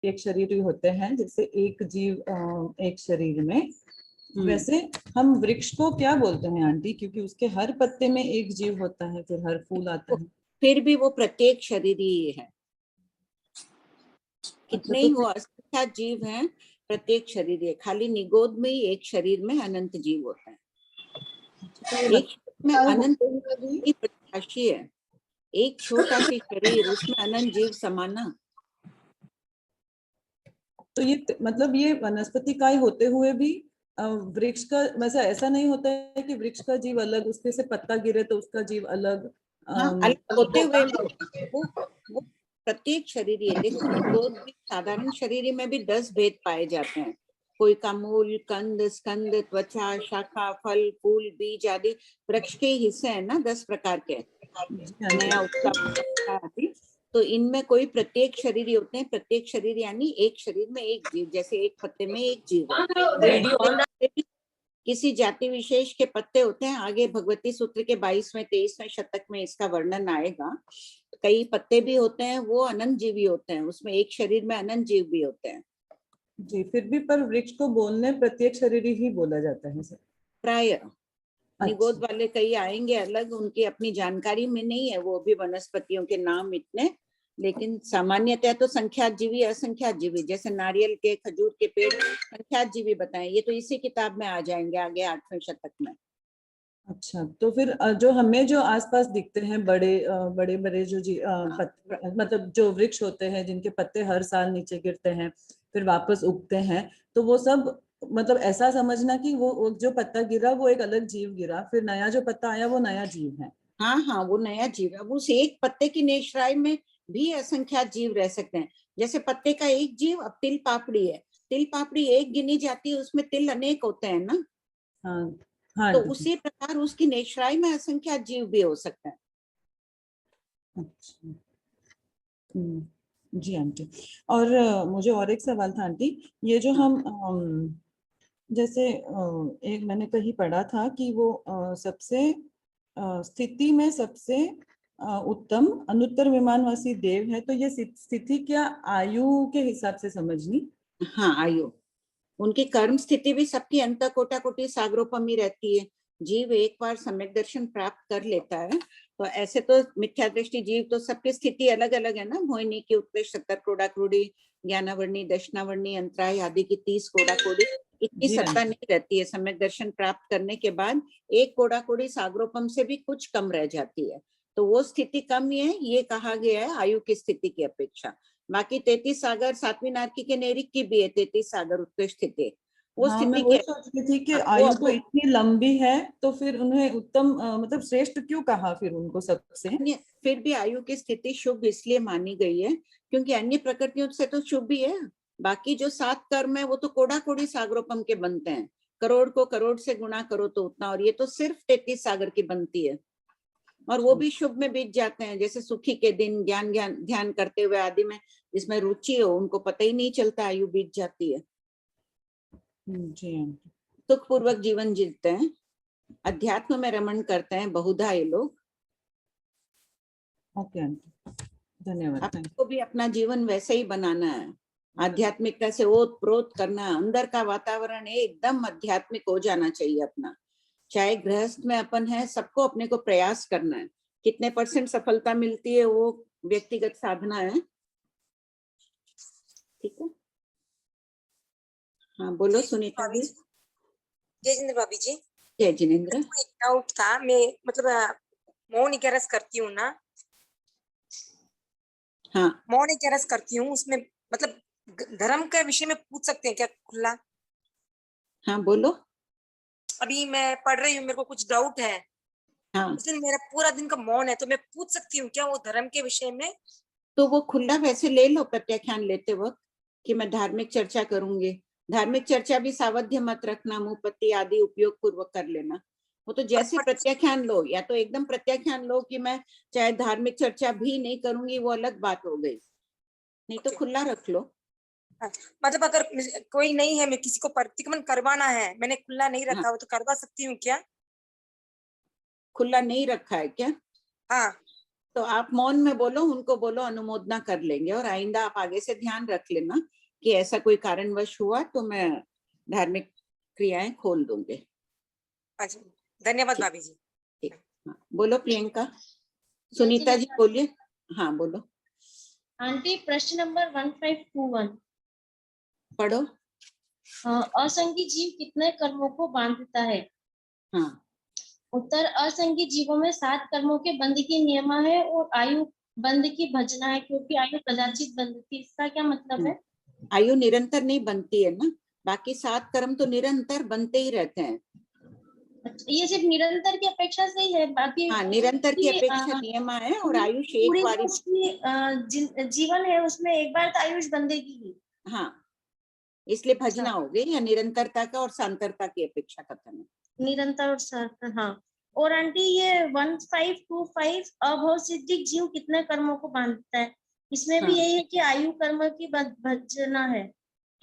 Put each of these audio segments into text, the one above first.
प्रत्येक शरीर होते हैं, जैसे एक जीव एक शरीर में, वैसे हम वृक्ष को क्या बोलते हैं आंटी? क्योंकि उसके हर पत्ते में एक जीव होता है, फिर हर फूल आता है। फिर भी वो प्रत्येक शरीर ही है। कितने ही वो असंख्यात जीव हैं, प्रत्येक शरीर है। खाली निगोद में ही एक शरीर में अनंत जीव होता है। एक में अनंत की प्रत्याशी है, एक छोटा सी शरीर, उसमें अनंत जीव समाना। तो ये मतलब ये वनस्पति काय होते हुए भी वृक्ष का वैसा ऐसा नहीं होता है कि वृक्ष का जीव अलग, उसके से पत्ता गिरे तो उसका जीव अलग। अलग होते हुए वो प्रत्येक शरीर है। देखो निगोद भी, साधारण शरीर में भी 10 भेद पाए जाते हैं। कोई का मूल, कंद, स्कंद, त्वचा, शाखा, फल, फूल, बीज आदि वृक्ष के हिस्से हैं ना, 10 प्रकार के, नया उसका आदि। तो इनमें कोई प्रत्येक शरीर होते हैं। प्रत्येक शरीर यानी एक शरीर में एक जीव, जैसे एक पत्ते में एक जीव है। किसी जाति विशेष के पत्ते होते हैं। आगे भगवती सूत्र के 22वें 23वें शतक में इसका वर्णन आएगा। कई पत्ते भी होते हैं, वो अनंत जीवी होते हैं, उसमें एक शरीर में अनंत जीव भी होते हैं जी। फिर भी पर वृक्ष को बोलने प्रत्येक शरीर ही बोला जाता है सर प्राय। निगोद वाले कई आएंगे अलग, उनकी अपनी जानकारी में नहीं है वो भी वनस्पतियों के नाम इतने, लेकिन सामान्यतः तो संख्यात जीवी, असंख्यात जीवी, जैसे नारियल के, खजूर के पेड़ संख्यात जीवी बताएं, ये तो इसी किताब में आ जाएंगे आगे 8वें शतक में। अच्छा, तो फिर जो हमें जो आसपास दिखते हैं बड़े बड़े बड़े जो मतलब जो वृक्ष होते हैं जिनके पत्ते हर साल नीचे गिरते हैं फिर वापस उगते हैं, तो वो सब मतलब ऐसा समझना कि वो जो पत्ता गिरा वो एक अलग जीव गिरा, फिर नया जो पत्ता आया वो नया जीव है। हाँ हाँ, वो नया जीव है। उस एक पत्ते की नेशराई में भी असंख्यात जीव रह सकते हैं। जैसे पत्ते का एक जीव, अब तिल पापड़ी है, तिल पापड़ी एक गिनी जाती है, उसमें तिल अनेक होते हैं ना। हाँ हाँ। तो उसी प्रकार उसकी नेशराई में असंख्यात जीव भी हो सकते हैं। अच्छा। जी आंटी। और मुझे और एक सवाल था आंटी, ये जो हम जैसे एक मैंने कहीं पढ़ा था कि वो सबसे स्थिति में सबसे उत्तम अनुत्तर विमानवासी देव है, तो ये स्थिति क्या आयु के हिसाब से समझनी? हाँ, आयु, उनकी कर्म स्थिति भी सबकी अंत कोटा कोटि सागरोपमी रहती है। जीव एक बार सम्यक दर्शन प्राप्त कर लेता है, तो ऐसे तो मिथ्या दृष्टि जीव तो सबकी स्थिति अलग अलग है ना। मोहिनी की उत्कृष्ट 70 कोड़ा कोड़ी, ज्ञानावर्णी, दशनावर्णी, अंतराय आदि की 30 कोड़ा कोड़ी, इतनी सत्ता नहीं रहती है। सम्यक दर्शन प्राप्त करने के बाद एक कोड़ा कोड़ी सागरोपम से भी कुछ कम रह जाती है, तो वो स्थिति कम ही है, ये कहा गया है आयु की स्थिति की अपेक्षा। बाकी 33 सागर 7वीं नारकी के नेरिक की भी है, 33 सागर उत्कृष्ट स्थिति, वो हाँ, स्थिति मैं वही सोच रही थी कि आयु तो इतनी लंबी है, तो फिर उन्हें उत्तम मतलब श्रेष्ठ क्यों कहा फिर उनको सबसे? फिर भी आयु की स्थिति शुभ इसलिए मानी गई है क्योंकि अन्य प्रकृतियों से तो शुभ ही है। बाकी जो 7 कर्म है वो तो कोड़ा कोड़ी सागरोपम के बनते हैं, करोड़ को करोड़ से गुणा करो तो उतना, और ये तो सिर्फ 33 सागर की बनती है, और वो भी शुभ में बीत जाते हैं। जैसे सुखी के दिन ज्ञान ध्यान करते हुए आदि में जिसमें रुचि हो, उनको पता ही नहीं चलता आयु बीत जाती है। सुख पूर्वक जीवन जीते हैं, अध्यात्म में रमण करते हैं बहुधा ये लोग। ओके, धन्यवाद। आपको भी अपना जीवन वैसे ही बनाना है, आध्यात्मिकता से ओत प्रोत करना, अंदर का वातावरण एकदम आध्यात्मिक हो जाना चाहिए अपना। चाहे गृहस्थ में अपन है, सबको अपने को प्रयास करना है। कितने % सफलता मिलती है वो व्यक्तिगत साधना है। ठीक है, हाँ बोलो सुनीता जी। जय जिनेंद्र भाभी जी। जय जिनेंद्र। एक डाउट था, मैं मतलब मौन के रस करती हूँ ना। हाँ, मौन के रस करती हूँ, उसमें मतलब धर्म के विषय में पूछ सकते हैं क्या खुला? हाँ बोलो। अभी मैं पढ़ रही हूँ, मेरे को कुछ डाउट है। हाँ, उस दिन मेरा पूरा दिन का मौन है, तो मैं पूछ सकती हूँ क्या वो धर्म के विषय में? तो वो खुला वैसे ले लो प्रत्याख्यान लेते वक्त कि मैं धार्मिक चर्चा करूंगी। धार्मिक चर्चा भी सावध्य मत रखना, मुंहपत्ती आदि उपयोग पूर्वक कर लेना। वो तो जैसे प्रत्याख्यान लो, या तो एकदम प्रत्याख्यान लो कि मैं चाहे धार्मिक चर्चा भी नहीं करूंगी, वो अलग बात हो गई, नहीं तो खुला रख लो। मतलब अगर कोई नहीं है, मैं किसी को प्रतिक्रमण करवाना है, मैंने खुला नहीं रखा हो, तो करवा सकती हूँ क्या? खुला नहीं रखा है क्या? हाँ। तो आप मौन में बोलो, उनको बोलो अनुमोदना कर लेंगे, और आइंदा आप आगे से ध्यान रख लेना कि ऐसा कोई कारणवश हुआ तो मैं धार्मिक क्रियाएं खोल दूंगी। अच्छा, धन्यवाद ठीक। भाभी जी। ठीक, हाँ, बोलो प्रियंका। सुनीता जी बोलिए। हाँ बोलो। आंटी प्रश्न नंबर 1521 पढ़ो। असंगी जीव कितने कर्मों को बांधता है? हाँ, उत्तर, असंगी जीवों में 7 कर्मों के बंध की नियम है और आयु बंध की भजना है, क्योंकि आयु कदाचित बंधती। इसका क्या मतलब है? आयु निरंतर नहीं बनती है ना, बाकी 7 कर्म तो निरंतर बनते ही रहते हैं। अच्छा, ये सिर्फ निरंतर की अपेक्षा से ही है, बाकी हाँ, निरंतर की अपेक्षा अ, नियम है, और आयुष पूरी एक जो बारी। उसकी जीवन है उसमें एक बार तो आयुष बंधेगी ही। हाँ, इसलिए अच्छा। भजना हो गई, या निरंतरता का और सांतरता की अपेक्षा कथन है। निरंतर और सार्थक, हाँ। और आंटी ये 1525 अभौसिद्धिक जीव कितने कर्मों को बांधता है? इसमें भी हाँ। यही है कि आयु कर्म की भजना है।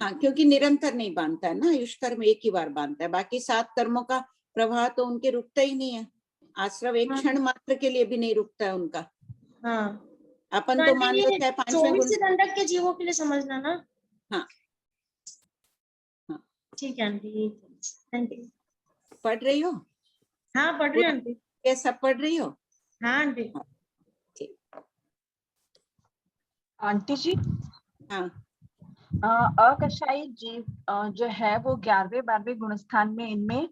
हाँ, क्योंकि निरंतर नहीं बांधता है ना, आयुष कर्म एक ही बार बांधता है, बाकी 7 कर्मों का प्रवाह तो उनके रुकता ही नहीं है। आश्रव एक हाँ। क्षण मात्र के लिए भी नहीं रुकता है उनका। हाँ, अपन तो तो आंटी मान लो ये चाहे 5वें 24 गुण। से दंडक के जीवों के लिए समझना ना। हाँ, हाँ, ठीक है आंटी, थैंक यू। पढ़ रही हो? हाँ पढ़ रही हूँ आंटी। ये सब पढ़ रही हो? हाँ आंटी। ठीक। आंटी जी, हाँ, अकशाई जीव जो है वो 11वें 12वें गुणस्थान में, इनमें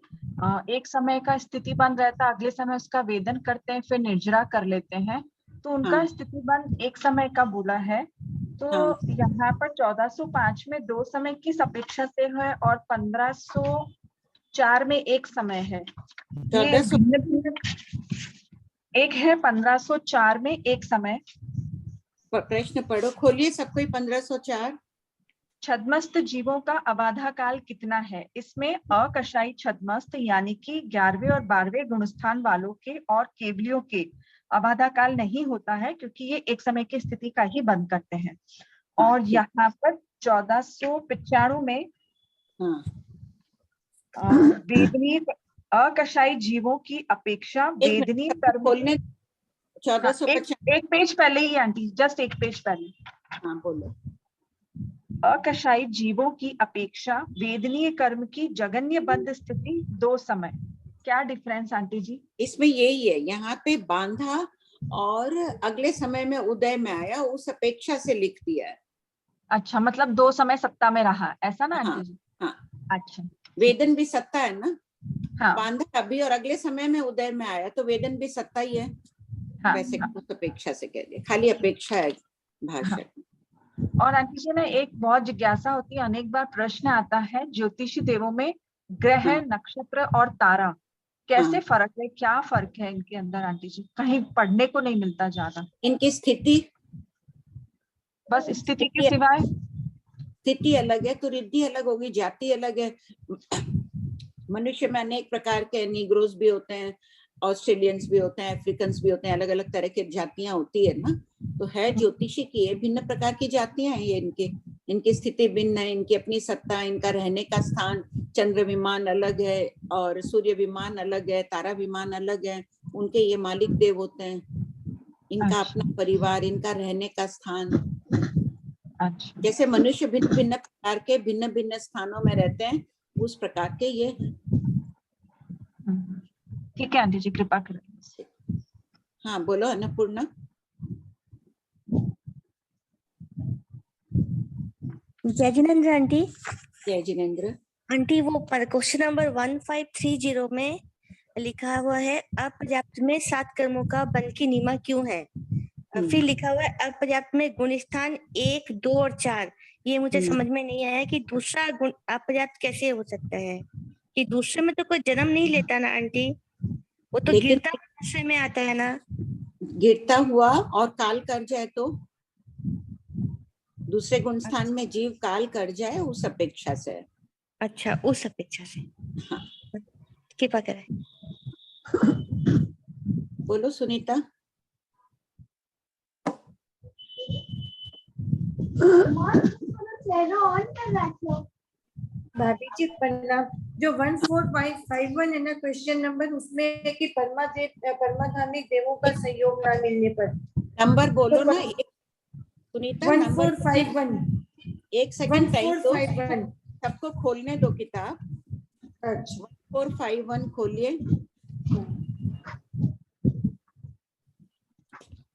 एक समय का स्थिति बन रहता है, अगले समय उसका वेदन करते हैं, फिर निर्जरा कर लेते हैं, तो उनका हाँ। स्थिति बन एक समय का बोला है। तो हाँ। यहाँ पर 1405 में 2 समय की अपेक्षा से है और 1504 में एक समय है। ये 1400 भिन्न भिन्न, एक है 1504 में एक समय। प्रश्न पढ़ो, खोलिए सब कोई। 1504। छद्मस्त जीवों का अबाधा काल कितना है? इसमें अकशाई छद्मस्त यानी कि 11वें और 12वें गुणस्थान वालों के और केवलियों के अबाधा काल नहीं होता है, क्योंकि ये एक समय की स्थिति का ही बंद करते हैं। और यहाँ पर 1495 में हाँ, वेदनीय अकशाई जीवों की अपेक्षा एक मिनट, वेदनीय सबको कर्म। खोलने। हाँ, 1495। एक पेज पहले ही आंटी, जस्ट एक पेज पहले। हाँ बोलो। अकशाई जीवों की अपेक्षा वेदनीय कर्म की जगन्य बंध स्थिति 2 समय। क्या डिफरेंस आंटी जी? इसमें यही है, यहाँ पे बांधा और अगले समय में उदय में आया, उस अपेक्षा से लिख दिया है। अच्छा, मतलब 2 समय सत्ता में रहा, ऐसा ना हाँ, आंटी जी? हाँ। अच्छा, वेदन भी सत्ता है ना। हाँ, बांधा अभी और अगले समय में उदय में आया, तो वेदन भी सत्ता ही है। हाँ, वैसे हाँ, उस अपेक्षा से कह दिया, खाली अपेक्षा है भाषा हाँ। में। और आंटी जी ना, एक बहुत जिज्ञासा होती है, अनेक बार प्रश्न आता है ज्योतिषी देवों में ग्रह, हाँ। नक्षत्र और तारा कैसे हाँ। फर्क है, क्या फर्क है इनके अंदर आंटी जी? कहीं पढ़ने को नहीं मिलता ज्यादा, इनकी स्थिति बस स्थिति के सिवाय। स्थिति अलग है तो रिद्धि अलग होगी, जाति अलग है। मनुष्य में अनेक प्रकार के निग्रोस भी होते हैं, ऑस्ट्रेलियंस भी होते हैं, अफ्रीकन्स भी होते हैं, अलग अलग तरह की जातियां होती है ना। तो है ज्योतिषी की है, भिन्न प्रकार की जातियां हैं ये। इनकी स्थिति भिन्न है, इनकी अपनी सत्ता, इनका रहने का स्थान। चंद्र विमान अलग है और सूर्य विमान अलग है, तारा विमान अलग है। उनके ये मालिक देव होते हैं, इनका अपना परिवार, इनका रहने का स्थान। अच्छा, जैसे मनुष्य भिन्न भिन्न प्रकार के भिन्न भिन्न स्थानों में रहते हैं, उस प्रकार के ये। ठीक है आंटी जी, कृपा करें। हाँ बोलो अन्नपूर्णा। जय जिनेन्द्र आंटी। जय जिनेन्द्र। आंटी वो क्वेश्चन नंबर 1530 में लिखा हुआ है अपर्याप्त में 7 कर्मों का बंध की नियमा क्यों है? फिर लिखा हुआ है अपर्याप्त में गुण स्थान 1, 2 और 4। ये मुझे समझ में नहीं आया कि दूसरा गुण अपर्याप्त कैसे हो सकता है, कि दूसरे में तो कोई जन्म नहीं लेता ना आंटी, वो तो गिरता दूसरे में आता है ना। गिरता हुआ और काल कर जाए तो दूसरे गुण स्थान में जीव काल कर जाए, उस अपेक्षा से। अच्छा, उस अपेक्षा से। हाँ। कृपा करें। बोलो सुनीता। भाभी जी प्रणाम। जो 1451 है ना क्वेश्चन नंबर, उसमें है कि परमाधामी देवों का सहयोग ना मिलने पर। नंबर बोलो तो ना सुनीता, नंबर 1451। एक सेकंड टाइम दो, 1451। सबको खोलने दो किताब। अच्छा 1451 खोलिए।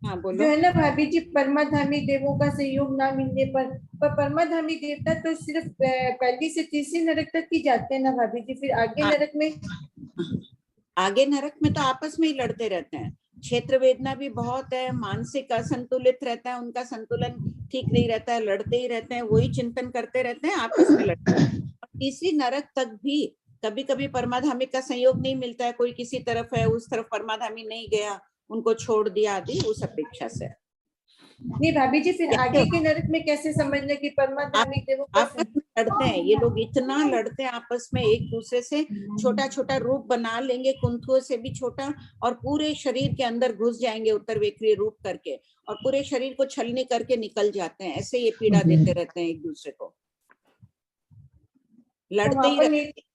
हाँ बोलो। जो है ना भाभी जी, परमाधामी देवों का सहयोग ना मिलने पर परमाधामी देवता तो सिर्फ पहली से तीसरी नरक तक ही जाते हैं ना भाभी जी, फिर आगे हाँ। नरक में? आगे नरक में तो आपस में ही लड़ते रहते हैं। क्षेत्र वेदना भी बहुत है, मानसिक असंतुलित रहता है, उनका संतुलन ठीक नहीं रहता है, लड़ते ही रहते हैं, वही चिंतन करते रहते हैं, आपस में लड़ते हैं। और तीसरी नरक तक भी कभी कभी परमाधामी का संयोग नहीं मिलता है, कोई किसी तरफ है, उस तरफ परमाधामी नहीं गया, उनको छोड़ दिया आदि, उस अपेक्षा से। नहीं भाभी जी, फिर आगे के नरक में कैसे समझ ले कि परमाधामी देवों का आपस में लड़ते हैं ये लोग, इतना लड़ते हैं आपस में एक दूसरे से, छोटा छोटा रूप बना लेंगे, कुंथुओं से भी छोटा, और पूरे शरीर के अंदर घुस जाएंगे उत्तर वेक्रिय रूप करके, और पूरे शरीर को छलनी करके निकल जाते हैं। ऐसे ये पीड़ा देते रहते हैं एक दूसरे को, लड़ते ही रहते।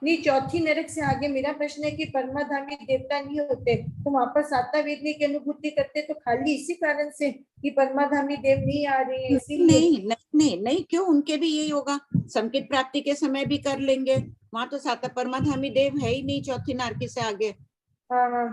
नहीं, चौथी नरक से आगे मेरा प्रश्न है कि परमाधामी देवता नहीं होते तो वहां पर साता वेदनी की अनुभूति करते, तो खाली इसी कारण से कि परमाधामी देव नहीं आ रहे हैं इसीलिए? नहीं नहीं नहीं नहीं, क्यों, उनके भी यही होगा, संकेत प्राप्ति के समय भी कर लेंगे, वहां तो साता परमाधामी देव है ही नहीं चौथी नारकी से आगे। हाँ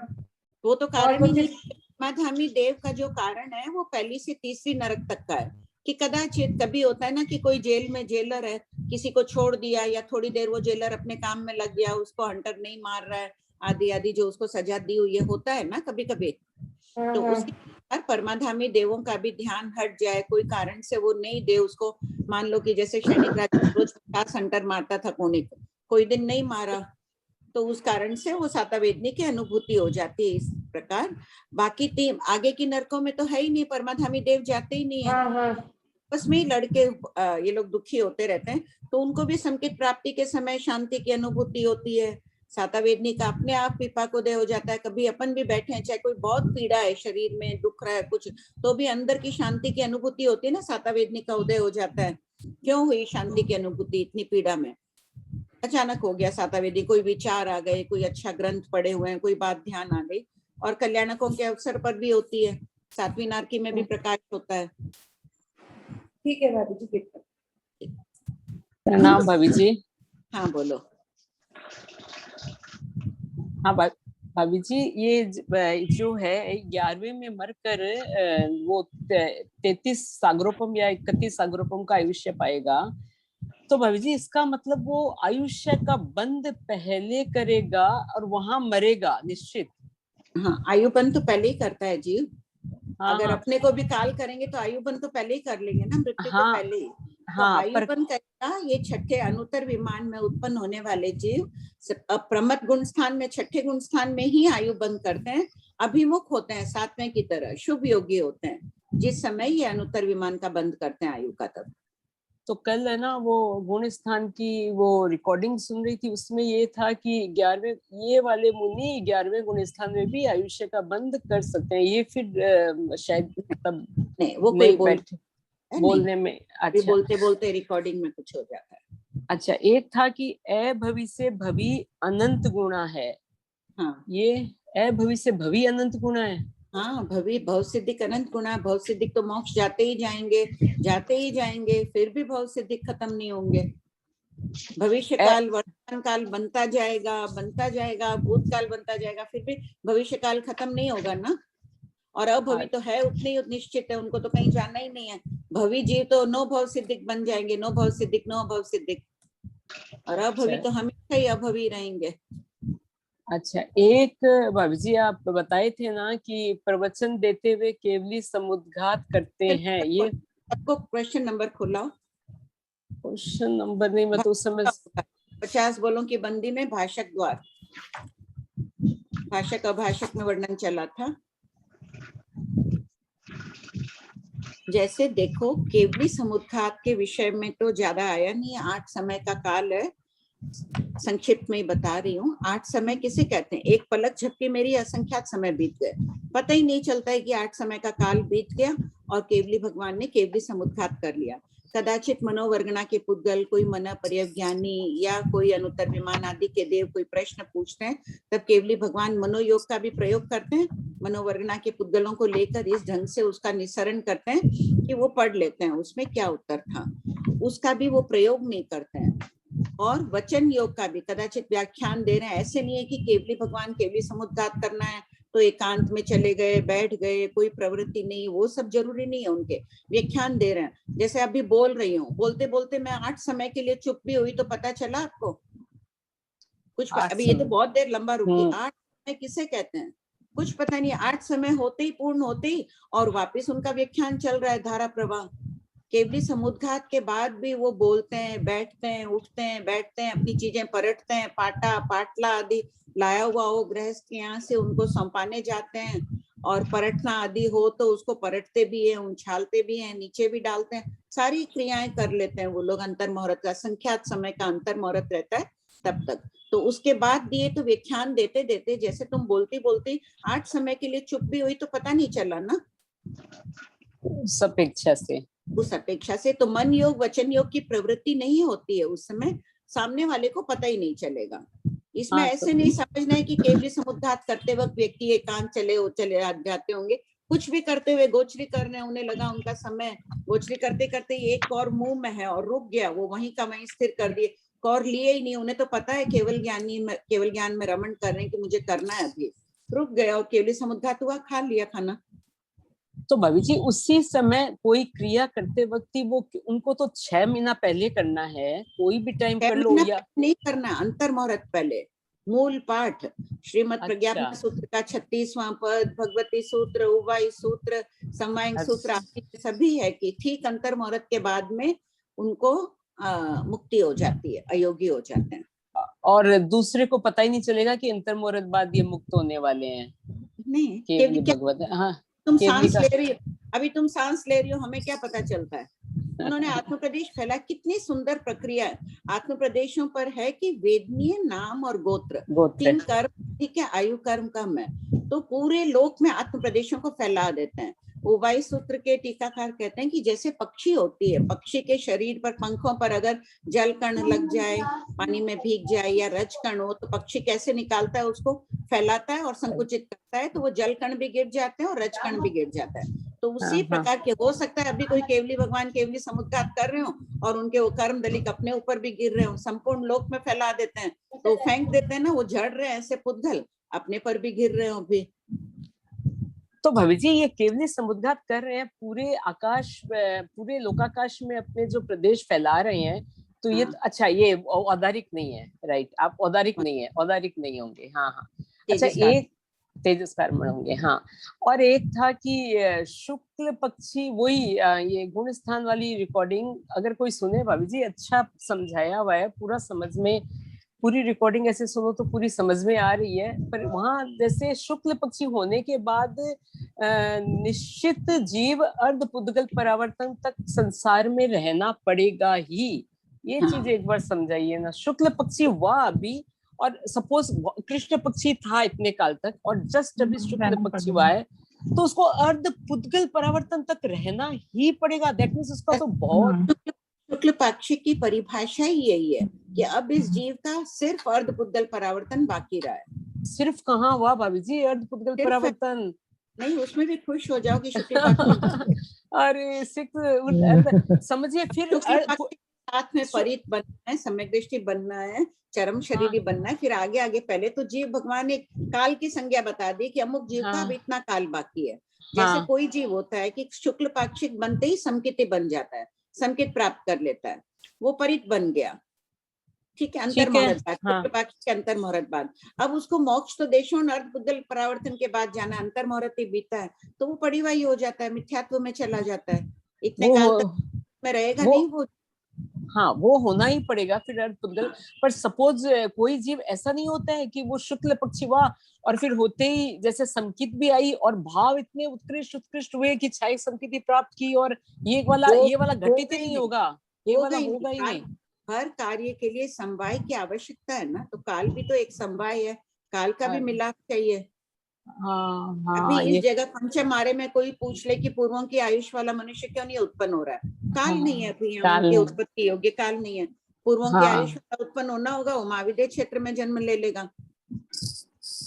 वो तो कारण ही नहीं। परमाधामी देव का जो कारण है वो पहली से तीसरी नरक तक का है, कि कदाचित कभी होता है ना कि कोई जेल में जेलर है, किसी को छोड़ दिया, या थोड़ी देर वो जेलर अपने काम में लग गया, उसको हंटर नहीं मार रहा है, आदि आदि जो उसको सजा दी हुई है, होता है ना कभी कभी। तो उसके परमाधामी देवों का भी ध्यान हट जाए, कोई कारण से वो नहीं दे उसको, मान लो कि जैसे सैनिक राज रोज 50 हंटर मारता था कोने को, कोई दिन नहीं मारा, तो उस कारण से वो साता वेदनी की अनुभूति हो जाती है इस प्रकार। बाकी तीन आगे की नरकों में तो है ही नहीं, परमाधामी देव जाते ही नहीं है, बस में ही लड़के ये लोग दुखी होते रहते हैं, तो उनको भी संकेत प्राप्ति के समय शांति की अनुभूति होती है। साता वेदनी का अपने आप विपाकोदय हो जाता है, कभी अपन भी बैठे हैं, चाहे कोई बहुत पीड़ा है शरीर में, दुख रहा है कुछ, तो भी अंदर की शांति की अनुभूति होती है ना, साता वेदनी का उदय हो जाता है। क्यों हुई शांति की अनुभूति इतनी पीड़ा में? अचानक हो गया साता वेदी, कोई विचार आ गए, कोई अच्छा ग्रंथ पढ़े हुए हैं, कोई बात ध्यान आ गई, और कल्याणकों के अवसर पर भी होती है, सातवीं नारकी में भी प्रकाश होता है। ठीक है भाभी जी। प्रणाम भाभी जी। हाँ बोलो। हाँ भाभी जी, ये जो है 11वें में मरकर वो 33 सागरोपम या 31 सागरोपम का आयुष्य पाएगा, तो भाभी जी इसका मतलब वो आयुष्य का बंद पहले करेगा और वहां मरेगा निश्चित? हाँ, आयुबंध तो पहले ही करता है जीव। हाँ, अगर हाँ, अपने को भी काल करेंगे तो आयुबंध तो पहले ही कर लेंगे ना, मृत्यु हाँ, तो पहले ही। हाँ, तो आयुबंध करेगा ये छठे अनुत्तर विमान में उत्पन्न होने वाले जीव प्रमथ गुण स्थान में, छठे गुण स्थान में ही आयुबंध करते हैं, अभिमुख होते हैं, सातवें की तरह शुभ योगी होते हैं जिस समय ये अनुत्तर विमान का बंद करते हैं आयु का। तब तो कल है ना वो गुण स्थान की वो रिकॉर्डिंग सुन रही थी, उसमें ये था कि 11वें ये वाले मुनि 11वें गुण स्थान में भी आयुष्य का बंद कर सकते हैं। ये फिर शायद तब नहीं, वो कोई नहीं बैठे बोलने में। अच्छा, बोलते बोलते रिकॉर्डिंग में कुछ हो जाता है। अच्छा, एक था कि अभवि से भवि अनंत गुणा है। हाँ, ये अभवि से भवि अनंत गुणा है। हाँ, भवि भव सिद्धिक अनंत गुणा। भव सिद्धिक तो मोक्ष जाते ही जाएंगे, फिर भी भव सिद्धिक खत्म नहीं होंगे। भविष्य काल वर्तमान काल बनता जाएगा, भूतकाल बनता जाएगा, फिर भी भविष्य काल खत्म नहीं होगा ना। और अभवि तो है उतने ही निश्चित है, उनको तो कहीं जाना ही नहीं है। भवि जीव तो नो भव सिद्धिक बन जाएंगे, नो भव सिद्धिक, और अभवि तो हमेशा ही अभवि रहेंगे। अच्छा, एक भाभी जी आप बताए थे ना कि प्रवचन देते हुए केवली समुद्घात करते हैं, ये आपको क्वेश्चन नंबर खोला? क्वेश्चन नंबर नहीं, मैं तो उस समय 50 बोलों की बंदी में भाषक द्वार, भाषक अभाषक में वर्णन चला था। जैसे देखो, केवली समुद्घात के विषय में तो ज्यादा आया नहीं है, 8 समय का काल है, संक्षिप्त में बता रही हूँ। 8 समय किसे कहते हैं? एक पलक झपकी मेरी असंख्यात समय बीत गए, पता ही नहीं चलता है कि 8 समय का काल बीत गया और केवली भगवान ने केवली समुद्घात कर लिया। कदाचित मनोवर्गणा के पुद्गल, कोई मन पर्यज्ञानी या कोई अनुत्तर विमान आदि के देव कोई प्रश्न पूछते हैं, तब केवली भगवान मनोयोग का भी प्रयोग करते हैं। मनोवर्गणा के पुद्गलों को लेकर इस ढंग से उसका निस्सरण करते हैं कि वो पढ़ लेते हैं उसमें क्या उत्तर था, उसका भी वो प्रयोग नहीं करते हैं। और वचन योग का भी कदाचित व्याख्यान दे रहे हैं, ऐसे नहीं है कि केवली भगवान केवली समुद्घात करना है तो एकांत में चले गए, बैठ गए, कोई प्रवृत्ति नहीं, वो सब जरूरी नहीं है। उनके व्याख्यान दे रहे हैं, जैसे अभी बोल रही हूँ, बोलते बोलते मैं 8 समय के लिए चुप भी हुई तो पता चला आपको कुछ? अभी ये तो बहुत देर लंबा रुकी, 8 समय किसे कहते हैं कुछ पता नहीं। 8 समय होते ही, पूर्ण होते ही और वापिस उनका व्याख्यान चल रहा है, धारा प्रवाह। केवली समुद्घात के बाद भी वो बोलते हैं, बैठते हैं, उठते हैं, बैठते हैं, अपनी चीजें पलटते हैं, पाटा पाटला आदि लाया हुआ हो गृहस्थ के यहाँ से उनको सौंपाने जाते हैं, और पलटना आदि हो तो उसको पलटते भी हैं, उछालते भी हैं, नीचे भी डालते हैं, सारी क्रियाएं कर लेते हैं वो लोग। अंतर मुहूर्त का संख्यात समय का अंतर मुहूर्त रहता है तब तक। तो उसके बाद दिए तो व्याख्यान देते देते, जैसे तुम बोलती बोलती 8 समय के लिए चुप भी हुई तो पता नहीं चला ना, उस अपेक्षा से। उस अपेक्षा से तो मन योग वचन योग की प्रवृत्ति नहीं होती है उस समय, सामने वाले को पता ही नहीं चलेगा। इसमें ऐसे नहीं समझना है कि केवली समुद्घात करते वक्त व्यक्ति एकांत चले जाते होंगे, कुछ भी करते हुए गोचरी करने उन्हें लगा उनका समय, गोचरी करते करते एक और मुंह में है और रुक गया, वो वहीं का वहीं स्थिर कर दिए, और लिए ही नहीं। उन्हें तो पता है केवल ज्ञान में रमण कर रहे हैं कि मुझे करना है, अभी रुक गया और केवली समुद्घात हुआ, खा लिया खाना। तो भाभी जी उसी समय कोई क्रिया करते वक्त ही वो, उनको तो 6 महीना पहले करना है, कोई भी टाइम कर लो, या नहीं करना, अंतर मुहूर्त पहले। मूल पाठ श्रीमद प्रज्ञापन सूत्र का 36वां पद, भगवती सूत्र, उवाई सूत्र, समवायिक सूत्र आदि सभी है कि ठीक अंतर मुहूर्त के बाद में उनको मुक्ति हो जाती है, अयोगी हो जाते हैं, और दूसरे को पता ही नहीं चलेगा कि अंतर मुहूर्त बाद ये मुक्त होने वाले हैं। नहीं केवली भगवत, हाँ तुम सांस ले रही हो, अभी तुम सांस ले रही हो, हमें क्या पता चलता है? उन्होंने आत्म प्रदेश फैला, कितनी सुंदर प्रक्रिया है। आत्म प्रदेशों पर है कि वेदनीय नाम और गोत्र 3 कर्म, ठीक है, आयु कर्म कम है, तो पूरे लोक में आत्म प्रदेशों को फैला देते हैं। उवाई सूत्र के टीकाकार कहते हैं कि जैसे पक्षी होती है, पक्षी के शरीर पर, पंखों पर अगर जल कण लग जाए, पानी में भीग जाए या रज कण हो, तो पक्षी कैसे निकालता है, उसको फैलाता है और संकुचित करता है, तो वो जल कण भी गिर जाते हैं और रज कण भी गिर जाता है। तो उसी प्रकार के हो सकता है अभी कोई केवली भगवान केवली समुद्घात कर रहे हो और उनके वो कर्म दलिक अपने ऊपर भी गिर रहे हो, संपूर्ण लोक में फैला देते हैं, तो फेंक देते हैं ना, वो झड़ रहे हैं ऐसे पुद्गल, अपने पर भी गिर रहे हो भी। तो भाभी जी ये केवली समुद्घात कर रहे हैं, पूरे आकाश, पूरे लोकाकाश में अपने जो प्रदेश फैला रहे हैं, तो ये अच्छा, ये औदारिक नहीं है, राइट? आप औदारिक नहीं है, औदारिक नहीं होंगे, हाँ हाँ। अच्छा, एक तेजस्कार होंगे, हाँ। और एक था कि शुक्ल पक्षी, वही ये गुण स्थान वाली रिकॉर्डिंग अगर कोई सुने भाभी जी, अच्छा समझाया हुआ है, पूरा समझ में, पूरी रिकॉर्डिंग ऐसे सुनो तो पूरी समझ में आ रही है। पर वहां जैसे शुक्ल पक्षी होने के बाद निश्चित जीव अर्ध पुद्गल परावर्तन तक संसार में रहना पड़ेगा ही, ये चीज एक बार समझाइए ना। शुक्ल पक्षी हुआ अभी, और सपोज कृष्ण पक्षी था इतने काल तक, और जस्ट अभी शुक्ल पक्षी हुआ है, तो उसको अर्ध पुद्गल परावर्तन तक रहना ही पड़ेगा। दैट मींस उसका तो बहुत, शुक्ल पक्षी की परिभाषा ही यही है कि अब इस जीव का सिर्फ अर्ध पुद्गल परावर्तन बाकी रहा है। सिर्फ कहाँ हुआ भाभी जी अर्ध पुद्गल परावर्तन? नहीं, उसमें भी खुश हो जाओ कि शुक्ल पक्षी अरे समझिए, फिर साथ में परित बनना है, सम्यक दृष्टि बनना है, चरम शरीरी बनना है, फिर आगे आगे। पहले तो जीव भगवान ने काल की संज्ञा बता दी कि अमुक जीव का अब इतना काल बाकी है। जैसे कोई जीव होता है कि शुक्ल पाक्षिक बनते ही समकित बन जाता है, समकित प्राप्त कर लेता है, वो परित बन गया, ठीक है, अंतर मुहूर्त बाद, शुक्ल पाक्षिक के अंतर मुहूर्त बाद। अब उसको मोक्ष तो देशों अर्ध पुद्गल परावर्तन के बाद जाना, अंतर मुहूर्त ही बीता है, तो वो परिवाही हो जाता है, मिथ्यात्व में चला जाता है, इतने काल तक में रहेगा नहीं वो। हाँ, वो होना ही पड़ेगा फिर अर्ध पुद्गल। पर सपोज कोई जीव ऐसा नहीं होता है कि वो शुक्ल पक्षी हुआ और फिर होते ही जैसे संकित भी आई और भाव इतने उत्कृष्ट हुए कि छाया संकिति प्राप्त की, और ये वाला घटित ही नहीं होगा, ये वाला होगा ही नहीं। हर कार्य के लिए समवाय की आवश्यकता है ना, तो काल भी तो एक समवाय है, काल का भी मिलाप चाहिए। हाँ अभी हाँ, इस ये जगह पंचमारे में कोई पूछ ले कि पूर्वों की आयुष वाला मनुष्य क्यों नहीं उत्पन्न हो रहा है, काल हाँ, नहीं है अभी यहाँ, काल उनकी नहीं। उत्पत्ति योग्य काल नहीं है। पूर्वों की आयुष हाँ वाला उत्पन्न होना होगा, वो महाविद्य क्षेत्र में जन्म ले लेगा।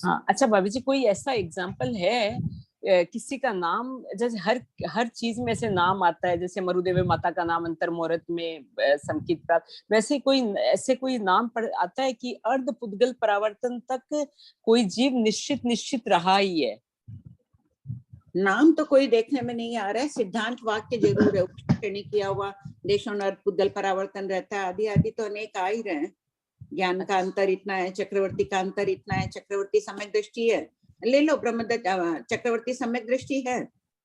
हाँ। अच्छा भाभी जी, कोई ऐसा एग्जाम्पल है किसी का नाम, जैसे हर चीज में ऐसे नाम आता है, जैसे मरुदेवी माता का नाम अंतर मुहूर्त में संकित प्राप्त, वैसे कोई नाम पर आता है कि अर्ध पुद्गल परावर्तन तक कोई जीव निश्चित रहा ही है? नाम तो कोई देखने में नहीं आ रहा है, सिद्धांत वाक्य जरूर है, श्रेणी किया हुआ देशों अर्ध पुद्गल परावर्तन रहता है, आदि आदि तो अनेक आ ही रहे हैं। ज्ञान का अंतर इतना है, चक्रवर्ती का अंतर इतना है, चक्रवर्ती सम्यक दृष्टि है, ले लो ब्रह्मदत्त चक्रवर्ती सम्यक दृष्टि है,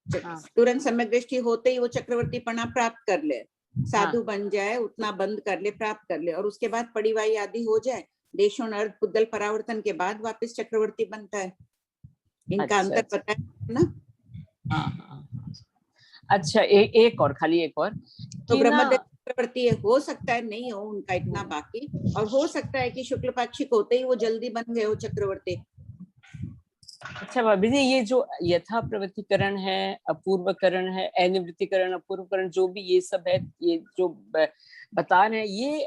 तुरंत सम्यक दृष्टि होते ही वो चक्रवर्ती पना प्राप्त कर ले, साधु बन जाए, उतना बंद कर ले, प्राप्त कर ले, और उसके बाद पड़ीवाई आदि हो जाए, देशों अर्ध पुद्गल परावर्तन के बाद वापस चक्रवर्ती बनता है। इनका अंतर पता है ना? अच्छा, एक और, खाली एक और, तो ब्रह्मदत्त चक्रवर्ती हो सकता है नहीं हो उनका इतना बाकी, और हो सकता है कि शुक्ल पाक्षिक होते ही वो जल्दी बन गए हो चक्रवर्ती। अच्छा भाभी जी, ये जो यथा प्रवृत्तिकरण है, अपूर्वकरण है, अनिवृत्तिकरण, अपूर्वकरण, जो भी ये सब है, ये जो बता रहे हैं, ये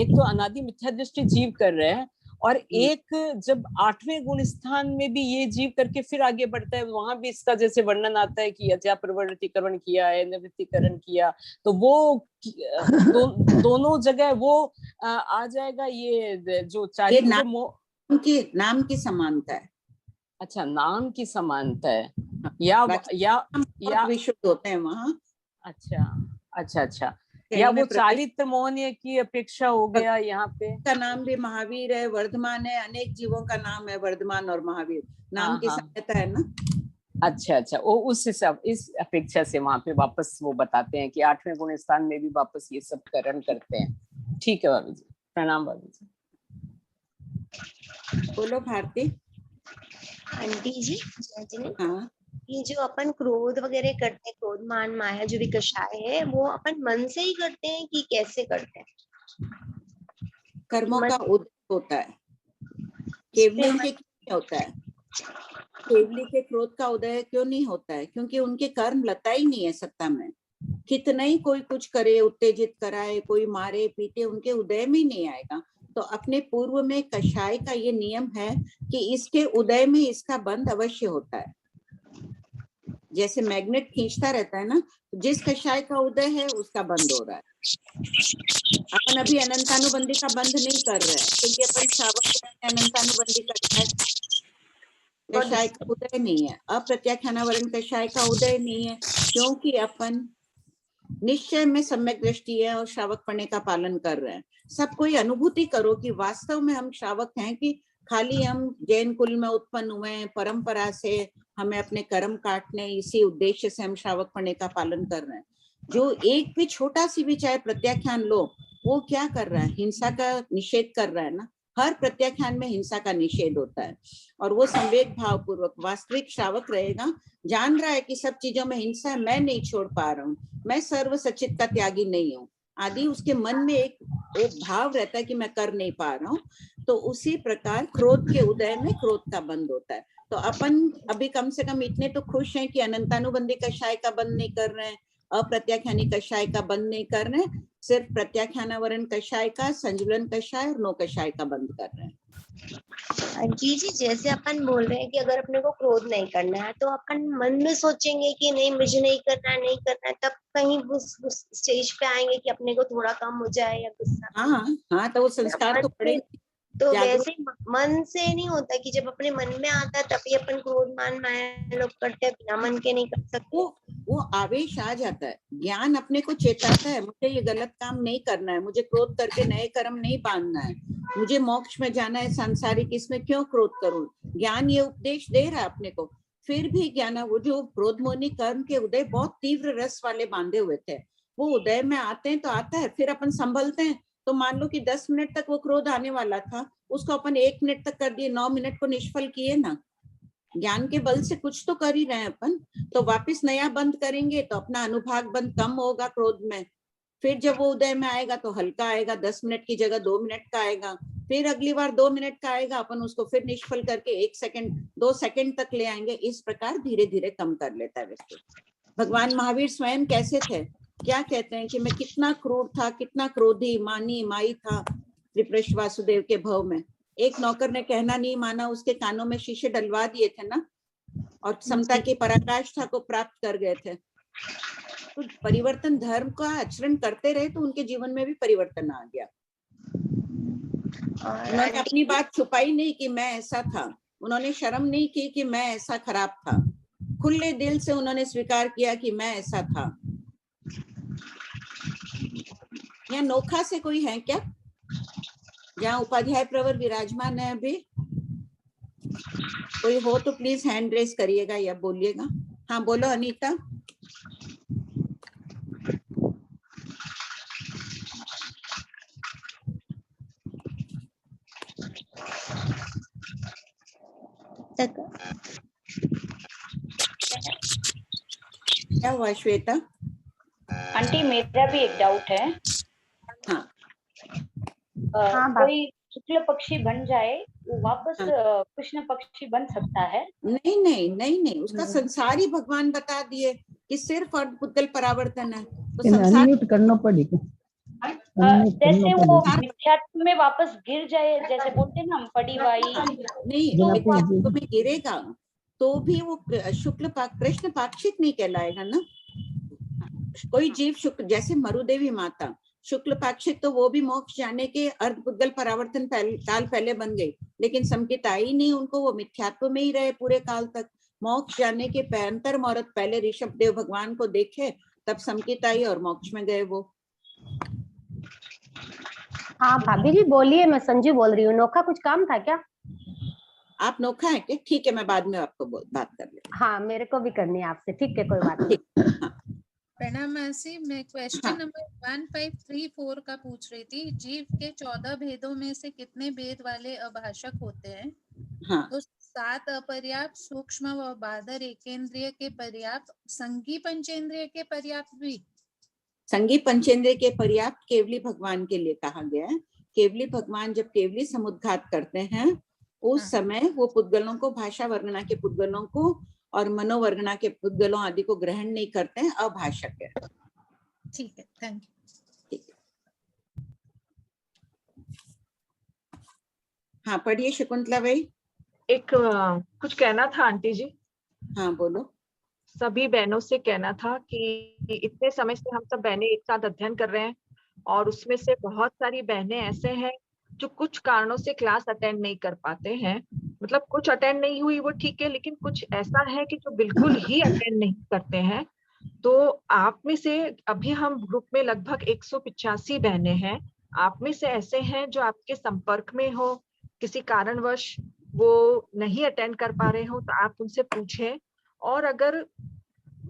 एक तो अनादि मिथ्या दृष्टि जीव कर रहे हैं, और एक जब 8वें गुण स्थान में भी ये जीव करके फिर आगे बढ़ता है, वहां भी इसका जैसे वर्णन आता है कि यथा प्रवृत्तिकरण किया है, निवृत्तिकरण किया, तो वो दोनों जगह वो आ जाएगा, ये जो चारित्र नाम की समानता है। अच्छा, नाम की समानता है, या विशुद्ध होते हैं वहाँ। अच्छा, या वो चारित्र मोहनीय की अपेक्षा हो गया यहाँ पे। का नाम भी महावीर है, वर्धमान है, अनेक जीवों का नाम है वर्धमान और महावीर, नाम की सहायता है ना। अच्छा, वो उस हिसाब, इस अपेक्षा से वहां पे वापस वो बताते हैं कि 8वें गुण स्थान में भी वापस ये सब करण करते हैं। ठीक है भाभी जी, प्रणाम भाभी जी। बोलो भारती। आंटी जी, हाँ, ये जो अपन क्रोध वगैरह करते हैं, क्रोध मान माया जो भी कषाय है, वो अपन मन से ही करते हैं कि कैसे करते हैं? कर्मों का उदय होता है, केवलियों के क्यों होता है? केवली के क्रोध का उदय क्यों नहीं होता है? क्योंकि उनके कर्म लता ही नहीं है सत्ता में। कितना ही कोई कुछ करे, उत्तेजित कराए, कोई मारे पीटे, उनके उदय में ही नहीं आएगा। तो अपने पूर्व में कषाय का ये नियम है कि इसके उदय में इसका बंध अवश्य होता है। जैसे मैग्नेट खींचता रहता है ना, तो जिस कषाय का उदय है उसका बंध हो रहा है। अपन अभी अनंतानुबंधी का बंध नहीं कर रहे हैं, क्योंकि अपन श्रावक अनंतानुबंधी करता है, कषाय का उदय नहीं है, अप्रत्याख्यानावरण कषाय का उदय नहीं है, क्योंकि अपन निश्चय में सम्यक दृष्टि है और श्रावक पने का पालन कर रहे हैं। सब कोई अनुभूति करो कि वास्तव में हम श्रावक हैं, कि खाली हम जैन कुल में उत्पन्न हुए हैं, परंपरा से हमें अपने कर्म काटने, इसी उद्देश्य से हम श्रावक पने का पालन कर रहे हैं। जो एक भी छोटा सी भी चाहे प्रत्याख्यान लो, वो क्या कर रहा है? हिंसा का निषेध कर रहा है ना। हर प्रत्याख्यान में हिंसा का निषेध होता है, और वो संवेद भाव पूर्वक वास्तविक श्रावक रहेगा, जान रहा है कि सब चीजों में हिंसा है, मैं नहीं छोड़ पा रहा हूँ, मैं सर्व सचित का त्यागी नहीं हूँ आदि, उसके मन में एक भाव रहता है कि मैं कर नहीं पा रहा हूँ। तो उसी प्रकार क्रोध के उदय में क्रोध का बंध होता है। तो अपन अभी कम से कम इतने तो खुश हैं कि अनंतानुबंधी कषाय का बंध नहीं कर रहे हैं, अप्रत्याख्यानी कषाय का बंद नहीं कर रहे हैं, सिर्फ प्रत्याख्यानावरण कषाय का, संजुलन कषाय और नो कषाय का बंद कर रहे हैं। जी, जैसे अपन बोल रहे हैं कि अगर अपने को क्रोध नहीं करना है, तो अपन मन में सोचेंगे कि नहीं मुझे नहीं करना है, तब कहीं उस स्टेज पे आएंगे कि अपने को थोड़ा कम हो जाए या गुस्सा। हाँ, तो वो संस्कार तो पड़ेगा। तो वैसे मन से नहीं होता कि जब अपने मन में आता है तभी अपन क्रोध मान माया लोग करते हैं, बिना मन के नहीं कर सकते। वो आवेश आ जाता है, ज्ञान अपने को चेताता है, मुझे ये गलत काम नहीं करना है, मुझे क्रोध करके नए कर्म नहीं बांधना है, मुझे मोक्ष में जाना है, सांसारिक इसमें क्यों क्रोध करूं? ज्ञान ये उपदेश दे रहा है अपने को। फिर भी ज्ञान, वो जो क्रोधमोनी कर्म के उदय बहुत तीव्र रस वाले बांधे हुए थे, वो उदय में आते हैं तो आता है, फिर अपन संभलते हैं। तो मान लो कि 10 मिनट तक वो क्रोध आने वाला था, उसको अपन 1 मिनट तक कर दिए, 9 मिनट को निष्फल किए ना। ज्ञान के बल से कुछ तो कर ही रहे हैं अपन। तो वापस नया बंद करेंगे तो अपना अनुभाग बंद कम होगा क्रोध में, फिर जब वो उदय में आएगा तो हल्का आएगा, 10 मिनट की जगह 2 मिनट का आएगा, फिर अगली बार 2 मिनट का आएगा, अपन उसको फिर निष्फल करके 1 सेकंड 2 सेकंड तक ले आएंगे। इस प्रकार धीरे धीरे कम कर लेता है व्यक्ति। भगवान महावीर स्वयं कैसे थे, क्या कहते हैं कि मैं कितना क्रूर था, कितना क्रोधी, मानी माई था त्रिप्रश वासुदेव के भव में। एक नौकर ने कहना नहीं माना, उसके कानों में शीशे डलवा दिए थे ना, और समता की पराकाष्ठा को प्राप्त कर गए थे। तो परिवर्तन धर्म का आचरण करते रहे तो उनके जीवन में भी परिवर्तन आ गया। उन्होंने अपनी बात छुपाई नहीं कि मैं ऐसा था, उन्होंने शर्म नहीं की कि मैं ऐसा खराब था, खुले दिल से उन्होंने स्वीकार किया कि मैं ऐसा था। यहाँ नोखा से कोई है क्या, जहाँ उपाध्याय प्रवर विराजमान है अभी? कोई हो तो प्लीज हैंड रेस करिएगा या बोलिएगा। हाँ बोलो अनीता। क्या हुआ श्वेता? आंटी मेरा भी एक डाउट है। हाँ। कोई शुक्ल पक्षी बन जाए वो वापस कृष्ण पक्षी बन सकता है? नहीं नहीं नहीं नहीं, उसका संसार ही भगवान बता दिए कि सिर्फ और पुद्गल परावर्तन है। तो संसार करना पड़ेगा। जैसे वो मिथ्यात्व में वापस गिर जाए, जैसे बोलते हैं ना हम पड़ीवाई, नहीं मिथ्यात्व में गिरेगा तो भी वो शुक्ल कृष्ण पाक्षिक नहीं कहलाएगा ना। कोई जीव शुक्ल, जैसे मरुदेवी माता शुक्ल पाक्षिक, तो वो भी मोक्ष जाने के अर्ध पुद्गल परावर्तन काल पहले बन गई, लेकिन संकित आई नहीं उनको, वो मिथ्यात्व में ही रहे पूरे काल तक। मोक्ष जाने के अंतर मुहूर्त पहले ऋषभ देव भगवान को देखे, तब संकित आई और मोक्ष में गए वो। हाँ भाभी जी बोलिए, मैं संजू बोल रही हूँ। नोखा कुछ काम था क्या? आप नोखा है क्या? ठीक है, मैं बाद में आपको बात कर लेती। हाँ मेरे को भी करनी है आपसे, ठीक है कोई बात नहीं। प्रणाम मासी, मैं क्वेश्चन नंबर 1534 का पूछ रही थी। जीव के 14 भेदों में से कितने भेद वाले अभाषक होते हैं? हाँ। तो 7 अपर्याप्त, सूक्ष्म व बादर एकेंद्रिय के पर्याप्त, संगी पंचेंद्रिय के पर्याप्त भी? संगी पंचेंद्रिय के पर्याप्त केवली भगवान के लिए कहा गया है। केवली भगवान जब केवली समुद्घात करते हैं उस समय वो पुद्गलों को, भाषा वर्णना के पुद्गलों को और मनोवर्णना के पुद्गलों आदि को ग्रहण नहीं करते हैं, अभाषक है। ठीक है, थैंक यू। हाँ पढ़िए शकुंतला भाई। एक कुछ कहना था आंटी जी। हाँ बोलो। सभी बहनों से कहना था कि इतने समय से हम सब बहनें एक साथ अध्ययन कर रहे हैं और उसमें से बहुत सारी बहनें ऐसे हैं जो कुछ कारणों से क्लास अटेंड नहीं कर पाते हैं। मतलब कुछ अटेंड नहीं हुई वो ठीक है, लेकिन कुछ ऐसा है कि जो बिल्कुल ही अटेंड नहीं करते हैं। तो आप में से अभी हम ग्रुप में लगभग 185 बहनें हैं। आप में से ऐसे हैं जो आपके संपर्क में हो, किसी कारणवश वो नहीं अटेंड कर पा रहे हो तो आप उनसे पूछें। और अगर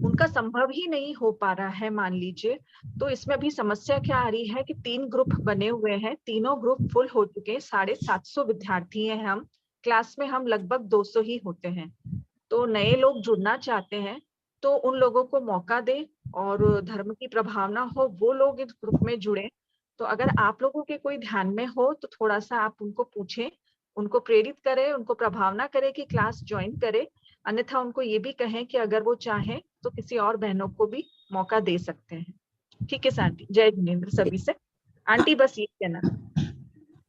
उनका संभव ही नहीं हो पा रहा है मान लीजिए, तो इसमें अभी समस्या क्या आ रही है कि 3 ग्रुप बने हुए हैं, तीनों ग्रुप फुल हो चुके हैं। 750 विद्यार्थी हैं हम क्लास में, हम लगभग 200 ही होते हैं। तो नए लोग जुड़ना चाहते हैं तो उन लोगों को मौका दें और धर्म की प्रभावना हो वो लोग इस ग्रुप में जुड़े। तो अगर आप लोगों के कोई ध्यान में हो तो थोड़ा सा आप उनको पूछें, उनको प्रेरित करें, उनको प्रभावना करें कि क्लास ज्वाइन करें। अन्यथा उनको ये भी कहें कि अगर वो चाहें तो किसी और बहनों को भी मौका दे सकते हैं। ठीक है आंटी। जय जिनेंद्र सभी से। आंटी बस ये कहना।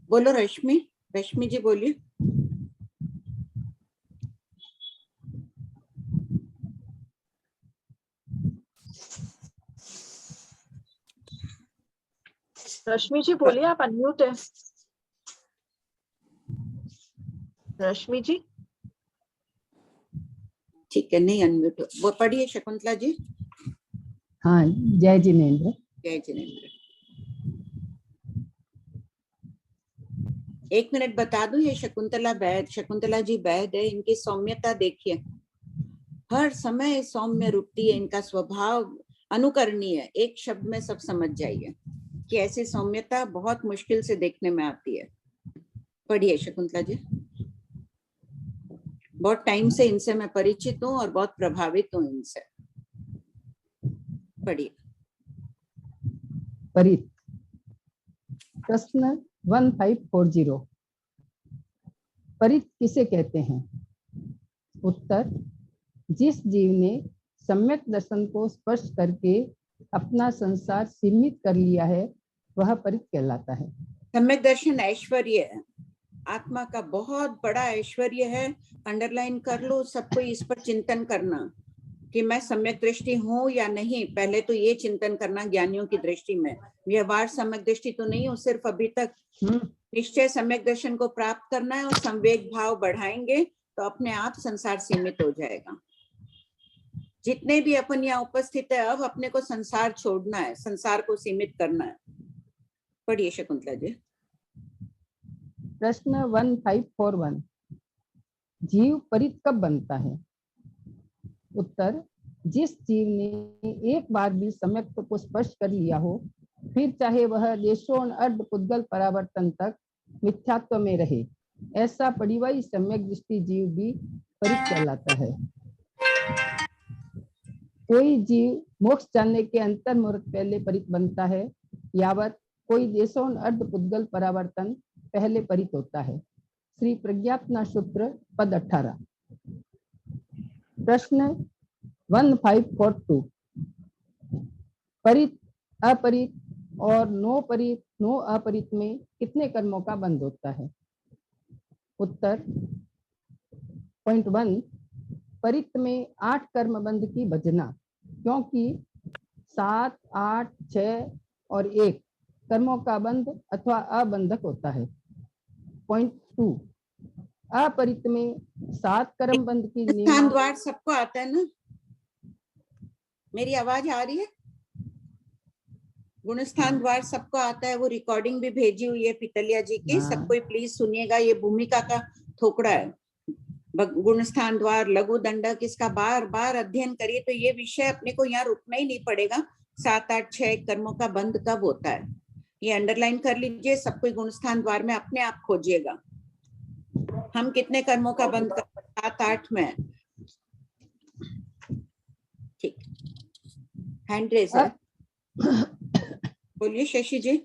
बोलो रश्मि। रश्मि जी बोलिए। रश्मि जी बोलिए, आप अनम्यूट है। रश्मि जी ठीक है, नहीं अनम्यूट। वो पढ़िए शकुंतला जी। हाँ जय जिनेंद्र। जय जिनेंद्र। 1 मिनट बता दूं, ये शकुंतला जी वैद है, इनकी सौम्यता देखिए, हर समय सौम्य रूपती है, इनका स्वभाव अनुकरणीय है। एक शब्द में सब समझ जाइए कि ऐसी सौम्यता बहुत मुश्किल से देखने में आती है। पढ़िए शकुंतला जी। बहुत टाइम से इनसे मैं परिचित हूँ और बहुत प्रभावित हूँ इनसे। पढ़िए। प्रश्न 1540। परित किसे कहते हैं? उत्तर, जिस जीव ने सम्यक दर्शन को स्पर्श करके अपना संसार सीमित कर लिया है वह परित कहलाता है। सम्यक दर्शन ऐश्वर्य है, आत्मा का बहुत बड़ा ऐश्वर्य है। अंडरलाइन कर लो, सबको इस पर चिंतन करना कि मैं सम्यक दृष्टि हूँ या नहीं। पहले तो ये चिंतन करना ज्ञानियों की दृष्टि में, व्यवहार सम्यक दृष्टि तो नहीं हूँ, सिर्फ अभी तक निश्चय सम्यक दर्शन को प्राप्त करना है और संवेग भाव बढ़ाएंगे तो अपने आप संसार सीमित हो जाएगा। जितने भी अपन यहाँ उपस्थित है, अब अपने को संसार छोड़ना है, संसार को सीमित करना है। पढ़िए शकुंतला जी। प्रश्न 1541, जीव परित कब बनता है? उत्तर, जिस जीव ने एक बार भी सम्यक को स्पर्श कर लिया हो, फिर चाहे वह देशों अर्ध पुद्गल परावर्तन तक मिथ्यात्व में रहे, ऐसा परिवाही सम्यक दृष्टि जीव भी परित कहलाता है। कोई जीव मोक्ष जानने के अंतर मुहूर्त पहले परित बनता है, यावत कोई देशों अर्ध पुद्गल परावर्तन पहले परित होता है। श्री प्रज्ञापना सूत्र पद 18। प्रश्न 1542, परित, अपरित और नो परित, नो अपरित में कितने कर्मों का बंध होता है? उत्तर, पॉइंट 1, परित में 8 कर्म बंध की भजना, क्योंकि 7, 8, 6 और 1 कर्मों का बंध अथवा अबंधक होता है। पॉइंट 2, अपरित में 7 कर्म बंध की गुणस्थान द्वार सबको आता है ना? मेरी आवाज आ रही है? गुणस्थान द्वार सबको आता है, वो रिकॉर्डिंग भी भेजी हुई है पितलिया जी की, सबको प्लीज सुनिएगा। ये भूमिका का थोकड़ा है। गुणस्थान द्वार, लघु दंडक, इसका बार बार अध्ययन करिए तो ये विषय अपने को यहाँ रुकना ही नहीं पड़ेगा। 7, 8, 6 कर्मों का बंध कब होता है ये अंडरलाइन कर लीजिए। सब कोई गुणस्थान द्वार में अपने आप खोजिएगा, हम कितने कर्मों का बंध कर 7, 8 में। ठीक, हैंड रेज है, बोलिए शशि जी।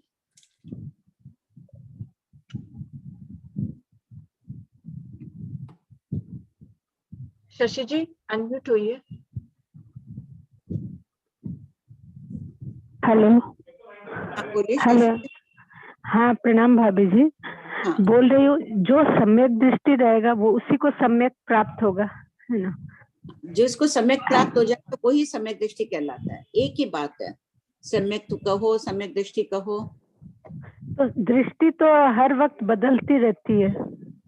शशि जी अनम्यूट होइए। हेलो। हेलो, हाँ प्रणाम भाभी जी। हाँ। बोल रही हूँ, जो सम्यक दृष्टि रहेगा वो उसी को सम्यक प्राप्त होगा, है ना? जिसको सम्यक प्राप्त हो जाए तो वही सम्यक दृष्टि कहलाता है। एक ही बात है, सम्यक तो कहो, सम्यक दृष्टि कहो। तो दृष्टि तो हर वक्त बदलती रहती है।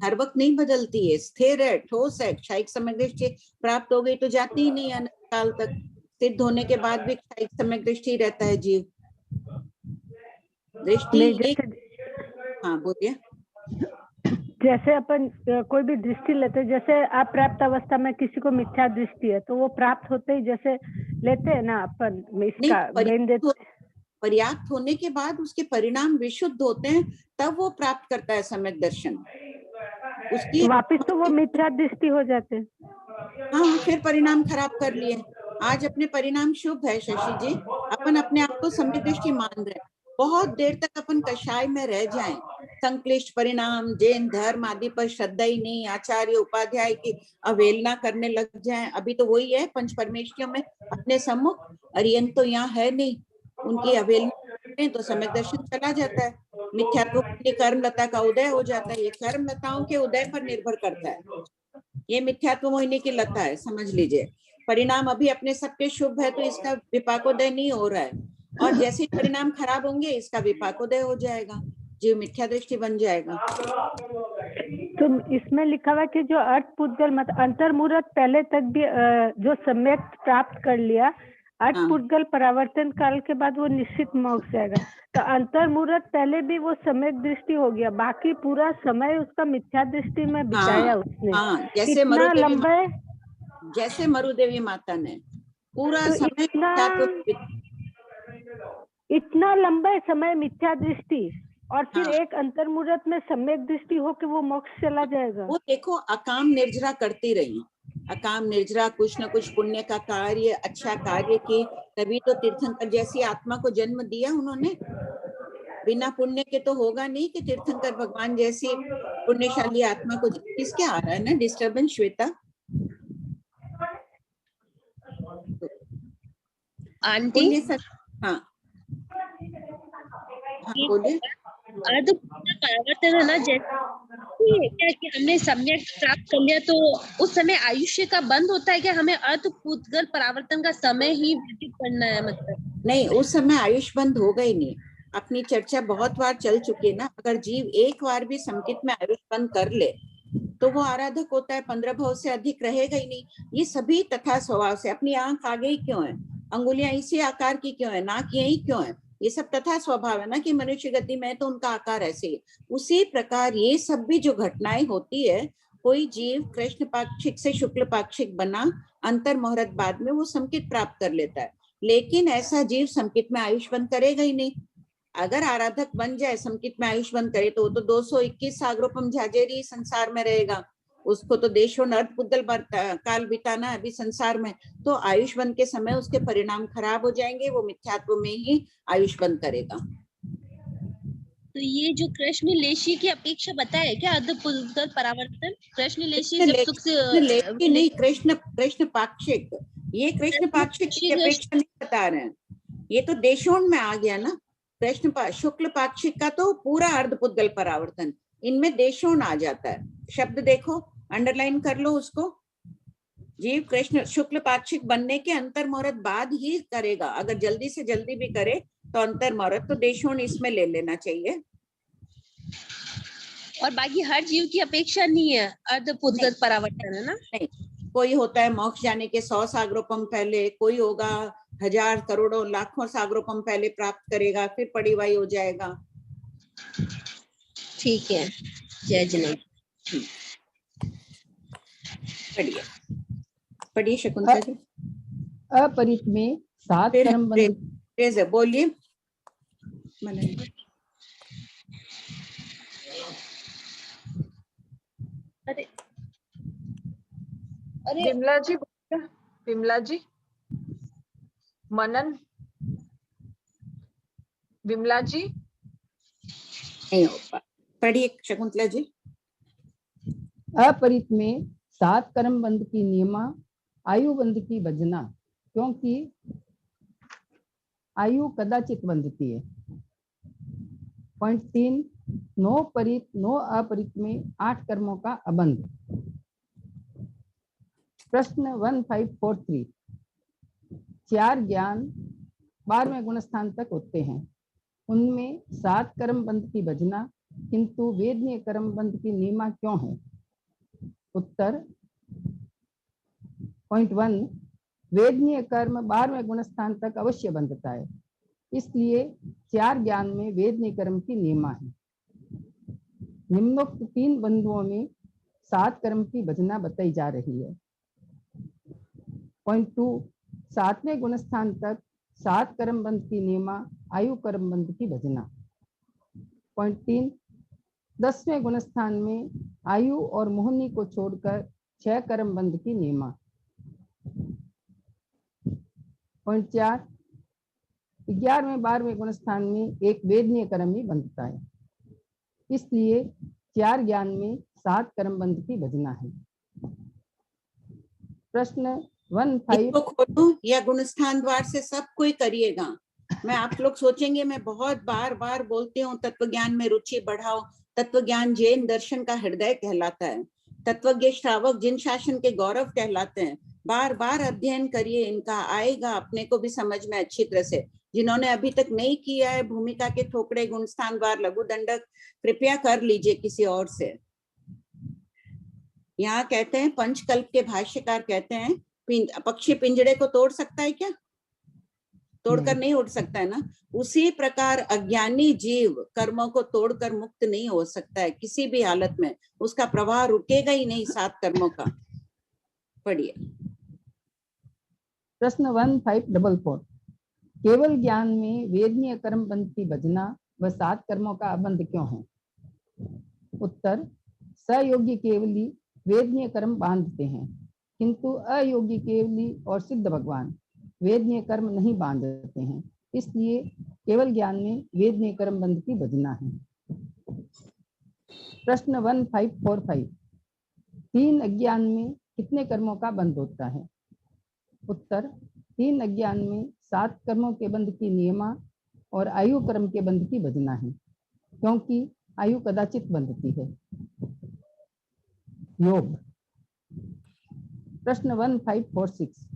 हर वक्त नहीं बदलती है, स्थिर है, ठोस है। क्षयिक सम्यक दृष्टि प्राप्त हो गई तो जाती ही नहीं अनंत काल तक। सिद्ध होने के बाद भी क्षयिक सम्यक दृष्टि रहता है जीव। दृष्टि एक, हाँ बोलिए। जैसे अपन कोई भी दृष्टि लेते, जैसे आप प्राप्त अवस्था में किसी को मिथ्या दृष्टि है तो वो प्राप्त होते ही जैसे लेते हैं ना अपन इसका पर्याप्त होने के बाद उसके परिणाम विशुद्ध होते हैं, तब वो प्राप्त करता है सम्यक दर्शन। उसकी वापिस तो वो मिथ्या दृष्टि हो जाते हैं। हाँ, फिर परिणाम खराब कर लिए। आज अपने परिणाम शुभ है शशि जी, अपन अपने आप को सम्यक दृष्टि मान रहे हैं। बहुत देर तक अपन कषाय में रह जाएं, संक्लिष्ट परिणाम, जैन धर्म आदि पर श्रद्धा ही नहीं, आचार्य उपाध्याय की अवहेलना करने लग जाएं। अभी तो वही है पंच परमेष्ठियों में अपने सम्मुख, अरियंत तो यहाँ है नहीं, उनकी अवहेलना तो सम्यक दर्शन चला जाता है। मिथ्यात्व की कर्म लता का उदय हो जाता है। ये कर्म लताओं के उदय पर निर्भर करता है। ये मिथ्यात्व मोहिनी की लता है, समझ लीजिए। परिणाम अभी अपने सबके शुभ है तो इसका विपाकोदय नहीं हो रहा है, और जैसे परिणाम खराब होंगे इसका विपाकोदय हो जाएगा, जीव मिथ्या दृष्टि बन जाएगा। तो इसमें लिखा हुआ कि जो अर्थ पुद्गल मत अंतर्मुहूर्त पहले तक भी जो सम्यक प्राप्त कर लिया, अर्थ पुद्गल परावर्तन काल के बाद वो निश्चित मोक्ष जाएगा। तो अंतर्मुहूर्त पहले भी वो सम्यक दृष्टि हो गया, बाकी पूरा समय उसका मिथ्या दृष्टि में बिताया उसने। जैसे इतना लंबा, जैसे मरुदेवी माता ने पूरा तो समय इतना लंबा समय मिथ्या दृष्टि, और फिर एक अंतर्मुहूर्त में सम्यक दृष्टि हो के वो मोक्ष चला जाएगा। वो देखो, अकाम निर्जरा करती रही, अकाम निर्जरा कुछ न कुछ पुण्य का कार्य, अच्छा कार्य की, तभी तो तीर्थंकर जैसी आत्मा को जन्म दिया उन्होंने। बिना पुण्य के तो होगा नहीं कि तीर्थंकर भगवान जैसी पुण्यशाली आत्मा को। किसके आ रहा है ना डिस्टर्बेंस श्वेता? आंटी हाँ बोलिए। अर्ध परिवर्तन है ना, जैसे क्या कि हमने सम्यक प्राप्त कर लिया तो उस समय आयुष्य का बंद होता है क्या? हमें अर्थ पूतगल परावर्तन का समय ही व्यतीत करना है? मतलब नहीं, उस समय आयुष बंद होगा ही नहीं। अपनी चर्चा बहुत बार चल चुकी है ना। अगर जीव एक बार भी संकित में आयुष बंद कर ले तो वो आराधक होता है, 15 भाव से अधिक रहेगा ही नहीं। ये सभी तथा स्वभाव से। अपनी आंख आगे ही क्यों है, अंगुलियां इसी आकार की क्यों है, नाक यही क्यों है, ये सब तथा स्वभाव है ना कि मनुष्य गति में तो उनका आकार ऐसे ही। उसी प्रकार ये सब भी जो घटनाएं होती है, कोई जीव कृष्ण पाक्षिक से शुक्ल पाक्षिक बना, अंतर मुहूर्त बाद में वो संकित प्राप्त कर लेता है। लेकिन ऐसा जीव संकित में आयुष बंद करेगा ही नहीं। अगर आराधक बन जाए संकित में आयुष बंद करे तो वो तो 221 सागरोपम झाजेरी संसार में रहेगा। उसको तो देशों अर्थ पुद्गल काल बिताना है अभी संसार में। तो आयुष बंद के समय उसके परिणाम खराब हो जाएंगे, वो मिथ्यात्व में ही आयुष बंद करेगा। तो ये जो कृष्ण लेशी की अपेक्षा बताया क्या अर्ध पुद्गल परावर्तन? कृष्ण लेशी जब सुख से नहीं, कृष्ण पाक्षिक, ये कृष्ण पाक्षिक की अपेक्षा नहीं बता रहे हैं। ये तो देशों में आ गया ना। कृष्ण शुक्ल पाक्षिक का तो पूरा अर्ध पुद्गल परावर्तन, इनमें देशों आ जाता है। शब्द देखो, अंडरलाइन कर लो उसको। जीव कृष्ण शुक्ल पाक्षिक बनने के अंतर मुहूर्त बाद ही करेगा। अगर जल्दी से जल्दी भी करे तो अंतर मुहूर्त तो देशों इसमें ले लेना चाहिए। और बाकी हर जीव की अपेक्षा नहीं है अर्ध पुद्गल परावर्तन, है ना? नहीं, कोई होता है मोक्ष जाने के 100 सागरोपम पहले, कोई होगा 1000 करोड़ों लाखों सागरोपम पहले प्राप्त करेगा, फिर पड़ीवाई हो जाएगा। ठीक है, जय जिनेन्द्र। पढ़िए पढ़िए शकुंतला जी। अपरित में 7 कर्म बंध। बोलिए। अरे विमला जी, विमला जी, मनन, विमला जी पढ़िए शकुंतला जी। अपरित में 7 कर्म बंध की नियमा, आयु बंध की भजना, क्योंकि आयु कदाचित बंधती है। पॉइंट 3, 9 परित 9 अपरित में 8 कर्मों का अबंध। प्रश्न 1543, 4 ज्ञान 12वें गुण स्थान तक होते हैं, उनमें 7 कर्म बंध की भजना, किंतु वेदनीय कर्म बंध की नियमा क्यों है? उत्तर पॉइंट 1, वेदनीय कर्म 12वें गुण स्थान तक अवश्य बंधता है, इसलिए 4 ज्ञान में वेदनीय कर्म की नियमा है। निम्नोक्त 3 बंधुओं में 7 कर्म की भजना बताई जा रही है। पॉइंट 2, 7वें गुण स्थान तक 7 कर्म बंध की नियमा, आयु कर्म बंध की भजना। पॉइंट 3, 10वें गुण स्थान में आयु और मोहनी को छोड़कर 6 कर्म बंध की नियमा। पॉइंट 4, 11वें 12वें गुण स्थान में एक वेदनीय कर्म ही बंधता है, इसलिए 4 ज्ञान में 7 कर्म बंध की भजना है। प्रश्न 15 खोलूं या गुणस्थान द्वार से सब कोई करिएगा। मैं आप लोग सोचेंगे मैं बहुत बार बार बोलती हूँ तत्व ज्ञान में रुचि बढ़ाओ। तत्व ज्ञान जैन दर्शन का हृदय कहलाता है। तत्वज्ञ श्रावक जिन शासन के गौरव कहलाते हैं। बार बार अध्ययन करिए, इनका आएगा अपने को भी समझ में अच्छी तरह से। जिन्होंने अभी तक नहीं किया है भूमिका के थोकड़े गुणस्थान द्वार लघु दंडक कृपया कर लीजिए किसी और से। यहाँ कहते हैं पंचकल्प के भाष्यकार कहते हैं पक्षी पिंजड़े को तोड़ सकता है क्या? तोड़कर नहीं उड़ सकता है ना। उसी प्रकार अज्ञानी जीव कर्मों को तोड़कर मुक्त नहीं हो सकता है किसी भी हालत में। उसका प्रवाह रुकेगा ही नहीं 7 कर्मों का। पढ़िए। प्रश्न 1544, केवल ज्ञान में वेदनीय कर्म बंध की भजना व 7 कर्मों का अबंध क्यों है? उत्तर, सयोगी केवली वेदनीय कर्म बांधते हैं, किंतु अयोगी केवली और सिद्ध भगवान वेदनीय कर्म नहीं बांधते हैं, इसलिए केवल ज्ञान में वेदनीय कर्म बंध की भजना है। प्रश्न 1545, 3 अज्ञान में कितने कर्मों का बंध होता है? उत्तर, 3 अज्ञान में 7 कर्मों के बंध की नियमा और आयु कर्म के बंध की भजना है, क्योंकि आयु कदाचित बंधती है। योग। प्रश्न 1546,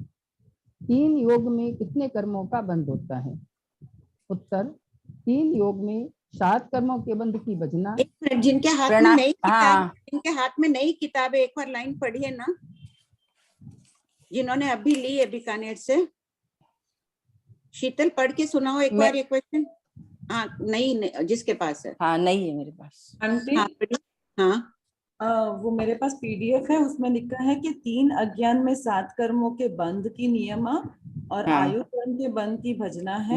3 योग में कितने कर्मों का बंध होता है? उत्तर, 3 योग में 7 कर्मों के बंध की भजना। जिनके हाथ में नई किताब, जिनके हाथ में नई किताब है, एक बार लाइन पढ़िए ना, जिन्होंने अभी ली है बीकानेर से। शीतल पढ़ के सुनाओ एक बार ये क्वेश्चन। हाँ, नहीं जिसके पास है। हाँ, नहीं है मेरे पास। आंटी, हाँ, वो मेरे पास पीडीएफ है, उसमें लिखा है कि 3 अज्ञान में 7 कर्मों के बंध की नियमा और आयु कर्म के बंध की भजना है।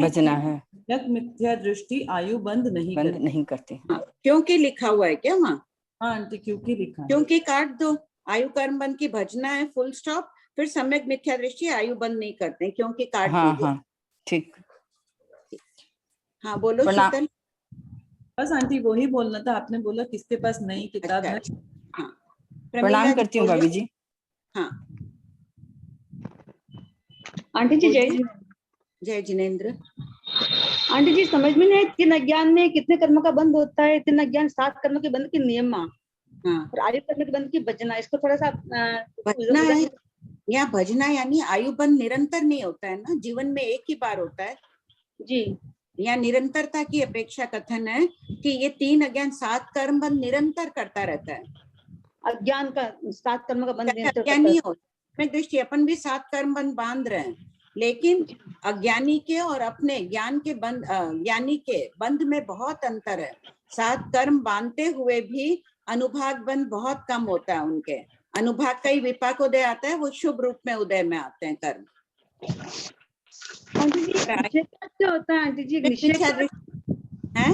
मिथ्या दृष्टि आयु बंध नहीं करते। क्योंकि लिखा हुआ है क्या वहाँ? हाँ आंटी, क्योंकि लिखा है। क्योंकि काट दो, आयु कर्म बंध की भजना है, फुल स्टॉप, फिर सम्यक मिथ्या दृष्टि आयु बंध नहीं करते, क्योंकि काट दीजिए। हाँ, ठीक। हाँ बोलो शीतल। बस आंटी वही बोलना था, आपने बोला किसके पास नई किताब है। हाँ, प्रणाम करती हूँ भाभी जी। हाँ आंटी जी, जय जिनेंद्र। आंटी जी, समझ में नहीं, 3 अज्ञान में कितने कर्मों का बंध होता है? 3 अज्ञान 7 कर्मों के बंध की नियमा और आयु कर्म के बंध की भजना, इसको थोड़ा सा भजना है। यहाँ भजना यानी आयु बंध निरंतर नहीं होता है ना, जीवन में एक ही बार होता है जी। यहाँ निरंतरता की अपेक्षा कथन है कि ये 3 अज्ञान 7 कर्म बंध निरंतर करता रहता है। अज्ञान का 7 कर्म का बंध अज्ञानी हो दृष्टि अपन भी 7 कर्म बंध बांध रहे हैं, लेकिन अज्ञानी के और अपने ज्ञान के बंध, ज्ञानी के बंध में बहुत अंतर है। 7 कर्म बांधते हुए भी अनुभाग बंध बहुत कम होता है उनके। अनुभाग का ही विपाक उदय आता है, वो शुभ रूप में उदय में आते हैं कर्म। आंटी जी, निषेध क्या होता है? आंटी जी, निषेध है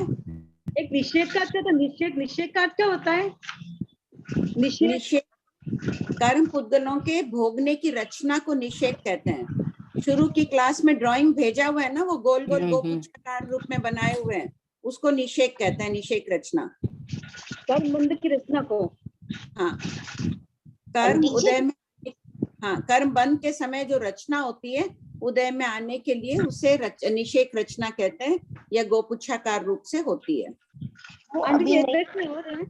एक निषेध का अर्थ, तो निषेध का अर्थ क्या होता है? निषेध कर्म पुद्गलों के भोगने की रचना को निषेध कहते हैं। शुरू की क्लास में ड्राइंग भेजा हुआ है ना, वो गोल गोल गोपुच्छाकार रूप में बनाए हुए हैं, उसको निषेध कहते हैं, निषेध रचना। कर्म बंध की रचना को। हाँ, कर्म उदय में, हाँ, कर्म बंध के समय जो रचना होती है उदय में आने के लिए उसे निषेध रचना कहते हैं, या गोपुच्छाकार रूप से होती है। आंटी एक प्रश्न हो रहा है,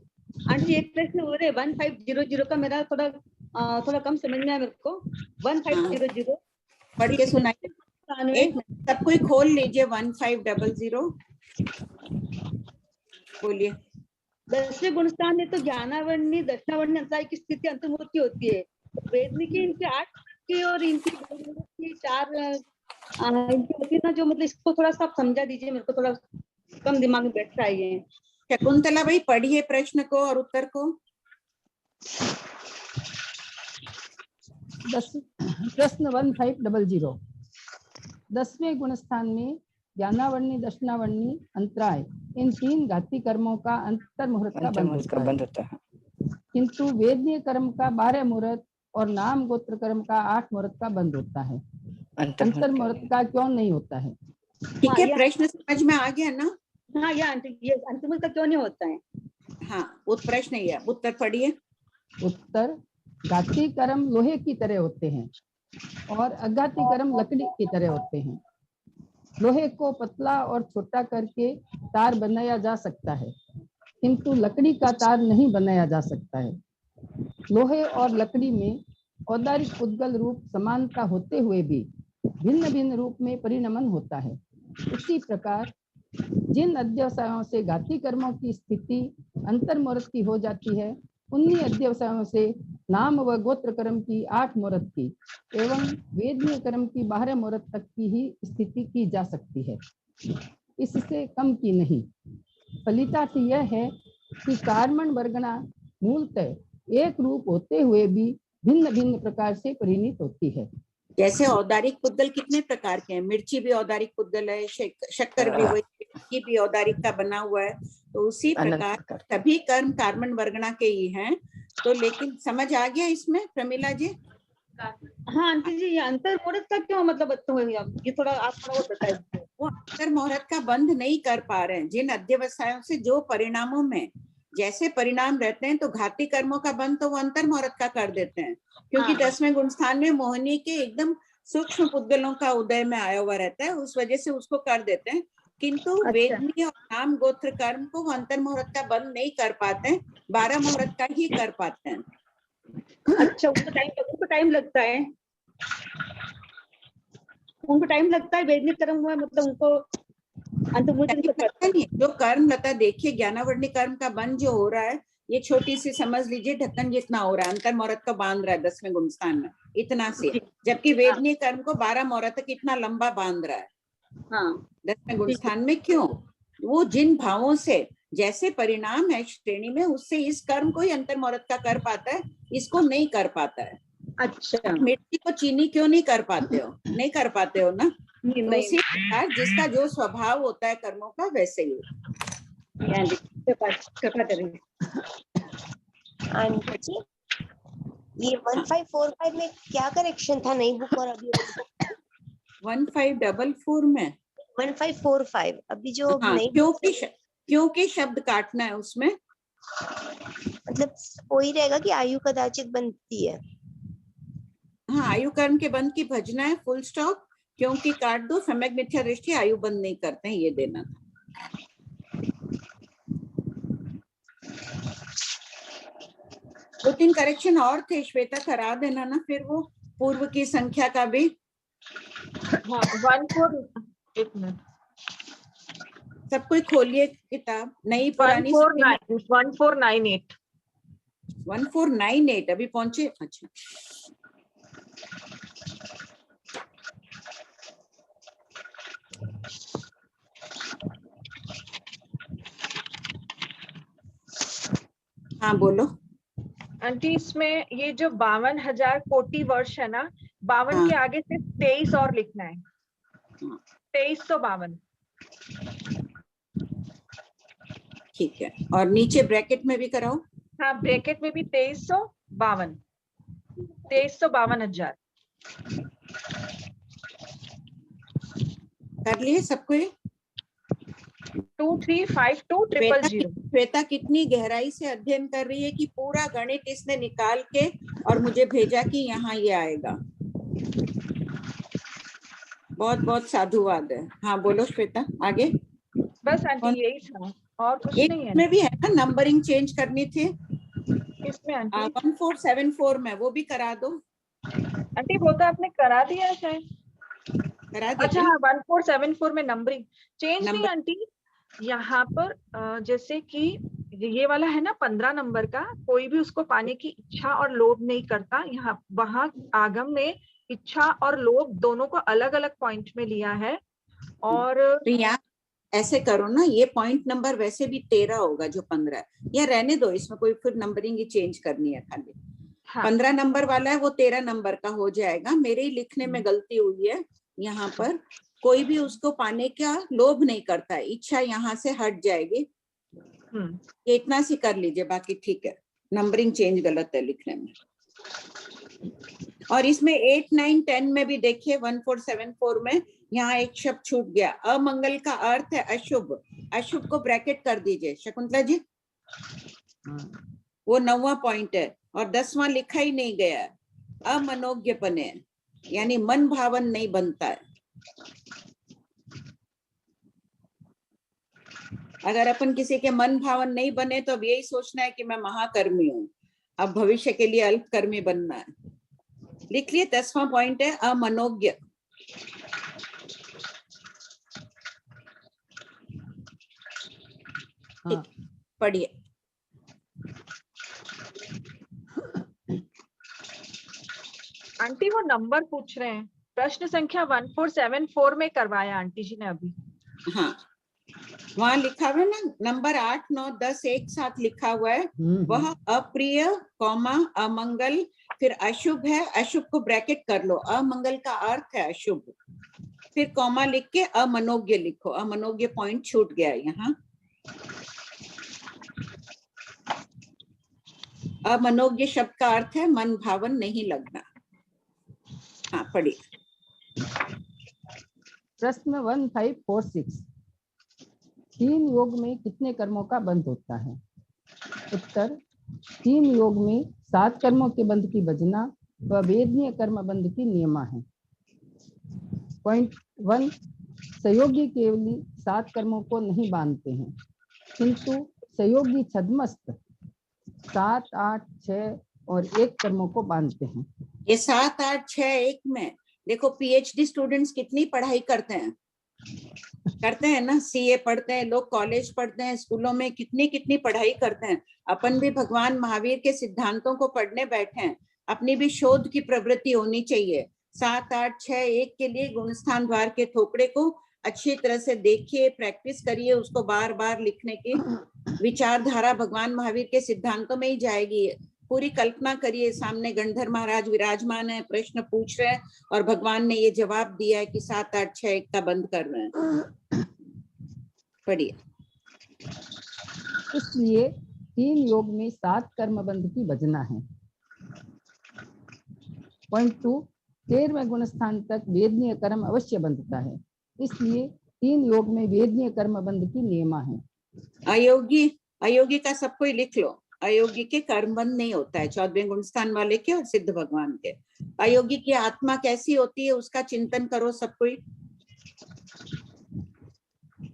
आंटी एक प्रश्न हो रहा है 1500 का, मेरा थोड़ा कम समझ में आया मेरे को। 1500 पढ़ के सुनाइए। एक मिनट, सब कोई खोल लीजिए। 1500 बोलिए। 10वें गुणस्थान में तो ज्ञानावरणी दक्षिणावरणी अंतराय की स्थिति अंतर्मूर्ति होती है। वेदनी की इनकी 8 की और इनकी 4 इनकी होती है ना, जो मतलब इसको थोड़ा सा समझा दीजिए, मेरे को थोड़ा कम दिमाग में बैठ रहा है। शकुंतला भाई पढ़िए प्रश्न को और उत्तर को। प्रश्न 1500, 10वें गुणस्थान में ज्ञानावरणी दक्षिणावरणी अंतराय, इन 3 घाती कर्मों का अंतर मुहूर्त का बंध होता है, किंतु वेदनीय कर्म का 12 मुहूर्त और नाम गोत्र कर्म का 8 मुहूर्त का बंद होता है। अंतर मुहूर्त का क्यों नहीं होता है? ठीक है, प्रश्न समझ में आ गया ना? हाँ, ये आंटी, ये अंतर मुहूर्त का क्यों नहीं होता है? हाँ, वो प्रश्न ही है, उत्तर पढ़िए। उत्तर, घाती कर्म लोहे की तरह होते हैं और अघाती कर्म लकड़ी की तरह होते हैं। लोहे को पतला और छोटा करके तार बनाया जा सकता है, किंतु लकड़ी का तार नहीं बनाया जा सकता है। लोहे और लकड़ी में औदारिक उद्गल रूप समानता होते हुए भी भिन्न भिन्न रूप में परिणमन होता है। इसी प्रकार जिन अध्यवसायों से घाती कर्मों की स्थिति अंतर्मुहूर्त की हो जाती है, उन्हीं अध्यवसायों से नाम व गोत्र कर्म की 8 मुहूर्त की एवं वेदनीय कर्म की 12 मुहूर्त तक की ही स्थिति की जा सकती है, इससे कम की नहीं। फलितार्थ यह है कि कार्मण वर्गणा मूलतः एक रूप होते हुए भी भिन्न भिन्न प्रकार से परिणित होती है। जैसे औदारिक पुद्गल कितने प्रकार के हैं? मिर्ची भी औदारिक पुद्गल है, शक्कर भी वही भी औदारिक का बना हुआ है। तो उसी प्रकार सभी कर्म कार्मण वर्गणा के ही हैं। तो लेकिन समझ आ गया इसमें प्रमिला जी? हाँ आंटी जी, ये अंतर मुहूर्त का क्यों मतलब ये थोड़ा आप थोड़ा बताइए। वो अंतर मुहूर्त का बंध नहीं कर पा रहे हैं। जिन अध्यवसायों से जो परिणामों में जैसे परिणाम रहते हैं, तो घाती कर्मों का बंध तो वो अंतर मुहूर्त का कर देते हैं, क्योंकि 10वें गुण स्थान में मोहिनी के एकदम सूक्ष्म पुद्गलों का उदय में आया हुआ रहता है, उस वजह से उसको कर देते हैं। किंतु वेदनी और नाम गोत्र कर्म को वो अंतर मुहूर्त का बंद नहीं कर पाते हैं, 12 मुहूर्त का ही कर पाते हैं। अच्छा, उनको टाइम लगता है, उनको टाइम लगता है वेदनिक कर्म में, मतलब उनको नहीं। जो कर्म लता देखिए, ज्ञानावर्णी कर्म का बंध जो हो रहा है, ये छोटी सी समझ लीजिए ढक्कन जितना हो रहा है, अंतर मुहूर्त का बांध रहा है 10वें गुण स्थान में, इतना से। जबकि वेदनीय कर्म को 12 मुहूर्त तक इतना लंबा बांध रहा है। हाँ, 10वें गुण स्थान में क्यों? वो जिन भावों से जैसे परिणाम है श्रेणी में, उससे इस कर्म को ही अंतर मुहूर्त का कर पाता है, इसको नहीं कर पाता है। अच्छा, मिट्टी को चीनी क्यों नहीं कर पाते हो? नहीं कर पाते हो ना। तो उसी प्रकार जिसका जो स्वभाव होता है कर्मों का, वैसे ही आंटी जी, ये 1545 में क्या करेक्शन था नई बुक और अभी 1544 में 1545 अभी जो हाँ, नई क्योंकि शब्द काटना है उसमें, मतलब वही रहेगा कि आयु कदाचित बनती है। हाँ, आयु कर्म के बंध की भजना है, फुल स्टॉप। क्योंकि काट दो, सम्यक मिथ्या दृष्टि आयु बंद नहीं करते हैं, ये देना था। दो तीन करेक्शन और थे, श्वेता करा देना ना फिर वो पूर्व की संख्या का भी। हाँ, 1 मिनट, सब कोई खोलिए किताब, नई पुरानी 1498 1498 अभी पहुंचे। अच्छा, हाँ बोलो आंटी। इसमें ये जो 52,000 कोटि वर्ष है ना, 52 के आगे सिर्फ 23 और लिखना है, 2352। ठीक है, और नीचे ब्रैकेट में भी कराओ। हाँ, ब्रैकेट में भी 2352, 2352,000 कर लिए सबको? 2352,000। श्वेता कितनी गहराई से अध्ययन कर रही है कि पूरा गणित इसने निकाल के और मुझे भेजा कि यहाँ ये आएगा। बहुत बहुत साधुवाद है। हाँ बोलो श्वेता, आगे। बस आंटी यही था, और कुछ नहीं है। में भी है ना, नंबरिंग चेंज करनी थी। किसमें आंटी? 1474 में, वो भी करा दो आंटी। वो तो आपने करा दिया है शायद। अच्छा, 1474 में नंबरिंग चेंज नहीं आंटी। यहाँ पर जैसे कि ये वाला है ना 15 नंबर का, कोई भी उसको पाने की इच्छा और लोभ नहीं करता। यहाँ वहां आगम ने इच्छा और लोभ दोनों को अलग अलग पॉइंट में लिया है। और तो यहाँ ऐसे करो ना, ये पॉइंट नंबर वैसे भी 13 होगा जो 15 है, या रहने दो, इसमें कोई फिर नंबरिंग ही चेंज करनी है खाली। 15 नंबर वाला है वो 13 नंबर का हो जाएगा। मेरे ही लिखने में गलती हुई है। यहाँ पर कोई भी उसको पाने का लोभ नहीं करता है, इच्छा यहाँ से हट जाएगी। ये इतना सी कर लीजिए, बाकी ठीक है। नंबरिंग चेंज गलत है लिखने में। और इसमें 8, 9, 10 में भी देखिए 1474 में यहाँ एक शब्द छूट गया। अमंगल का अर्थ है अशुभ। अशुभ को ब्रैकेट कर दीजिए शकुंतला जी, वो 9वां पॉइंट है। और 10वां लिखा ही नहीं गया है। अमनोज्ञपने, यानी मन भावन नहीं बनता है। अगर अपन किसी के मन भावन नहीं बने तो अब यही सोचना है कि मैं महाकर्मी हूँ, अब भविष्य के लिए अल्पकर्मी बनना है। लिख लिए, 10वां पॉइंट है अमनोज्ञ। पढ़िए। आंटी वो नंबर पूछ रहे हैं, प्रश्न संख्या 1474 में करवाया आंटी जी ने अभी। हाँ, वहां लिखा हुआ है ना, नंबर 8, 9, 10 एक साथ लिखा हुआ है। वह अप्रिय कॉमा अमंगल, फिर अशुभ है। अशुभ को ब्रैकेट कर लो, अमंगल का अर्थ है अशुभ, फिर कॉमा लिख के अमनोज्ञ लिखो। अमनोज्ञ पॉइंट छूट गया यहाँ। अमनोज्ञ शब्द का अर्थ है मन भावन नहीं लगना। हाँ पढ़िए। प्रश्न 1546, 3 योग में कितने कर्मों का बंध होता है? उत्तर, 3 योग में 7 कर्मों के बंध की भजना व वेदनीय कर्म बंध की नियमा है। पॉइंट 1, सहयोगी केवली 7 कर्मों को नहीं बांधते हैं, किंतु सहयोगी छद्मस्त 7, 8, 6 और 1 कर्मों को बांधते हैं। ये 7, 8, 6, 1 में देखो पीएचडी स्टूडेंट्स कितनी पढ़ाई करते हैं ना, सीए पढ़ते हैं लोग, कॉलेज पढ़ते हैं, स्कूलों में कितनी पढ़ाई करते हैं। अपन भी भगवान महावीर के सिद्धांतों को पढ़ने बैठे हैं, अपनी भी शोध की प्रवृत्ति होनी चाहिए। 7, 8, 6, 1 के लिए गुणस्थान द्वार के थोपड़े को अच्छी तरह से देखिए, प्रैक्टिस करिए, उसको बार बार लिखने की विचारधारा भगवान महावीर के सिद्धांतों में ही जाएगी। पूरी कल्पना करिए, सामने गणधर महाराज विराजमान है, प्रश्न पूछ रहे हैं और भगवान ने ये जवाब दिया है कि 7, 8, 6, 1 का बंद कर रहे हैं। पढ़िए। इसलिए 3 योग में 7 कर्म बंध की भजना है। पॉइंट 2, 13वें गुणस्थान तक वेदनीय कर्म अवश्य बंधता है, इसलिए 3 योग में वेदनीय कर्म बंध की नियमा है। अयोगी का सब कोई लिख लो। अयोगी के कर्म बंध नहीं होता है, 14वें गुणस्थान वाले के और सिद्ध भगवान के। अयोगी की आत्मा कैसी होती है उसका चिंतन करो सब कोई।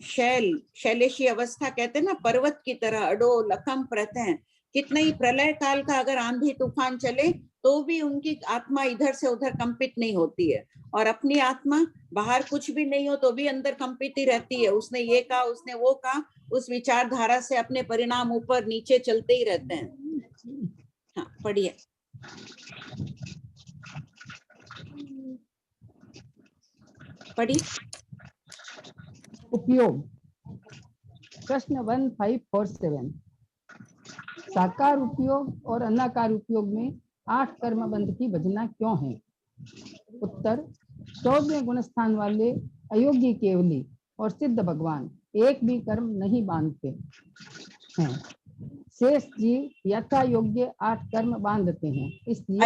शैलेशी अवस्था कहते हैं ना, पर्वत की तरह अडोल अकंप रहते हैं। कितना ही प्रलय काल का अगर आंधी तूफान चले तो भी उनकी आत्मा इधर से उधर कंपित नहीं होती है, और अपनी आत्मा बाहर कुछ भी नहीं हो तो भी अंदर कंपित ही रहती है। उसने ये कहा, उसने वो कहा, उस विचारधारा से अपने परिणाम ऊपर नीचे चलते ही रहते हैं। हाँ, पढ़िए। पढ़िए। उपयोग, प्रश्न 1547, साकार उपयोग और अनाकार उपयोग में 8 कर्म बंध की भजना क्यों है? उत्तर, 14वें गुणस्थान वाले अयोगी केवली और सिद्ध भगवान एक भी कर्म नहीं बांधते हैं। शेष जीव यथा योग्य 8 कर्म बांधते हैं, इसलिए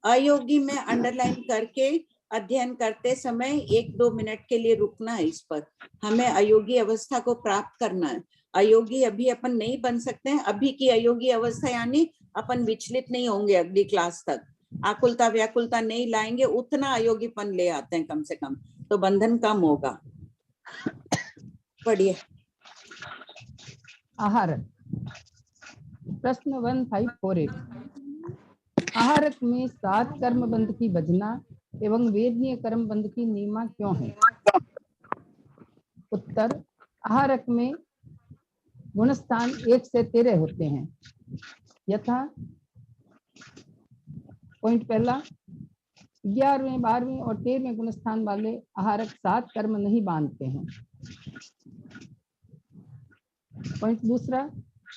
अयोगी में अंडरलाइन करके अध्ययन करते समय 1-2 मिनट के लिए रुकना है। इस पर हमें अयोगी अवस्था को प्राप्त करना है। अयोगी अभी अपन नहीं बन सकते हैं। अभी की अयोगी अवस्था यानी अपन विचलित नहीं होंगे, अगली क्लास तक आकुलता व्याकुलता नहीं लाएंगे, उतना अयोगीपन ले आते हैं कम से कम, तो बंधन कम होगा। पढ़िए। आहारक, प्रश्न 1548, आहारक में 7 कर्म बंध की भजना एवं वेदनीय कर्म बंध की नियमा क्यों है? उत्तर, आहारक में गुणस्थान 1 से 13 होते हैं, यथा पॉइंट पहला, 11वें, 12वें और 13वें गुणस्थान वाले आहारक 7 कर्म नहीं बांधते हैं। पॉइंट दूसरा,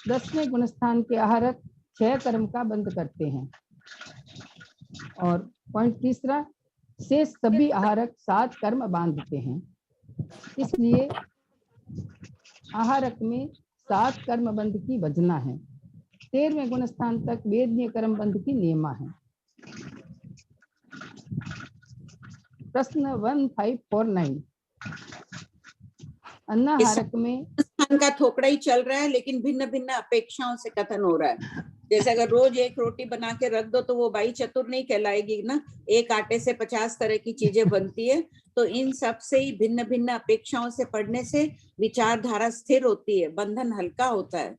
10वें गुणस्थान के आहारक 6 कर्म का बंध करते हैं। और पॉइंट तीसरा, शेष सभी आहारक 7 कर्म बांधते हैं, इसलिए आहारक में 7 कर्म बंध की भजना है। 13वें गुणस्थान तक वेदनीय कर्म बंध की नियमा है। प्रश्न 1549, अन्नाहारक में का थोपड़ा ही चल रहा है, लेकिन भिन्न भिन्न अपेक्षाओं से कथन हो रहा है। जैसे अगर रोज एक रोटी बना के रख दो तो वो बाई चतुर नहीं कहलाएगी ना, एक आटे से 50 तरह की चीजें बनती है। तो इन सब से ही भिन्न भिन्न अपेक्षाओं से पढ़ने से विचारधारा स्थिर होती है, बंधन हल्का होता है।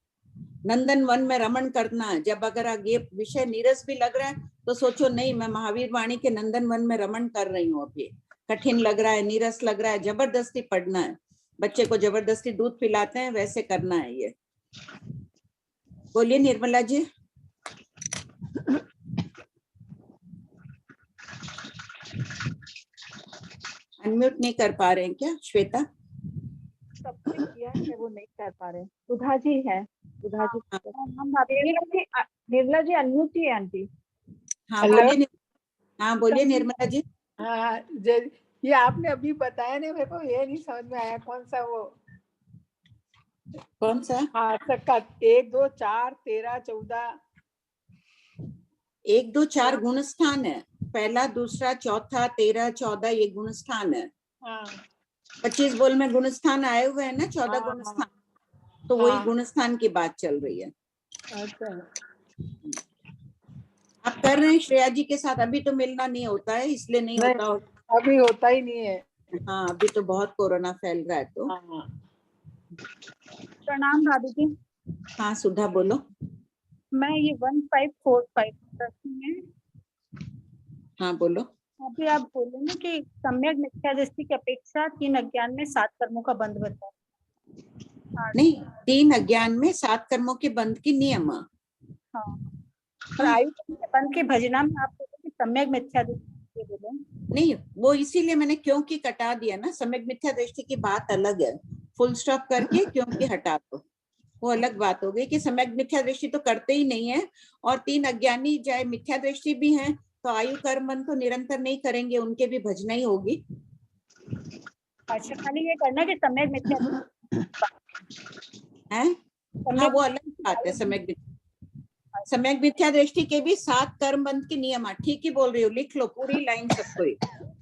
नंदन वन में रमण करना है, जब अगर ये विषय नीरस भी लग रहा है तो सोचो नहीं, मैं महावीर वाणी के नंदन वन में रमण कर रही हूँ। अब ये कठिन लग रहा है, नीरस लग रहा है, जबरदस्ती पढ़ना है। बच्चे को जबरदस्ती दूध पिलाते हैं वैसे करना है ये। बोलिए निर्मला जी। अनम्यूट नहीं कर पा रहे हैं क्या श्वेता? सबने किया है, वो नहीं कर पा रहे। सुधा जी है, सुधा जी। निर्मला जी अनम्यूट ही है आंटी। हाँ बोलिए। हाँ बोलिए निर्मला जी। हाँ, ये आपने अभी बताया नहीं, मेरे को ये नहीं समझ में आया कौन सा हाँ का 1, 2, 4, 13, 14। 1, 2, 4 गुणस्थान है, पहला, दूसरा, चौथा, 13, 14 ये गुणस्थान है। हाँ 25 बोल में गुणस्थान आए हुए हैं ना, 14 हाँ, गुणस्थान, तो वही हाँ। गुणस्थान की बात चल रही है। अच्छा आप कर रहे हैं श्रेया जी के साथ, अभी तो मिलना नहीं होता है इसलिए नहीं नहीं, होता। अभी होता ही नहीं है। हाँ अभी तो बहुत कोरोना फैल रहा है तो। प्रणाम भाभी जी। हाँ सुधा बोलो। मैं ये 1545 प्रश्न में हाँ बोलो। अभी आप बोलेंगे कि सम्यक मिथ्या दृष्टि की अपेक्षा 3 अज्ञान में 7 कर्मों का बंध बताओ। नहीं, 3 अज्ञान में 7 कर्मों के बंध की नियम। हाँ और आयु के बंध के भजना में आप बोले सम्यक मिथ्या दृष्टि बोले। नहीं वो इसीलिए मैंने क्योंकि कटा दिया ना, सम्यक मिथ्या दृष्टि की बात अलग है, फुल स्टॉप करके क्योंकि हटा दो, वो अलग बात हो गई कि सम्यक मिथ्या दृष्टि तो करते ही नहीं है, और 3 अज्ञानी चाहे मिथ्या दृष्टि भी हैं तो आयु कर्म बंध तो निरंतर नहीं करेंगे, उनके भी भजना ही होगी। अच्छा खाली ये करना कि सम्यक मिथ्या है, हाँ वो अलग बात है। सम्यक मिथ्या दृष्टि के भी 7 कर्म बंध के नियम, ठीक ही बोल रही हो, लिख लो पूरी लाइन सबको।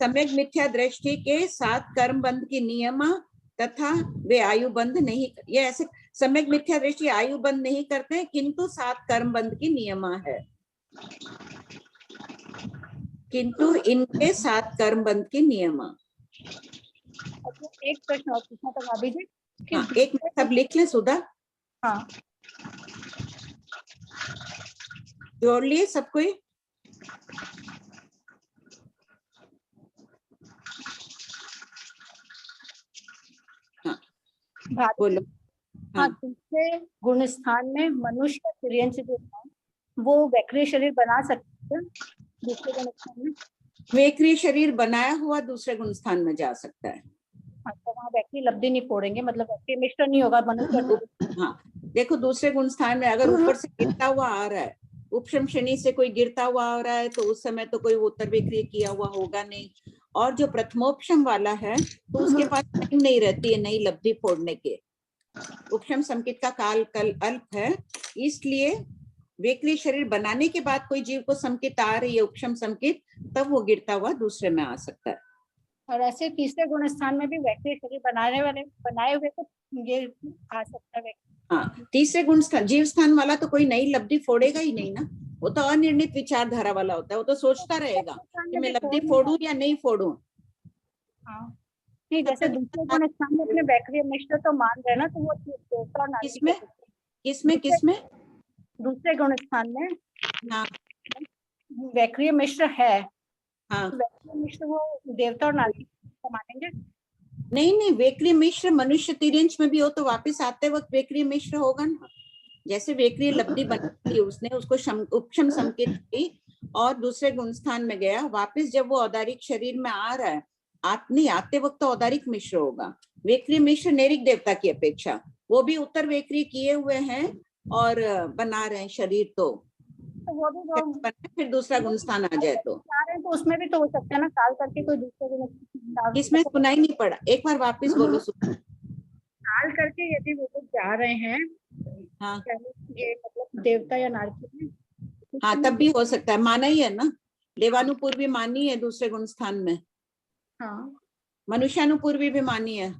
सम्यक मिथ्या दृष्टि के 7 कर्म बंध के नियम तथा वे आयु बंध नहीं, ये ऐसे सम्यक मिथ्या दृष्टि आयु बंध नहीं करते हैं, किंतु 7 कर्म बंध की नियम है, किंतु इनके 7 कर्म बंध के नियम। एक प्रश्न और पूछना था भाभी जी। हाँ, एक मिनट सब लिख लें सुधा। हाँ जोड़ लिए सब कोई। हाँ बोलो। हाँ दूसरे गुण स्थान में मनुष्य तिर्यंश जो है वो वैक्रिय शरीर बना सकते हैं दूसरे गुण स्थान में। वैक्रिय शरीर बनाया हुआ दूसरे गुण स्थान में जा सकता है। अच्छा वहाँ वैक्रिय लब्धि नहीं फोड़ेंगे, मतलब वैक्रिय मिश्र नहीं होगा मनुष्य। हाँ देखो दूसरे गुण स्थान में अगर ऊपर से गिरता हुआ आ रहा है, उपशम शनि से कोई गिरता हुआ आ रहा है तो उस समय तो कोई उत्तर विक्रिय किया हुआ होगा नहीं, और जो प्रथमोपशम वाला है तो उसके पास टाइम नहीं रहती है नई लब्धि फोड़ने के, उपशम संकित का काल कल अल्प है, इसलिए वैक्रिय शरीर बनाने के बाद कोई जीव को संकित आ रही है उपशम संकित, तब वो गिरता हुआ दूसरे में आ सकता है। और ऐसे तीसरे गुण स्थान में भी वैक्रिय शरीर बनाए हुए तो ये आ सकता है। हाँ तीसरे गुण स्थान जीव स्थान वाला तो कोई नई लब्धि फोड़ेगा ही नहीं ना, वो तो अनिर्णित विचारधारा वाला होता है, वो तो सोचता रहेगा कि मैं लब्धि फोड़ूं या नहीं फोड़ूं। हाँ नहीं जैसे दूसरे गुण स्थान में अपने वैक्रिय मिश्र तो मान रहे ना, तो वो देवता और नारी किसमें दूसरे गुण स्थान में हाँ वैक्रिय मिश्र है। हाँ वैक्रिय मिश्र वो देवता और नारी को मानेंगे। नहीं वैक्रिय मिश्र मनुष्य तिर्यंश में भी हो तो वापस आते वक्त वैक्रिय मिश्र होगा ना, जैसे वैक्रिय लब्धि बनी उसने उसको उपशम संकेत की और दूसरे गुण स्थान में गया, वापस जब वो औदारिक शरीर में आ रहा है आते वक्त तो औदारिक मिश्र होगा। वैक्रिय मिश्र नैरिक देवता की अपेक्षा वो भी उत्तर वैक्रिय किए हुए हैं और बना रहे हैं शरीर, तो वो भी फिर दूसरा गुण स्थान आ जाए तो उसमें भी तो हो सकता है ना काल करके कोई दूसरे गुण। इसमें सुनाई नहीं पड़ा, एक बार वापस बोलो। काल करके यदि वो लोग जा रहे हैं हाँ ये मतलब देवता या नारकी में, हाँ तब भी हो सकता है, माना ही है ना, देवानुपूर्वी मानी है दूसरे गुण स्थान में, हाँ मनुष्यानुपूर्वी भी मानी है,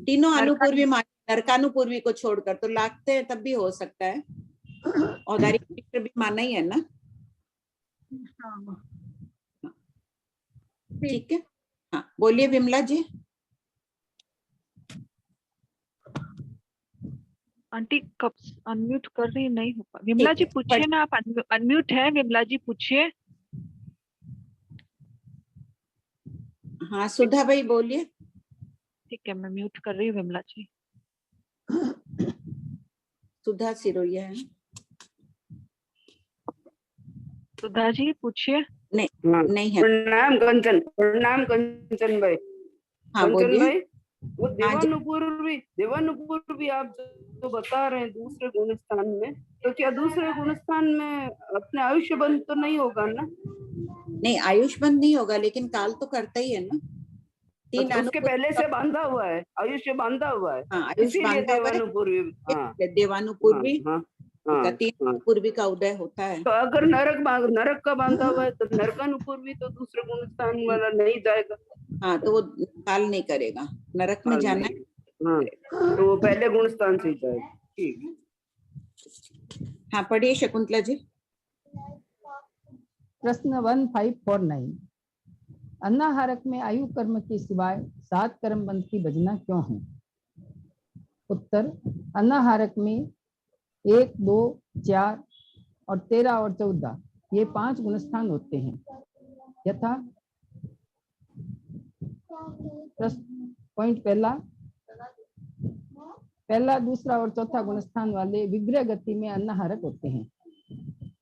तीनों अनुपूर्वी मानी, नरकानुपूर्वी को छोड़कर तो लागते हैं, तब भी हो सकता है, औदारिक मिश्र भी माना ही है ना। हाँ ठीक है हाँ बोलिए विमला जी। आंटी कब अनम्यूट कर रही नहीं हो पा, विमला जी पूछिए ना, आप अनम्यूट है विमला जी पूछिए। हाँ सुधा भाई बोलिए। ठीक है मैं म्यूट कर रही हूँ विमला जी। सुधा सिरोया है। सुधा जी पूछिए। नहीं है। प्रणाम कंचन भाई। हाँ कंचन भाई बोलिए। वो देवानुपूर्वी आप जो बता रहे हैं दूसरे गुण स्थान में, तो क्या दूसरे गुण स्थान में अपने आयुष्य बंद तो नहीं होगा ना? नहीं आयुष बंद नहीं होगा, लेकिन काल तो करता ही है ना। तीन उसके पहले से बांधा हुआ है, आयुष्य बांधा हुआ है। हाँ आयुष बांधा हुआ है। देवानुपूर्वी हाँ, तीन हाँ। पूर्वी का उदय होता है। तो अगर नरक का बांधा हुआ है तो नरकानुपूर्वी तो दूसरे गुणस्थान वाला नहीं जाएगा। हाँ, तो वो काल नहीं करेगा, नरक में जाना है। हाँ, तो वो पहले गुणस्थान से जाएगा। ठीक। हाँ, पढ़िए शकुंतला जी। प्रश्न 1549, अन्नाहारक में आयु कर्म के सिवाय 7 कर्म बंध की भजना क्यों है? उत्तर, अन्नाहारक में 1, 2, 4 और 13 और 14 ये 5 गुणस्थान होते हैं, यथा पॉइंट पहला, दूसरा और चौथा गुणस्थान वाले विग्रह गति में अन्नाहारक होते हैं,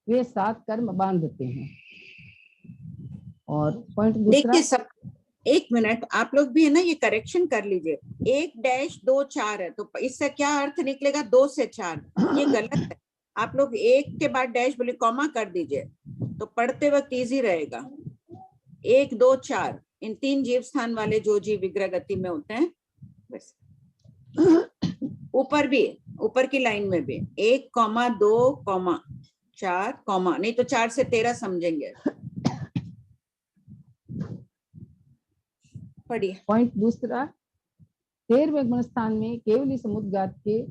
वे 7 कर्म बांधते हैं। और पॉइंट दूसरा, देखिए सब, एक मिनट, आप लोग भी है ना ये करेक्शन कर लीजिए। 1-2-4 है तो इससे क्या अर्थ निकलेगा? 2 से 4, ये गलत है। आप लोग 1 के बाद डैश बोले कॉमा कर दीजिए तो पढ़ते वक्त इजी रहेगा। 1, 2, 4 इन 3 जीव स्थान वाले जो जीव विग्रह गति में होते हैं, बस ऊपर भी, ऊपर की लाइन में भी 1, 2, 4, नहीं तो 4 से 13 समझेंगे। पढ़िए। पॉइंट दूसरा, 13वें गुणस्थान में केवली समुद्घात के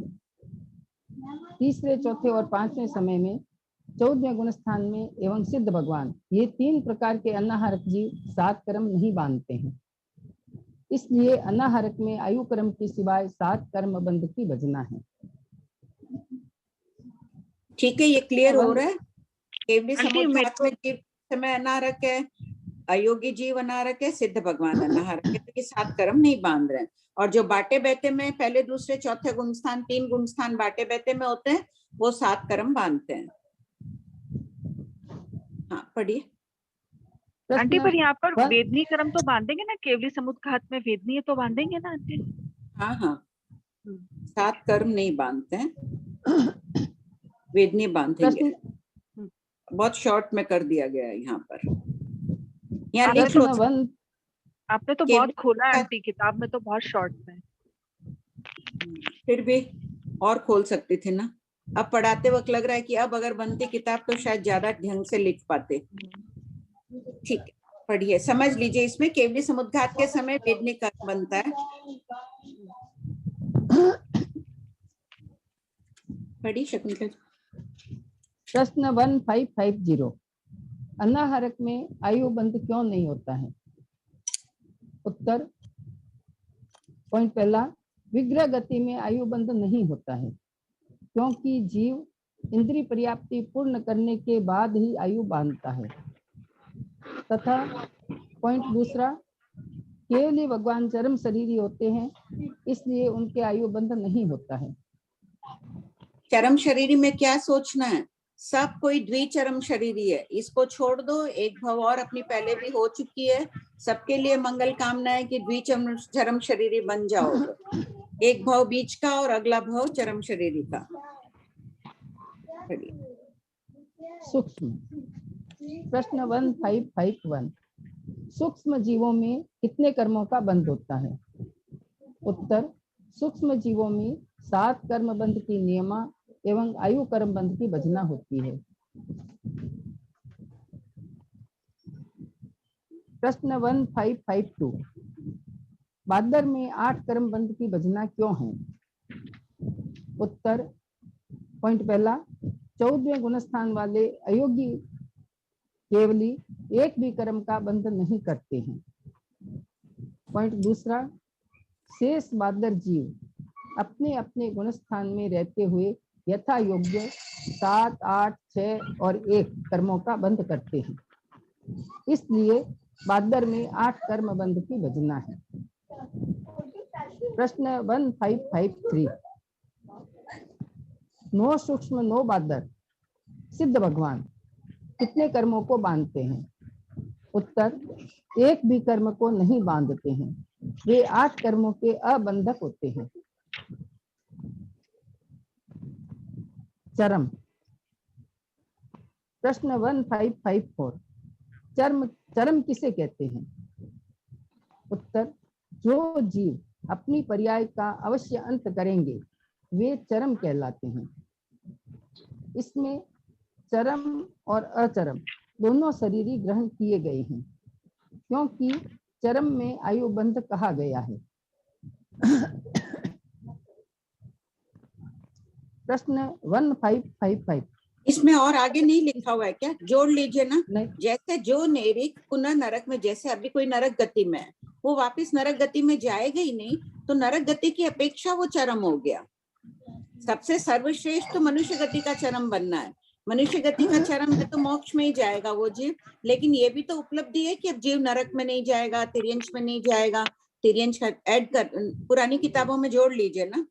3रे, 4थे और 5वें समय में, 14वें गुणस्थान में एवं सिद्ध भगवान, ये 3 प्रकार के अन्नाहारक जीव 7 कर्म नहीं बांधते हैं। इसलिए अन्नाहारक में आयु कर्म के सिवाय 7 कर्म बंध की भजना है। ठीक है, ये क्लियर हो रहा है? केवली समुद्घात में जीव समय अनारक है, अयोगी जीव अनारक है, सिद्ध भगवान अनारक है, तो ये 7 कर्म नहीं बांध रहे हैं। और जो बाटे बैते में पहले, दूसरे, चौथे गुणस्थान, 3 गुणस्थान बाटे बैते में होते हैं, वो 7 कर्म बांधते हैं। हाँ, पढ़िए। आंटी, पर यहाँ पर वेदनीय कर्म तो बांधेंगे ना? केवली समुद्घात में वेदनीय तो बांधेंगे ना आंटी? हाँ हाँ, 7 कर्म नहीं बांधते हैं, वेदनीय बांधेंगे। बहुत शॉर्ट में कर दिया गया है यहाँ पर, यहाँ लिख लो। आपने तो बहुत खोला है आंटी, किताब में तो बहुत शॉर्ट में। फिर भी और खोल सकती थी ना। अब पढ़ाते वक्त लग रहा है कि अब अगर बनती किताब तो शायद ज्यादा ढंग से लिख पाते। ठीक है, पढ़िए, समझ लीजिए। इसमें केवली समुद्घात के समय वेदनीय कर्म बनता है। पढ़िए शकुंतला। प्रश्न 1550, अन्नाहारक में आयु बंध क्यों नहीं होता है? उत्तर, पॉइंट पहला, विग्रह गति में आयु बंध नहीं होता है क्योंकि जीव इंद्रिय पर्याप्ति पूर्ण करने के बाद ही आयु बांधता है, तथा पॉइंट दूसरा, केवल ही भगवान चरम शरीरी होते हैं, इसलिए उनके आयु बंध नहीं होता है। चरम शरीरी में क्या सोचना है? सब कोई द्विचरम शरीरी है, इसको छोड़ दो। एक भव और अपनी पहले भी हो चुकी है, सबके लिए मंगल कामना है कि द्विचरम शरीरी बन जाओगे। एक भव बीच का और अगला भव चरम शरीरी का। सूक्ष्म, प्रश्न 1551, सूक्ष्म जीवों में कितने कर्मों का बंध होता है? उत्तर, सूक्ष्म जीवों में 7 कर्म बंध की नियमा एवं आयु कर्म बंध की भजना होती है। प्रश्न 1552, भादर में 8 कर्म बंध की भजना क्यों है? उत्तर, पॉइंट पहला, 14वें गुणस्थान वाले अयोगी केवली एक भी कर्म का बंध नहीं करते हैं। पॉइंट दूसरा, शेष भादर जीव अपने अपने गुणस्थान में रहते हुए यथा योग्य 7, 8, 6 और 1 कर्मों का बंध करते हैं, इसलिए भादर में 8 कर्म बंध की भजना है। प्रश्न 1553, 9 सूक्ष्म 9 भादर सिद्ध भगवान कितने कर्मों को बांधते हैं? उत्तर, एक भी कर्म को नहीं बांधते हैं, वे 8 कर्मों के अबंधक होते हैं। चरम, प्रश्न 1554, चरम किसे कहते हैं? उत्तर, जो जीव अपनी पर्याय का अवश्य अंत करेंगे वे चरम कहलाते हैं। इसमें चरम और अचरम दोनों शरीरी ग्रहण किए गए हैं, क्योंकि चरम में आयु बंध कहा गया है। प्रश्न 1555। इसमें और आगे नहीं लिखा हुआ है क्या? जोड़ लीजिए ना। जैसे जो नेरिक पुनः नरक में, जैसे अभी कोई नरक गति में है, वो वापस नरक गति में जाएगा ही नहीं, तो नरक गति की अपेक्षा वो चरम हो गया। सबसे सर्वश्रेष्ठ तो मनुष्य गति का चरम बनना है। मनुष्य गति का चरम है तो मोक्ष में ही जाएगा वो जीव, लेकिन ये भी तो उपलब्धि है कि अब जीव नरक में नहीं जाएगा, तिर्यंश में नहीं जाएगा। तिर्यंश का ऐड कर, पुरानी किताबों में जोड़ लीजिए ना।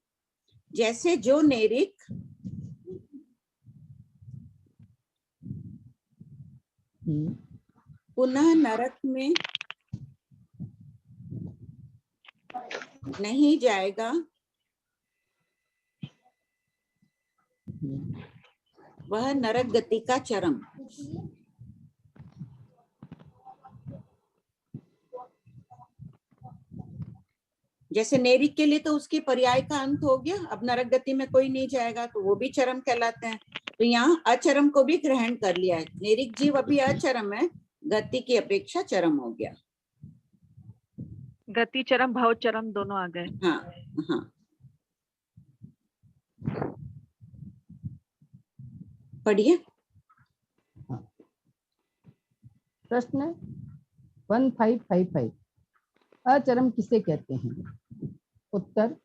जैसे जो नेरिक पुनः नरक में नहीं जाएगा, वह नरक गति का चरम। जैसे नेरिक के लिए तो उसकी पर्याय का अंत हो गया, अब नरक गति में कोई नहीं जाएगा, तो वो भी चरम कहलाते हैं। तो यहाँ अचरम को भी ग्रहण कर लिया है। नेरिक जीव अभी अचरम है, गति की अपेक्षा चरम हो गया। गति चरम भाव चरम दोनों आ गए। हाँ हाँ, पढ़िए। प्रश्न 1555। अचरम किसे कहते हैं? उत्तर।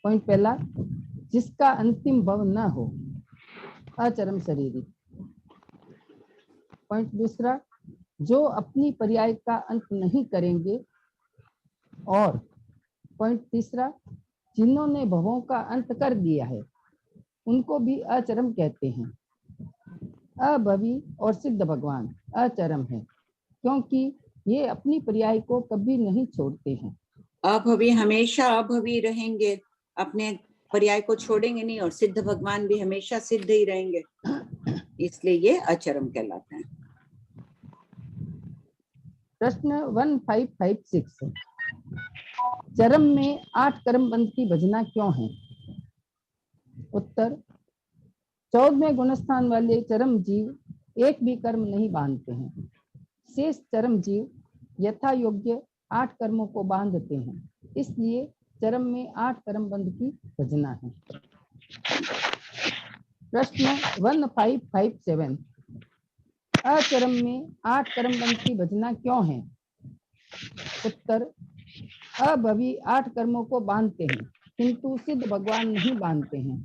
पॉइंट पहला, जिसका अंतिम भव न हो, अचरम शरीरी। पॉइंट दूसरा, जो अपनी पर्याय का अंत नहीं करेंगे। और पॉइंट तीसरा, जिन्होंने भवों का अंत कर दिया है उनको भी अचरम कहते हैं। अभवी और सिद्ध भगवान अचरम है, क्योंकि ये अपनी पर्याय को कभी नहीं छोड़ते हैं। अभवी हमेशा अभवी रहेंगे, अपने पर्याय को छोड़ेंगे नहीं, और सिद्ध भगवान भी हमेशा सिद्ध ही रहेंगे, इसलिए ये अचरम कहलाते हैं। प्रश्न 1556। चरम में 8 कर्म बंध की भजना क्यों है? उत्तर। 14वें गुणस्थान वाले चरम जीव एक भी कर्म नहीं बांधते हैं। शेष चरम जीव यथा योग्य 8 कर्मों को बांधते हैं, इसलिए चरम में 8 कर्म बंध की भजना है। प्रश्न 1557। अचरम में 8 कर्म बंध की भजना क्यों है? उत्तर। अभवी 8 कर्मों को बांधते हैं, किंतु सिद्ध भगवान नहीं बांधते हैं,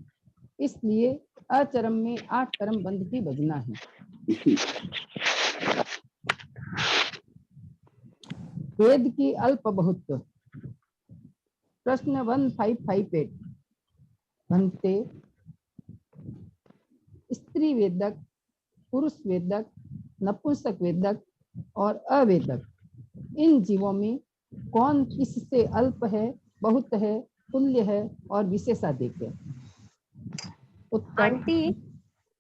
इसलिए अचरम में 8 कर्म बंध की भजना है। वेद की अल्प बहुत्व। प्रश्न 1558। भंते स्त्री वेदक, पुरुष वेदक, नपुंसक वेदक और अवेदक, इन जीवों में कौन किससे अल्प है, बहुत है, तुल्य है और विशेषाधिक है? उत्तर। आंटी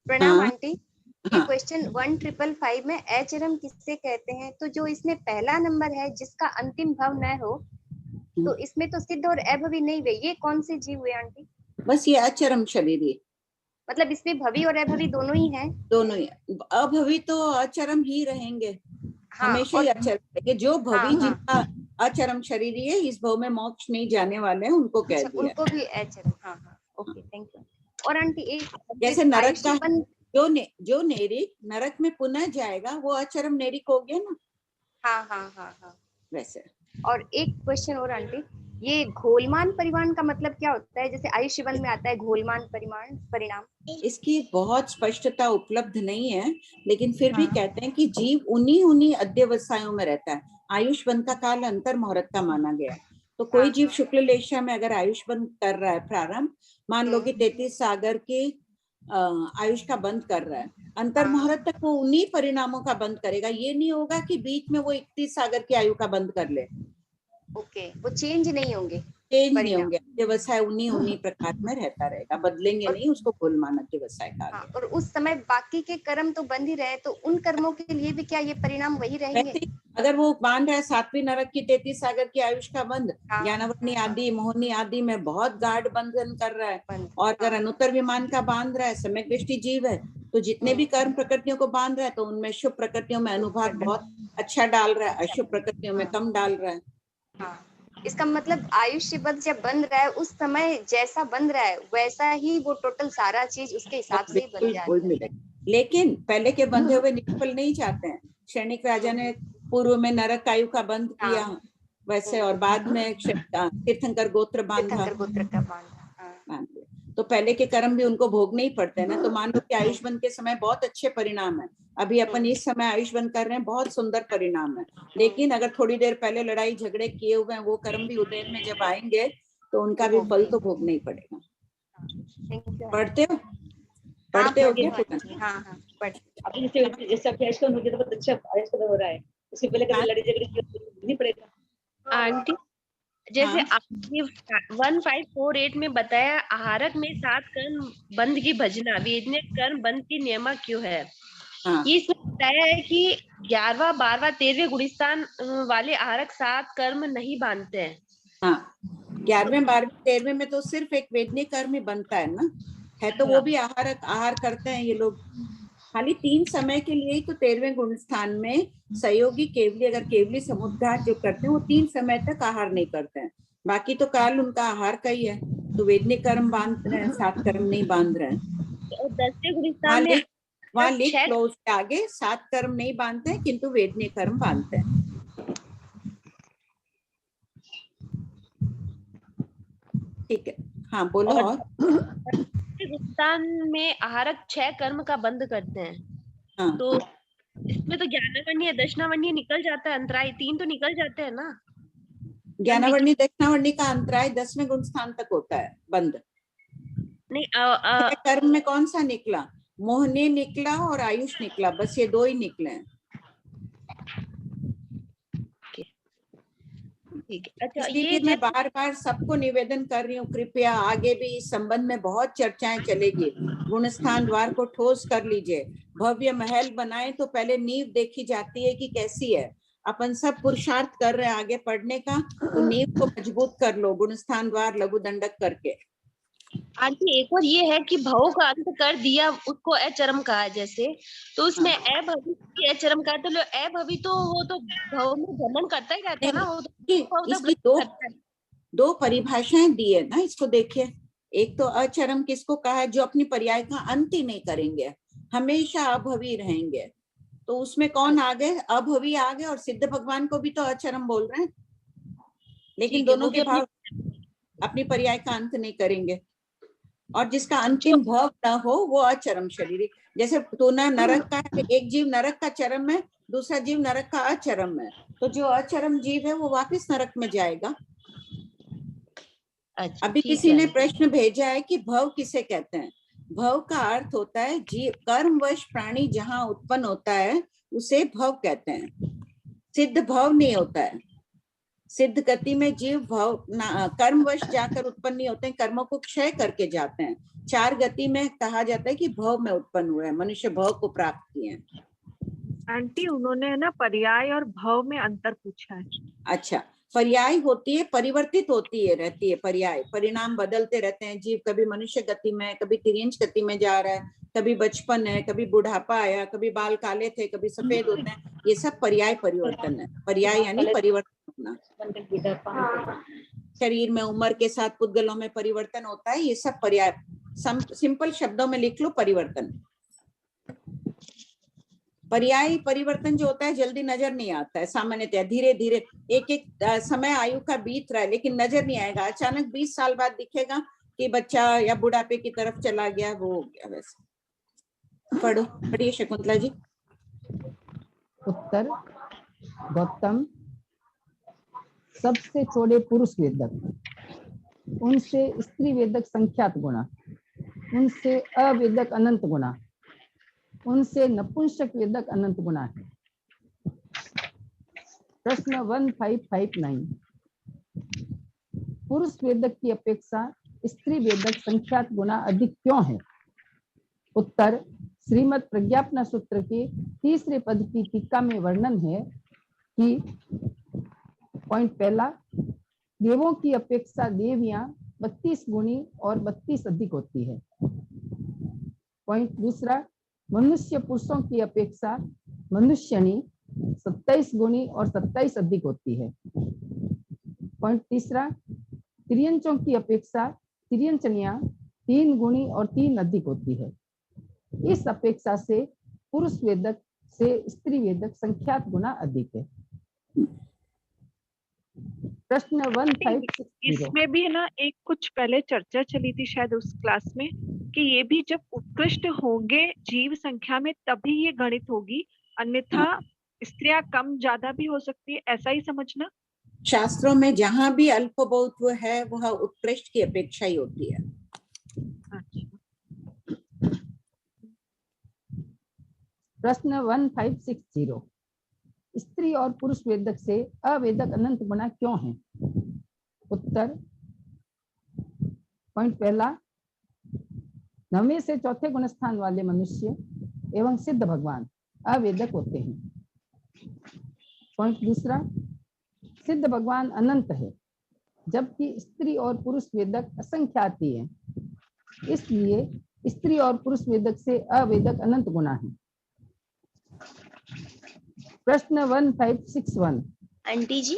प्रणाम। आंटी, ये क्वेश्चन 1555 में अचरम किससे कहते हैं? तो जो इसमें पहला नंबर है, जिसका अंतिम भाव न हो, तो इसमें तो सिद्ध और अभवी नहीं हुए, ये कौन से जीव हुए आंटी? बस ये अचरम शरीरी। मतलब इसमें भवी और अभवी दोनों ही हैं? दोनों ही। अभवी तो अचरम ही रहेंगे, हमेशा ही अचरम रहेंगे। जो भवी जिनका अचरम शरीरी है, इस भव में मोक्ष नहीं जाने वाले हैं, उनको कह दिया। उनको भी अचरम। हाँ हाँ, ओके, थैंक यू। और आंटी एक जैसे नरक का जो नेरिक नरक में पुनः जाएगा, वो अचरम नेरिक हो गया ना। हाँ हाँ हाँ हाँ, वैसे। और एक क्वेश्चन और आंटी, ये घोलमान परिमाण का मतलब क्या होता है? जैसे आयुष्य बंध में आता है घोलमान परिणाम। इसकी बहुत स्पष्टता उपलब्ध नहीं है, लेकिन फिर भी कहते हैं कि जीव उन्हीं अध्यवसायों में रहता है। आयुष बंध का काल अंतर मुहूर्त का माना गया। तो कोई जीव शुक्ल लेशा में अगर आयुष बंध कर रहा है प्रारंभ, मान लो कि 33 सागर के आयुष का बंद कर रहा है, अंतर मुहूर्त तक वो उन्हीं परिणामों का बंद करेगा। ये नहीं होगा कि बीच में वो 31 सागर की आयु का बंद कर ले। ओके, वो चेंज नहीं होंगे। चेंज नहीं होंगे, व्यवसाय उन्हीं प्रकार में रहता रहेगा, बदलेंगे नहीं, उसको कुल मानव व्यवसाय का। हाँ, और उस समय बाकी के कर्म तो बंद ही रहे, तो उन कर्मों के लिए भी क्या ये परिणाम वही रहेंगे? अगर वो बांध रहा है 7वीं नरक की 33 सागर की आयुष का बंध, ज्ञानवर्णी आदि मोहनी आदि में बहुत गाढ़ बंधन कर रहा है, और अगर अनुत्तर विमान का बांध रहा है, सम्यक दृष्टि जीव है, तो जितने भी कर्म प्रकृतियों को बांध रहा है, तो उनमें शुभ प्रकृतियों में अनुभाग बहुत अच्छा डाल रहा है, अशुभ प्रकृतियों में कम डाल रहा है। इसका मतलब आयुष्य बंध जब बंध रहा है, उस समय जैसा बंध रहा है वैसा ही वो टोटल सारा चीज उसके हिसाब से ही बन जाता है। लेकिन पहले के बंधे हुए निष्फल नहीं चाहते हैं। क्षणिक राजा ने पूर्व में नरक आयु का बंध किया वैसे, और बाद में तीर्थंकर गोत्र बांधा, तो पहले के कर्म भी उनको भोगने ही पड़ते हैं ना। तो मान लो कि आयुष बंध के समय बहुत अच्छे परिणाम है, अभी अपन इस समय आयुष बंध कर रहे हैं, बहुत सुंदर परिणाम है, लेकिन अगर थोड़ी देर पहले लड़ाई झगड़े किए हुए हैं, वो कर्म भी उदय में जब आएंगे तो उनका भी फल तो भोगना ही पड़ेगा। पढ़ते हो क्या? हाँ, अभी जैसे अभ्यास तो मुझे तो बहुत अच्छा अभ्यास हो रहा है, उससे पहले कभी लड़ाई झगड़े नहीं पड़ेगा। आंटी जैसे आपने 1548 में बताया आहारक में 7 कर्म बंध की भजना, वेदने कर्म बंध की नियमा क्यों है? ये बताया है कि 11वां 12वां 13वें गुणस्थान वाले आहारक 7 कर्म नहीं बांधते हैं। हाँ, 11वें 12वें 13वें में तो सिर्फ एक वेदने कर्म ही बनता है ना, है तो वो भी आहार करते हैं ये लोग, खाली 3 समय के लिए ही तो 13वें गुण स्थान में सहयोगी केवली, अगर केवली समुद्घात जो करते हैं वो 3 समय तक आहार नहीं करते हैं, बाकी तो काल उनका आहार का ही है, तो वेदने कर्म बांध रहे हैं, 7 कर्म नहीं बांध रहे हैं। और 10वें गुण स्थान में वहाँ लिख लो उसके आगे 7 कर्म नहीं बांधते हैं, किंतु वेदने कर्म बांधते हैं। ठीक है, हाँ बोलो। और गुणस्थान में आहारक 6 कर्म का बंद करते हैं। हाँ। तो इसमें तो ज्ञानावर्णीय दक्षिणावर्णीय निकल जाता है, अंतराय 3 तो निकल जाते हैं ना। ज्ञानावर्णी दक्षिणावर्णी का अंतराय 10वें गुण स्थान तक होता है बंद। नहीं कर्म में कौन सा निकला? मोहनी निकला और आयुष निकला, बस ये 2 ही निकले हैं। अच्छा, इसलिए मैं बार बार सबको निवेदन कर रही हूँ, कृपया आगे भी इस संबंध में बहुत चर्चाएं चलेगी, गुणस्थान द्वार को ठोस कर लीजिए। भव्य महल बनाए तो पहले नींव देखी जाती है कि कैसी है। अपन सब पुरुषार्थ कर रहे हैं आगे पढ़ने का, तो नींव को मजबूत कर लो गुणस्थान द्वार लघु दंडक करके। आंटी एक और ये है कि भव का अंत कर दिया, उसको अचरम कहा जैसे, तो उसमें अभवी अचरम का, तो अभवी तो वो तो भव में भ्रमण करता ही रहता है ना, वो तो इसकी दो परिभाषाएं दी है ना, इसको देखिए। एक तो अचरम किसको कहा है? जो अपनी पर्याय का अंत ही नहीं करेंगे, हमेशा अभवी रहेंगे, तो उसमें कौन आ गए? अभवी आ गए, और सिद्ध भगवान को भी तो अचरम बोल रहे हैं, लेकिन दोनों के भाव अपनी पर्याय का अंत नहीं करेंगे। और जिसका अंतिम भव न हो वो अचरम शरीर। जैसे तो ना नरक का है, एक जीव नरक का चरम है, दूसरा जीव नरक का अचरम है, तो जो अचरम जीव है वो वापस नरक में जाएगा। अभी किसी ने प्रश्न भेजा है कि भव किसे कहते हैं? भव का अर्थ होता है जीव, कर्मवश प्राणी जहाँ उत्पन्न होता है उसे भव कहते हैं। सिद्ध भव नहीं होता है। सिद्ध गति में जीव भव कर्मवश जाकर उत्पन्न नहीं होते हैं, कर्मों को क्षय करके जाते हैं। 4 गति में कहा जाता है कि भव में उत्पन्न हुए हैं, मनुष्य भव को प्राप्त किए हैं। आंटी उन्होंने ना पर्याय और भव में अंतर पूछा है। अच्छा, पर्याय होती है, परिवर्तित होती है, रहती है पर्याय, परिणाम बदलते रहते हैं। जीव कभी मनुष्य गति में, कभी तिर्यंच गति में जा रहा है, कभी बचपन है, कभी बुढ़ापा आया, कभी बाल काले थे, कभी सफेद होते हैं, ये सब पर्याय परिवर्तन है। पर्याय यानी परिवर्तन होना। शरीर में उम्र के साथ पुद्गलों में परिवर्तन होता है, ये सब पर्याय। सिंपल शब्दों में लिख लो परिवर्तन। पर्याय परिवर्तन जो होता है जल्दी नजर नहीं आता है, सामान्यतः धीरे धीरे एक एक समय आयु का बीत रहा है, लेकिन नजर नहीं आएगा। अचानक 20 साल बाद दिखेगा कि बच्चा या बुढ़ापे की तरफ चला गया, वो हो गया। वैसे पढ़ो, पढ़िए शकुंतला जी। उत्तर, गौतम सबसे छोटे पुरुष वेदक, उनसे स्त्री वेदक संख्यात गुणा, उनसे अवेदक अनंत गुणा, उनसे नपुंसक वेदक अनंत गुणा है। प्रश्न 1559, पुरुष वेदक की अपेक्षा स्त्री वेदक संख्यात गुना अधिक क्यों है? उत्तर, श्रीमद् प्रज्ञापना सूत्र के तीसरे पद की टीका में वर्णन है कि पॉइंट पहला, देवों की अपेक्षा देवियां 32 गुणी और 32 अधिक होती है। पॉइंट दूसरा, मनुष्य पुरुषों की अपेक्षा मनुष्यनी 27 गुणी और 27 अधिक होती है। पॉइंट तीसरा, तिर्यंचों की अपेक्षा तिर्यंचनियां 3 गुणी और 3 अधिक होती है। इस अपेक्षा से पुरुष वेदक से स्त्री वेदक संख्यात गुना अधिक है। प्रश्न 1560। इसमें भी है ना, एक कुछ पहले चर्चा चली थी शायद उस क्लास में कि ये भी जब उत्कृष्ट होंगे जीव संख्या में तभी ये गणित होगी, अन्यथा स्त्रियां कम ज्यादा भी हो सकती है, ऐसा ही समझना। शास्त्रों में जहां भी अल्प बहुत्व है वह उत्कृष्ट की अपेक्षा ही होती है। प्रश्न 1560, स्त्री और पुरुष वेदक से अवेदक अनंत गुना क्यों है? उत्तर, पॉइंट पहला, 9वें से 4थे गुणस्थान वाले मनुष्य एवं सिद्ध भगवान अवेदक होते हैं। पॉइंट दूसरा, सिद्ध भगवान अनंत है जबकि स्त्री और पुरुष वेदक असंख्याती है, इसलिए स्त्री और पुरुष वेदक से अवेदक अनंत गुना है। प्रश्न 1561। आंटी जी,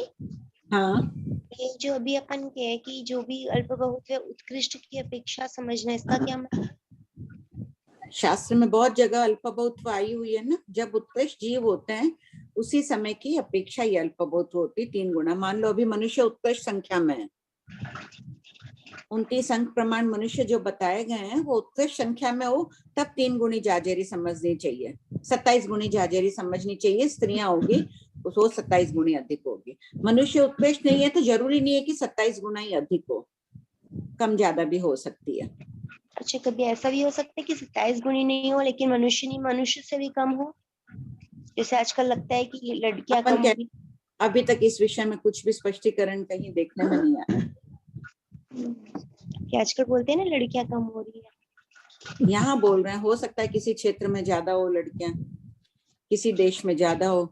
हाँ, ये जो अभी अपन कहे कि जो भी अल्प बहुत है उत्कृष्ट की अपेक्षा समझना, इसका क्या मतलब? शास्त्र में बहुत जगह अल्प बहुत्व आई हुई है ना। जब उत्कृष्ट जीव होते हैं उसी समय की अपेक्षा ही अल्प बहुत्व होती 3 गुना। मान लो अभी मनुष्य उत्कृष्ट संख्या में है, 29 अंक प्रमाण मनुष्य जो बताए गए हैं वो उत्कृष्ट संख्या में हो तब 3 गुणी जाजेरी समझनी चाहिए, 27 गुणी जाजेरी समझनी चाहिए। स्त्रियां होगी तो 27 गुणी अधिक होगी। मनुष्य उत्कृष्ट नहीं है तो जरूरी नहीं है कि 27 गुना ही अधिक हो, कम ज्यादा भी हो सकती है। अच्छा, कभी ऐसा भी हो सकता है कि 27 गुणी नहीं हो लेकिन मनुष्य नहीं मनुष्य से भी कम हो, जैसे आजकल लगता है कि लड़कियां कम होगी। अभी तक इस विषय में कुछ भी स्पष्टीकरण कहीं देखने में नहीं आया। कि आजकल बोलते हैं ना लड़कियां कम हो रही है, यहाँ बोल रहे हैं, हो सकता है किसी क्षेत्र में ज्यादा हो लड़कियां, किसी देश में ज्यादा हो।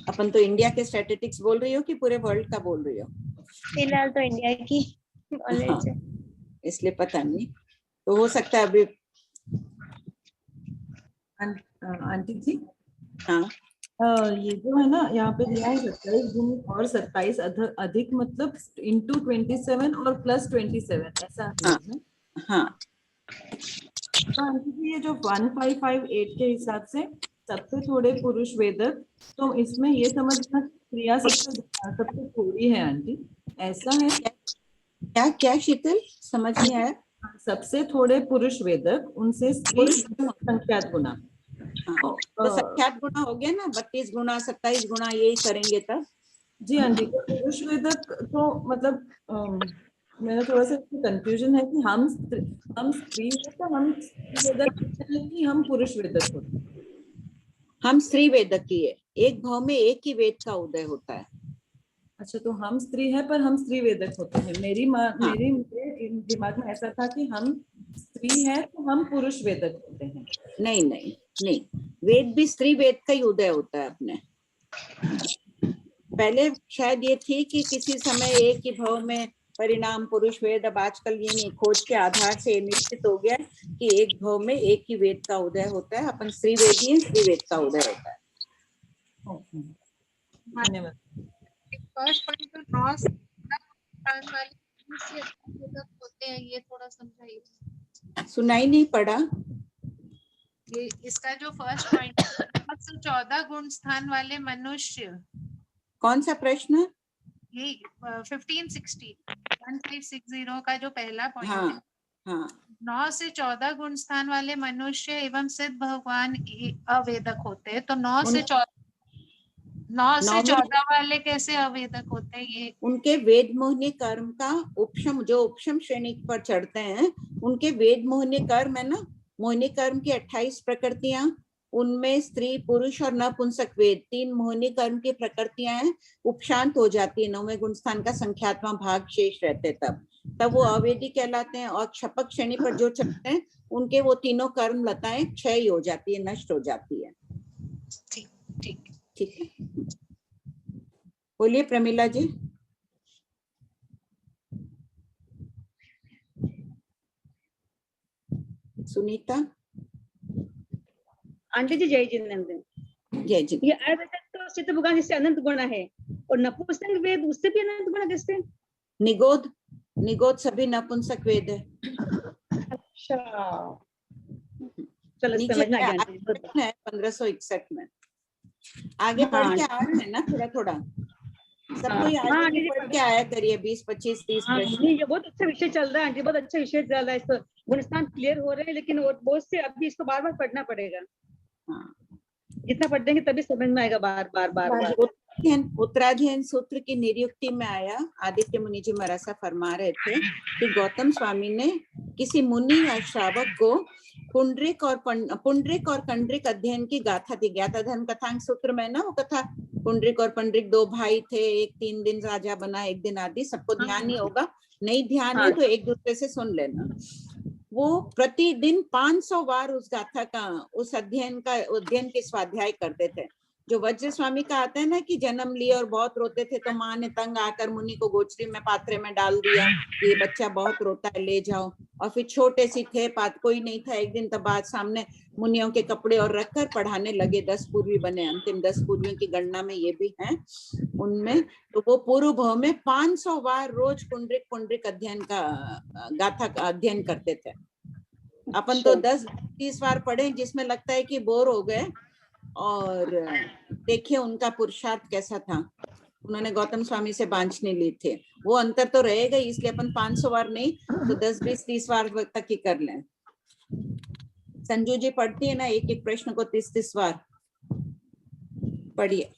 अपन तो इंडिया के स्टैटिस्टिक्स बोल रही हो कि पूरे वर्ल्ड का बोल रही हो? फिलहाल तो इंडिया की नॉलेज है, इसलिए पता नहीं, तो हो सकता है अभी। आंटी जी, हाँ, ये जो है ना यहाँ पे दिया है 27 गुणी और 27 अधिक, मतलब इंटू 27 और प्लस 27 ऐसा है ना? हाँ। तो आंटी जी, ये जो 1558 के हिसाब से सबसे थोड़े पुरुष वेदक, तो इसमें ये समझना क्रिया सबसे थोड़ी है आंटी, ऐसा है क्या? क्या शीतल, समझ नहीं आया? सबसे थोड़े पुरुष वेदक उनसे स्त्री संख्यात गुना। तो संख्यात गुना हो गया ना, 32 गुना 27 गुना यही करेंगे तब। जी हाँ जी, तो पुरुष वेदक तो मतलब मेरा थोड़ा सा कंफ्यूजन है कि हम स्त्री है तो हम वेदक होते हैं कि हम पुरुष वेदक होते हैं? हम स्त्री वेदक ही है, एक भाव में एक ही वेद का उदय होता है। अच्छा, तो हम स्त्री है पर हम स्त्री वेदक होते हैं। मेरे दिमाग में ऐसा था कि हम स्त्री है तो हम पुरुष वेदक होते हैं। नहीं नहीं नहीं, वेद भी स्त्री वेद का ही उदय होता है अपने। पहले शायद ये थी कि किसी समय एक ही भाव में परिणाम पुरुष वेद, अब आजकल ये नहीं, खोज के आधार से निश्चित हो गया कि एक भाव में एक ही वेद का उदय होता है। अपन स्त्री वेदी, स्त्री वेद का उदय होता है। धन्यवाद। फर्स्ट पॉइंट तो नॉस होते हैं, ये थोड़ा समझाइए। सुनाई नहीं पड़ा ये इसका जो फर्स्ट पॉइंट 14 गुण स्थान वाले मनुष्य, कौन सा प्रश्न? ये 1560 का जो पहला पॉइंट हाँ, है, हाँ। 9 से 14 गुण स्थान वाले मनुष्य एवं सिद्ध भगवान अवेदक होते हैं। तो 9 से 14 वाले कैसे अवेदक होते हैं? ये उनके वेद मोहनी कर्म का उपशम, जो उपशम श्रेणी पर चढ़ते हैं उनके वेद मोहनी कर्म है ना। मोहनी कर्म की 28 प्रकृतियां उनमें स्त्री, पुरुष और नपुंसक वेद 3 मोहिनी कर्म की प्रकृतियां हैं, उपशांत हो जाती है। 9वें गुणस्थान का संख्यात्मक भाग शेष रहते तब वो अवेदी कहलाते हैं। और क्षपक श्रेणी पर जो चलते हैं उनके वो तीनों कर्म लताएं क्षय हो जाती है, नष्ट हो जाती है। ठीक है, बोलिए प्रमिला जी। सुनीता। आंटी जी जय जिनेंद्र। जय जी। ये अवैतक तो चित्त भगवान जिससे अनंत गुणा है, और नपुंसक वेद उससे भी अनंत गुणा किससे? निगोद सभी नपुंसक वेद है। अच्छा, चलो समझ में आ गया। 1561 में आगे बढ़ के आ रहे हैं ना थोड़ा थोड़ा, सब कोई आगे बढ़ के आया करिए। 20, 25, 30 प्रश्न। ये बहुत अच्छा विषय चल रहा है आंटी, बहुत अच्छा विषय चल रहा है। इसको गुणस्थान क्लियर हो रहे हैं, लेकिन बहुत से अभी इसको बार बार पढ़ना पड़ेगा। जितना पढ़ेंगे तभी समझ में आएगा बार बार। उत्तराध्ययन सूत्र की निरुक्ति में आया, आदित्य मुनि जी महाराज फरमा रहे थे कि गौतम स्वामी ने किसी मुनि या श्रावक को पुंडरिक और कंडरिक अध्ययन की गाथा दी। ज्ञाता धर्म कथांक सूत्र में ना वो कथा, पुंडरिक और पंडरिक 2 भाई थे, एक 3 दिन राजा बना, एक दिन आदि। सबको ध्यान ही होगा, नहीं ध्यान है तो एक दूसरे से सुन लेना। वो प्रतिदिन 500 बार उस गाथा का, उस अध्ययन के स्वाध्याय करते थे। जो वज्र स्वामी का आता है ना कि जन्म लिया और बहुत रोते थे तो माँ ने तंग आकर मुनि को गोचरी में पात्रे में डाल दिया, ये बच्चा बहुत रोता है, ले जाओ। और फिर छोटे सी थे, कोई नहीं था। एक दिन तब बाद सामने मुनियों के कपड़े और रखकर पढ़ाने लगे। 10 पूर्वी बने, अंतिम 10 पूर्वियों की गणना में ये भी है उनमें। तो वो पूर्व भाव में 500 बार रोज पुंडरिक अध्ययन का गाथा का अध्ययन करते थे। अपन तो 10-20 बार पढ़े जिसमें लगता है कि बोर हो गए। और देखिए उनका पुरुषार्थ कैसा था, उन्होंने गौतम स्वामी से बांछने ली थे। वो अंतर तो रहेगा, इसलिए अपन 500 बार नहीं तो 10, 20, 30 बार तक ही कर लें। संजू जी पढ़ती है ना एक प्रश्न को 30 बार पढ़िए।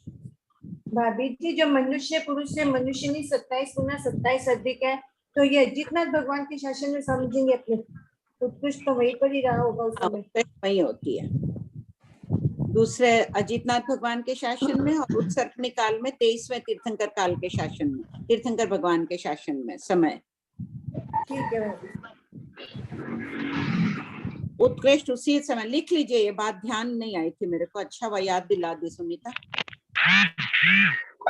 भाभी जी, जो मनुष्य पुरुष से मनुष्यनी 27 गुना 27 अधिक है, तो ये अजितनाथ भगवान के शासन में समझेंगे अपने उत्कृष्ट तो वही पर ही रहा होगा उस समय। वही होती है दूसरे अजितनाथ भगवान के शासन में, और उत्सर्पणी काल में 23वें तीर्थंकर काल के शासन में, तीर्थंकर भगवान के शासन में समय। ठीक है, उत्कृष्ट उसी समय लिख लीजिए। ये बात ध्यान नहीं आई थी मेरे को, अच्छा वह याद दिला दी सुनीता।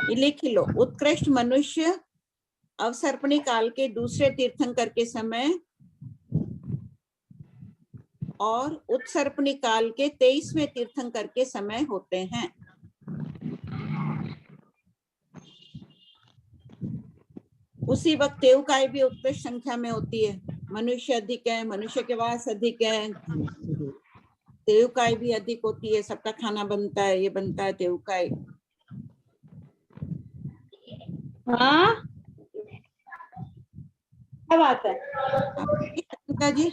ये लिख लो, उत्कृष्ट मनुष्य अवसर्पणी काल के दूसरे तीर्थंकर के समय और उत्सर्पणी काल के 23वें तीर्थंकर के समय होते हैं। उसी वक्त तेवकाई भी उत्कृष्ट संख्या में होती है। मनुष्य अधिक है, मनुष्य के वास अधिक है, तेवकाई भी अधिक होती है। सबका खाना बनता है, ये बनता है तेवकाई। हाँ क्या बात है जी।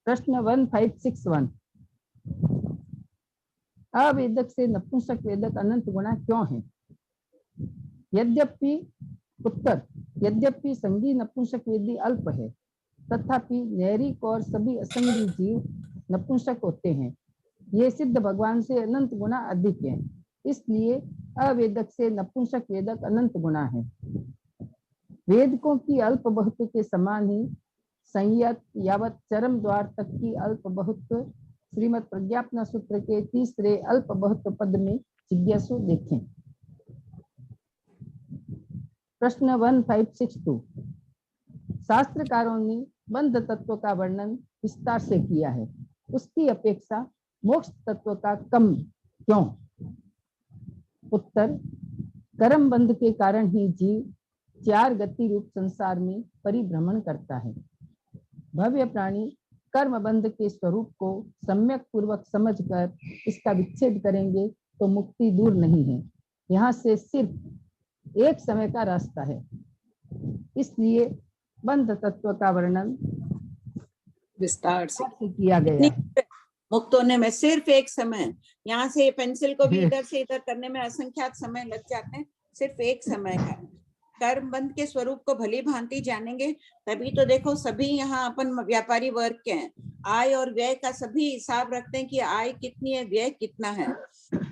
प्रश्न 1561, अवेदक से नपुंसक वेदक अनंत गुणा क्यों है? यद्यपि संगी नपुंसक वेदी अल्प है, तथापि नैरिक और सभी असंगी जीव नपुंसक होते हैं। ये सिद्ध भगवान से अनंत गुणा अधिक है, इसलिए अवेदक से नपुंसक वेदक अनंत गुणा है। वेदकों की अल्प बहुत के समान ही संयत यावत चरम द्वार तक की अल्प बहुत श्रीमद प्रज्ञापना सूत्र के 3रे अल्प बहुत पद में जिज्ञासु देखें। प्रश्न 1562, शास्त्रकारों ने बंध तत्व का वर्णन विस्तार से किया है, उसकी अपेक्षा मोक्ष तत्व का कम क्यों? उत्तर, कर्म बंध के कारण ही जीव 4 गति रूप संसार में परिभ्रमण करता है। भव्य प्राणी कर्म बंध के स्वरूप को सम्यक पूर्वक समझकर इसका विच्छेद करेंगे तो मुक्ति दूर नहीं है, यहाँ से सिर्फ एक समय का रास्ता है। इसलिए बंध तत्व का वर्णन विस्तार से किया गया। मुक्त होने में सिर्फ एक समय, यहाँ से पेंसिल को भी इधर से इधर करने में असंख्यात समय लग जाते हैं, सिर्फ एक समय है। कर्म बंध के स्वरूप को भली भांति जानेंगे तभी तो देखो सभी यहाँ अपन व्यापारी वर्ग के हैं, आय और व्यय का सभी हिसाब रखते हैं कि आय कितनी है, व्यय कितना है।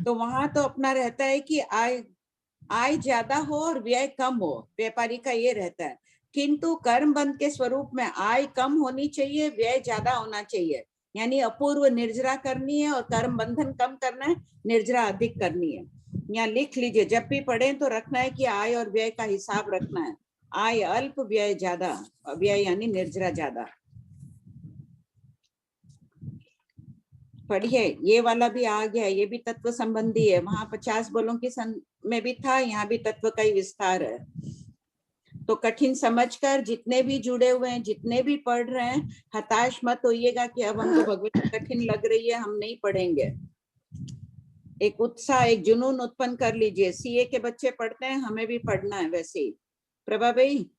तो वहां तो अपना रहता है कि आय ज्यादा हो और व्यय कम हो, व्यापारी का ये रहता है। किंतु कर्म बंध के स्वरूप में आय कम होनी चाहिए, व्यय ज्यादा होना चाहिए। यानी अपूर्व निर्जरा करनी है और कर्म बंधन कम करना है, निर्जरा अधिक करनी है। यहाँ लिख लीजिए, जब भी पढ़े तो रखना है कि आय और व्यय का हिसाब रखना है। आय अल्प, व्यय ज्यादा, व्यय यानी निर्जरा ज्यादा। पढ़िए, ये वाला भी आ गया, ये भी तत्व संबंधी है। वहां 50 बोलों की में भी था, यहाँ भी तत्व का ही विस्तार है। तो कठिन समझकर जितने भी जुड़े हुए हैं, जितने भी पढ़ रहे हैं, हताश मत होइएगा कि अब हमको भगवत कठिन लग रही है, हम नहीं पढ़ेंगे। एक उत्साह, एक जुनून उत्पन्न कर लीजिए। सीए के बच्चे पढ़ते हैं, हमें भी पढ़ना है वैसे ही। प्रभा भाई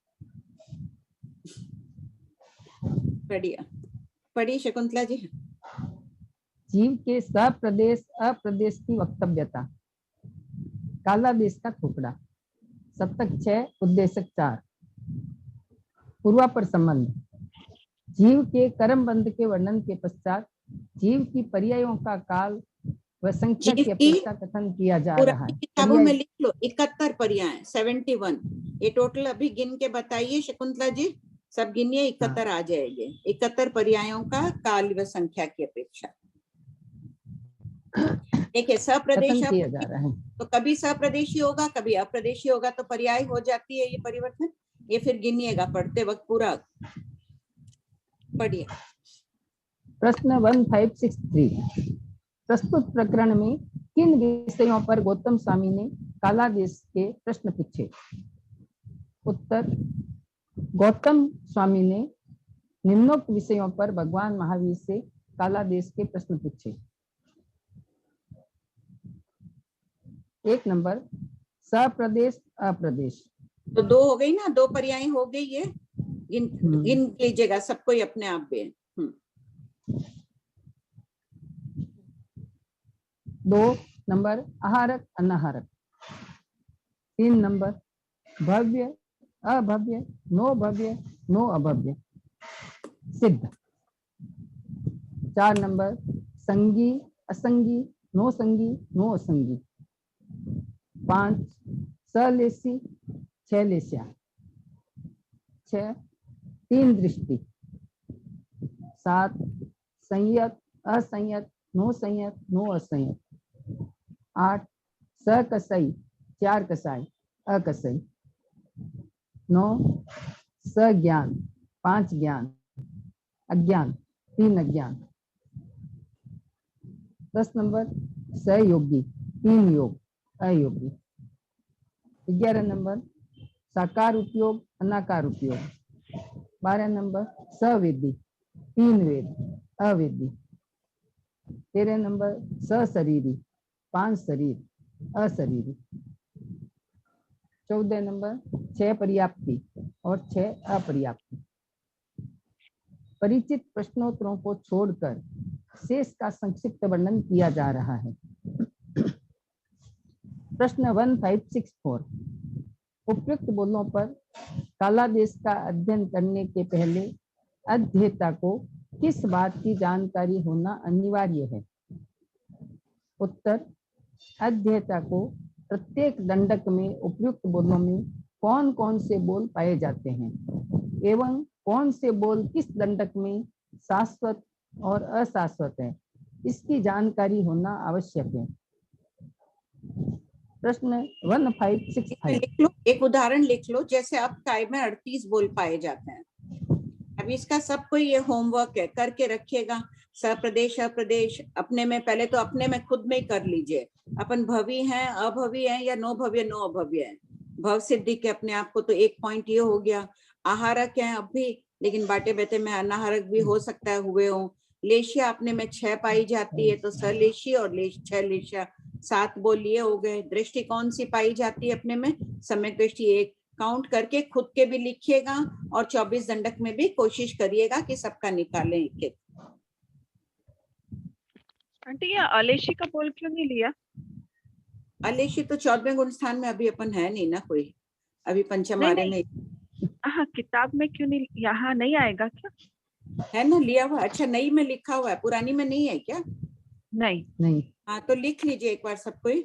पढ़िए शकुंतला जी। जीव के सप्रदेश अप्रदेश की वक्तव्यता। काला देश का टुकड़ा। सप्तक 6, उद्देशक 4। पूर्वापर संबंध। जीव के कर्म बंध के वर्णन के पश्चात जीव की पर्यायों का काल व संख्या की अपेक्षा कथन किया जा रहा है। किताबों में लिख लो 71 पर्याय, 71। ये टोटल अभी गिन के बताइए शकुंतला जी, सब गिनिए, 71 आ जाएंगे। 71 पर्यायों का काल व संख्या की अपेक्षा। देखिए सप्रदेश किया जा रहा है, तो कभी सप्रदेशी होगा, कभी अप्रदेशी होगा, तो पर्याय हो जाती है ये परिवर्तन। ये फिर गिनिएगा पढ़ते वक्त पूरा। पढ़िए। प्रश्न 1563। प्रस्तुत प्रकरण में किन विषयों पर गौतम स्वामी ने काला देश के प्रश्न पूछे? उत्तर, गौतम स्वामी ने निम्नोक्त विषयों पर भगवान महावीर से काला देश के प्रश्न पूछे। 1 नंबर, सप्रदेश अप्रदेश। तो 2 हो गई ना, 2 पर्याय हो गई। ये गिन लीजिएगा सबको ही अपने आप में। 2 नंबर, आहारक अनाहारक। 3 नंबर, भव्य अभव्य, नो भव्य नो अभव्य, सिद्ध। 4 नंबर, संगी असंगी, नो संगी नो असंगी। 5 सलेसी 6 लेस्या। 6 तीन दृष्टि। 7 संयत असंयत, नो संयत नो असंयत। 8 सकसई 4 कसाई अकसई। 9 सज्ञान 5 ज्ञान, अज्ञान 3 अज्ञान। 10 नंबर, सहयोगी 3 योग अयोगी। 11 नंबर, साकार उपयोग अनाकार उपयोग। 12 नंबर, सवेदी 3 वेद अवेदी। 13 नंबर, सशरीरी 5 शरीर अशरीरी। 14 नंबर, 6 पर्याप्ति और 6 अपर्याप्ति। परिचित प्रश्नोत्तरों को छोड़कर शेष का संक्षिप्त वर्णन किया जा रहा है। प्रश्न 1564। उपयुक्त बोलों पर काला देश का अध्ययन करने के पहले अध्येता को किस बात की जानकारी होना अनिवार्य है? उत्तर, अध्येता को प्रत्येक दंडक में उपयुक्त बोलों में कौन कौन से बोल पाए जाते हैं एवं कौन से बोल किस दंडक में शाश्वत और अशाश्वत है, इसकी जानकारी होना आवश्यक है। प्रश्न 1565। लिख लो, एक उदाहरण लिख लो। जैसे अब काय में 38 बोल पाए जाते हैं। अब इसका सबको ये होमवर्क है, करके रखिएगा। सप्रदेश अप्रदेश अपने में, पहले तो अपने में खुद में ही कर लीजिए। अपन भवी हैं, अभवी हैं, या नो भव्य नो अभव्य है। भव सिद्धि के अपने आप को तो 1 पॉइंट ये हो गया। आहारक है अब भी, लेकिन बाटे बेटे में अनाहारक भी हो सकता है हुए हो। लेशिया अपने में 6 पाई जाती है, तो सलेशी और 6 लेशिया 7 बोल ये हो गए। दृष्टि कौन सी पाई जाती है अपने में? सम्यक दृष्टि 1। काउंट करके खुद के भी लिखिएगा और 24 दंडक में भी कोशिश करिएगा कि सबका निकालें एक। आंटी ये अलेशी का बोल क्यों नहीं लिया? अलेशी तो 14वें गुण स्थान में अभी अपन है नहीं ना कोई। अभी पंचमारे में हाँ, किताब में क्यों नहीं, यहाँ नहीं आएगा क्या? है ना, लिया हुआ। अच्छा, नई में लिखा हुआ है, पुरानी में नहीं है क्या? नहीं। हाँ, तो लिख लीजिए एक बार सब कोई।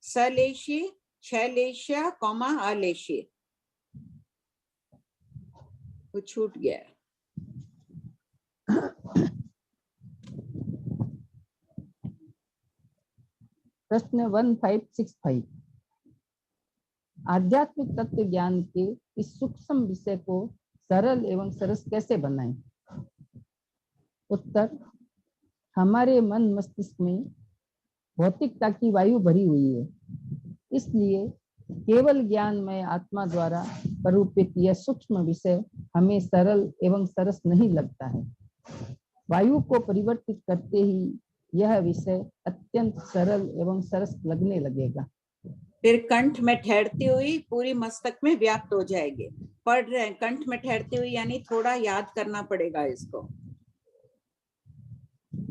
सलेशी, छलेशिया, कॉमा अलेशी। वो छूट गया। प्रश्न 1565। आध्यात्मिक तत्व ज्ञान के इस सूक्ष्म विषय को सरल एवं सरस कैसे बनाएं? उत्तर, हमारे मन मस्तिष्क में भौतिकता की वायु भरी हुई है, इसलिए केवल ज्ञानमय आत्मा द्वारा प्ररूपित यह सूक्ष्म विषय हमें सरल एवं सरस नहीं लगता है। वायु को परिवर्तित करते ही यह विषय अत्यंत सरल एवं सरस लगने लगेगा। फिर कंठ में ठहरती हुई पूरी मस्तक में व्याप्त हो जाएगी। पढ़ रहे हैं, कंठ में ठहरती हुई यानी थोड़ा याद करना पड़ेगा इसको।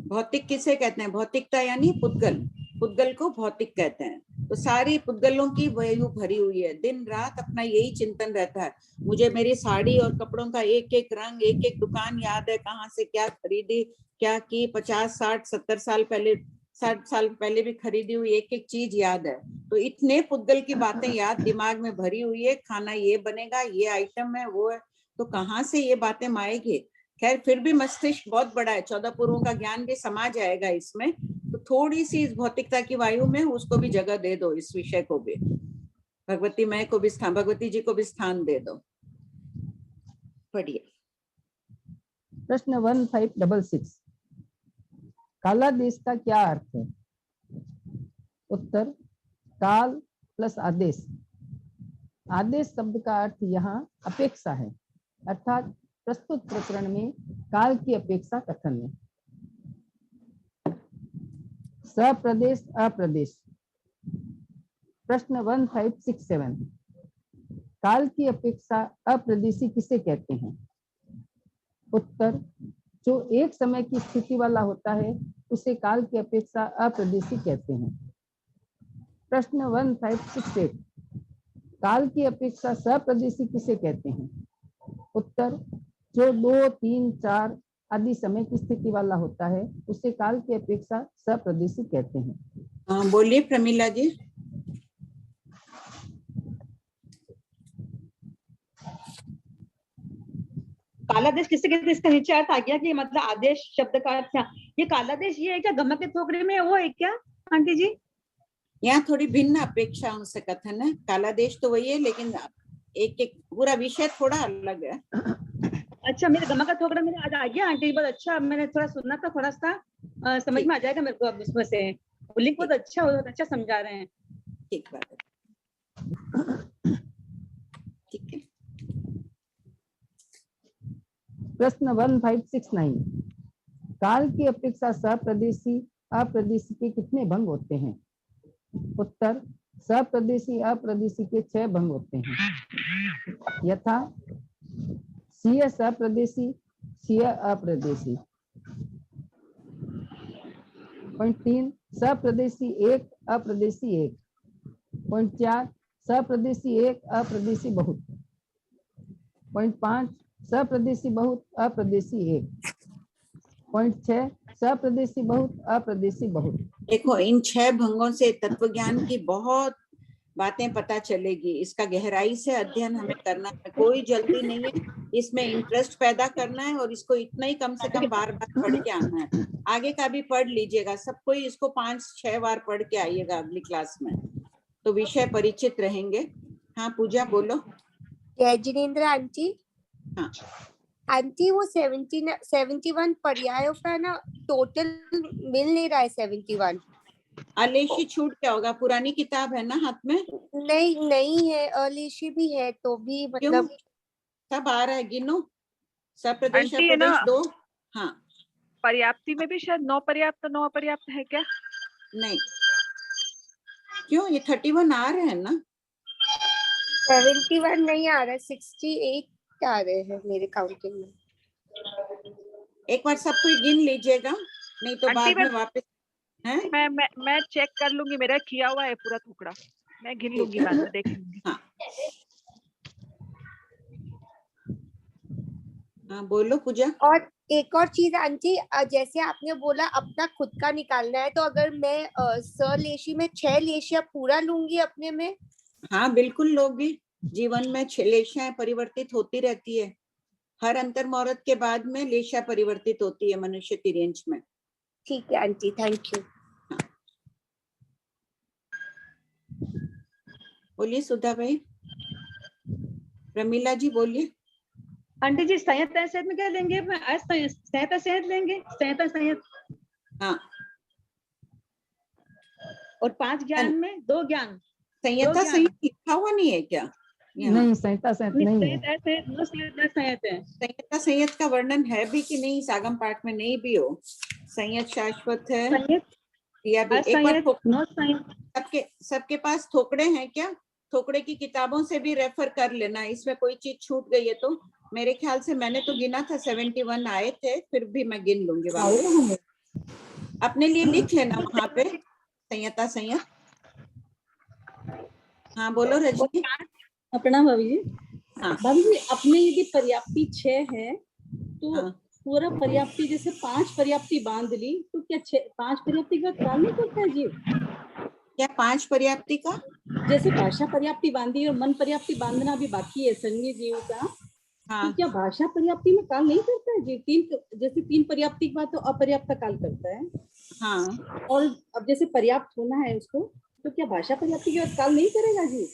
भौतिक किसे कहते हैं? भौतिकता यानी पुद्गल, पुद्गल को भौतिक कहते हैं। तो सारी पुद्गलों की वायु भरी हुई है, दिन रात अपना यही चिंतन रहता है। मुझे मेरी साड़ी और कपड़ों का एक एक रंग, एक एक दुकान याद है, कहाँ से क्या खरीदी, क्या की, 50, 60, 70 साल पहले, 60 साल पहले भी खरीदी हुई एक एक चीज याद है। तो इतने पुद्गल की बातें याद दिमाग में भरी हुई है, खाना ये बनेगा, ये आइटम है, वो है, तो कहाँ से ये बातें आएगी? खैर, फिर भी मस्तिष्क बहुत बड़ा है, 14 पूर्वों का ज्ञान भी समा जाएगा इसमें। तो थोड़ी सी इस भौतिकता की वायु में उसको भी जगह दे दो, इस विषय को भी, भगवती मैं को भी स्थान, भगवती जी को भी स्थान दे दो। पढ़िए। प्रश्न 1566। काला देश का क्या अर्थ है? उत्तर, काल प्लस आदेश। आदेश शब्द का अर्थ यहाँ अपेक्षा है, अर्थात प्रस्तुत प्रकरण में काल की अपेक्षा कथन है। सप्रदेश अप्रदेश। प्रश्न 1567। काल की अपेक्षा अप्रदेशी किसे कहते हैं? उत्तर, जो एक समय की स्थिति वाला होता है उसे काल की अपेक्षा अप्रदेशी कहते हैं। प्रश्न 1568। काल की अपेक्षा सप्रदेशी किसे कहते हैं? उत्तर, जो 2, 3, 4 आदि समय की स्थिति वाला होता है उसे काल की अपेक्षा सप्रदेशी कहते हैं। हाँ, बोलिए प्रमीला जी। काला देश किससे कहते हैं? इसका नीचे अर्थ आ गया कि मतलब आदेश शब्द का अर्थ क्या? ये काला देश ये है क्या? गमक के थोकरे में वो है क्या आंटी जी? यहाँ थोड़ी भिन्न अपेक्षाओं से कथन है। काला देश तो वही है, लेकिन एक एक पूरा विषय थोड़ा अलग है। अच्छा, मेरे गमक का थोकरा मेरे आज आ गया आंटी, बहुत अच्छा। मैंने थोड़ा सुनना था, थोड़ा सा समझ में आ जाएगा मेरे को अब उसमें से। लिंक बहुत अच्छा समझा रहे हैं। ठीक बात है, ठीक है। प्रश्न 1569। काल की अपेक्षा सप्रदेशी अप्रदेशी के कितने भंग होते हैं? उत्तर, सप्रदेशी अप्रदेशी के 6 भंग होते हैं, यथा सीय सप्रदेशी, सीय अप्रदेशी। पॉइंट 3, सप्रदेशी 1 अप्रदेशी 1। पॉइंट 4, सप्रदेशी 1 अप्रदेशी बहुत। पॉइंट 5, सप्रदेशी बहुत अप्रदेशी 1। पॉइंट 6, सप्रदेशी बहुत अप्रदेशी बहुत। देखो, इन 6 भंगों से तत्व ज्ञान की बहुत बातें पता चलेगी। इसका गहराई से अध्ययन हमें करना है, कोई जल्दी नहीं है, इसमें इंटरेस्ट पैदा करना है और इसको इतना ही कम से कम बार बार पढ़ के आना है। आगे का भी पढ़ लीजिएगा, सब कोई इसको 5-6 बार पढ़ के आइएगा अगली क्लास में, तो विषय परिचित रहेंगे। हाँ पूजा बोलो। जय जिनेन्द्र आंटी। हाँ आंटी, वो 71 पर्यायों का ना टोटल मिल नहीं रहा है। 71 अलेशी छूट क्या होगा? पुरानी किताब है ना हाथ में? नहीं है, अलेशी भी है तो भी मतलब सब आ रहा है, गिनो। सप्रदेश आंटी है ना, अप्रदेश 2। हाँ, पर्याप्ति में भी शायद 9 पर्याप्त 9 अपर्याप्त है क्या? नहीं, क्यों? ये 31 आ रहे हैं ना। 71 नहीं आ रहा है, 68 आ रहे हैं मेरे काउंटिंग में। एक बार सब कोई गिन लीजिएगा, नहीं तो बाद में वापस हैं। मैं चेक कर लूंगी, मेरा किया हुआ है पूरा टुकड़ा। मैं गिन लूंगी, बाद में देख लूंगी। हाँ हाँ बोलो पूजा। और एक और चीज आंटी, जैसे आपने बोला अपना खुद का निकालना है, तो अगर मैं लेशी में 6 लेशियां पूरा लूंगी अपने में? हाँ बिल्कुल लोगी। जीवन में 6 लेशियां परिवर्तित होती रहती है। हर अंतर मुहूर्त के बाद में लेशिया परिवर्तित होती है मनुष्य तिर्यंश में। ठीक है आंटी, थैंक यू। बोलिए सुधा भाई। प्रमीला जी बोलिए। आंटी जी संयत संयत में क्या लेंगे? संयत संयत लेंगे, संयत संयत। हाँ। और 5 ज्ञान में 2 ज्ञान। संयता संयत लिखा हुआ नहीं है क्या? नहीं, संयता संयत नहीं है। संयता संयत का वर्णन है भी कि नहीं? सागम पाठ में नहीं भी हो। संयत शाश्वत है या भी एक बार सबके पास थोकड़े हैं क्या? थोकड़े की किताबों से भी रेफर कर लेना, इसमें कोई चीज छूट गई है तो। मेरे ख्याल से मैंने तो गिना था 71 आए थे, फिर भी मैं गिन लूंगी वापस। अपने लिए लिख लेना वहां पे संयता संयत। हाँ बोलो रजनी। प्रणाम भाभी जी। हाँ भाभी जी, अपने यदि पर्याप्ति 6 है तो पूरा पर्याप्ति, जैसे 5 पर्याप्ति बांध ली तो क्या 5 पर्याप्ति का काल नहीं करता है जी? क्या 5 पर्याप्ति का? जैसे भाषा पर्याप्ति बांधी और मन पर्याप्ति बांधना अभी बाकी है संज्ञ जीव का। हाँ। तो क्या भाषा पर्याप्ति में काल नहीं करता है जी? जैसे 3 पर्याप्ति के बाद तो अपर्याप्त काल करता है। हाँ। और अब जैसे पर्याप्त होना है उसको, तो क्या भाषा पर्याप्ति के बाद काल नहीं करेगा जी?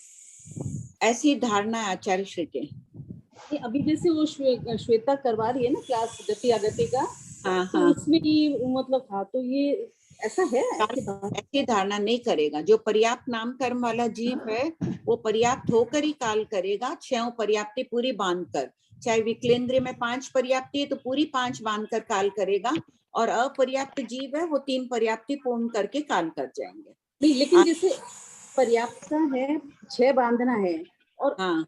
ऐसी धारणा है आचार्य श्री के। अभी जैसे वो श्वेता करवा रही है ना क्लास गति अगति का। हाँ तो हाँ। उसमें ही मतलब हाँ, तो ये ऐसा है? ऐसी धारणा नहीं करेगा। जो पर्याप्त नाम कर्म वाला जीव है वो पर्याप्त होकर ही काल करेगा। 6 पर्याप्ति पूरी बांधकर, चाहे विकलेंद्र में 5 पर्याप्ति है तो पूरी 5 बांधकर काल करेगा, और अपर्याप्त जीव है वो 3 पर्याप्ति पूर्ण करके काल कर जाएंगे। नहीं, लेकिन जैसे पर्याप्त का है 6 बांधना है, और हाँ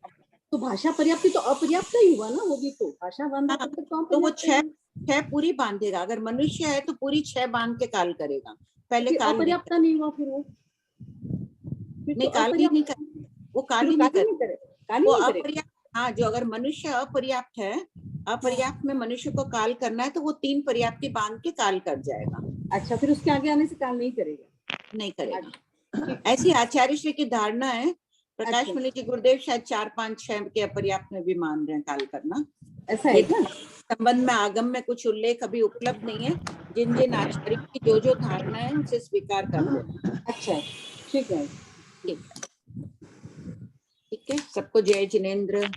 तो भाषा पर्याप्ति तो अपर्याप्त ही हुआ ना, वो भी तो भाषा बांधा हाँ, तो वो 6 पूरी बांधेगा। अगर मनुष्य है तो पूरी 6 बांध के काल करेगा। पहले काल अपर्याप्त नहीं हुआ, फिर वो नहीं काल ही नहीं करे, वो काल ही नहीं करे, वो अपर्याप्त। हाँ, जो अगर मनुष्य अपर्याप्त है, अपर्याप्त में मनुष्य को काल करना है तो वो 3 पर्याप्ति बांध के काल कर जाएगा। अच्छा, फिर उसके आगे आने से काल नहीं करेगा? नहीं करेगा। ऐसी आचार्य श्री की धारणा है। प्रकाश मुनि जी गुरुदेव शायद 4, 5, 6 के अपर्याप्त में भी मान रहे हैं काल करना। ऐसा है क्या? संबंध में आगम में कुछ उल्लेख अभी उपलब्ध नहीं है। जिन जिन आचार्य की जो धारणा है उसे स्वीकार कर लेना। अच्छा, ठीक है। ठीक है, सबको जय जिनेंद्र।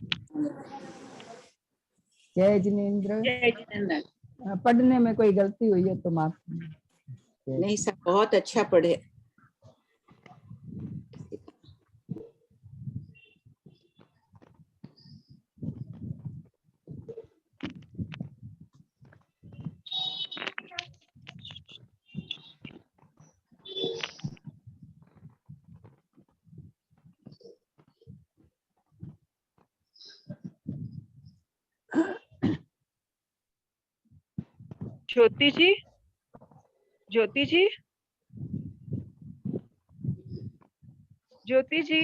जय जिनेंद्र। जय जिनेंद्र। पढ़ने में कोई गलती हुई है तो माफ। नहीं, सब बहुत अच्छा पढ़े। ज्योति जी, ज्योति जी, ज्योति जी।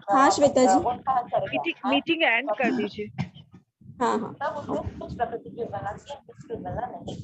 हाँ श्वेता जी। मीटिंग एंड कर दीजिए। हाँ हाँ। तब उसमें कुछ प्रकृति के बना चाहिए, कुछ के बना नहीं।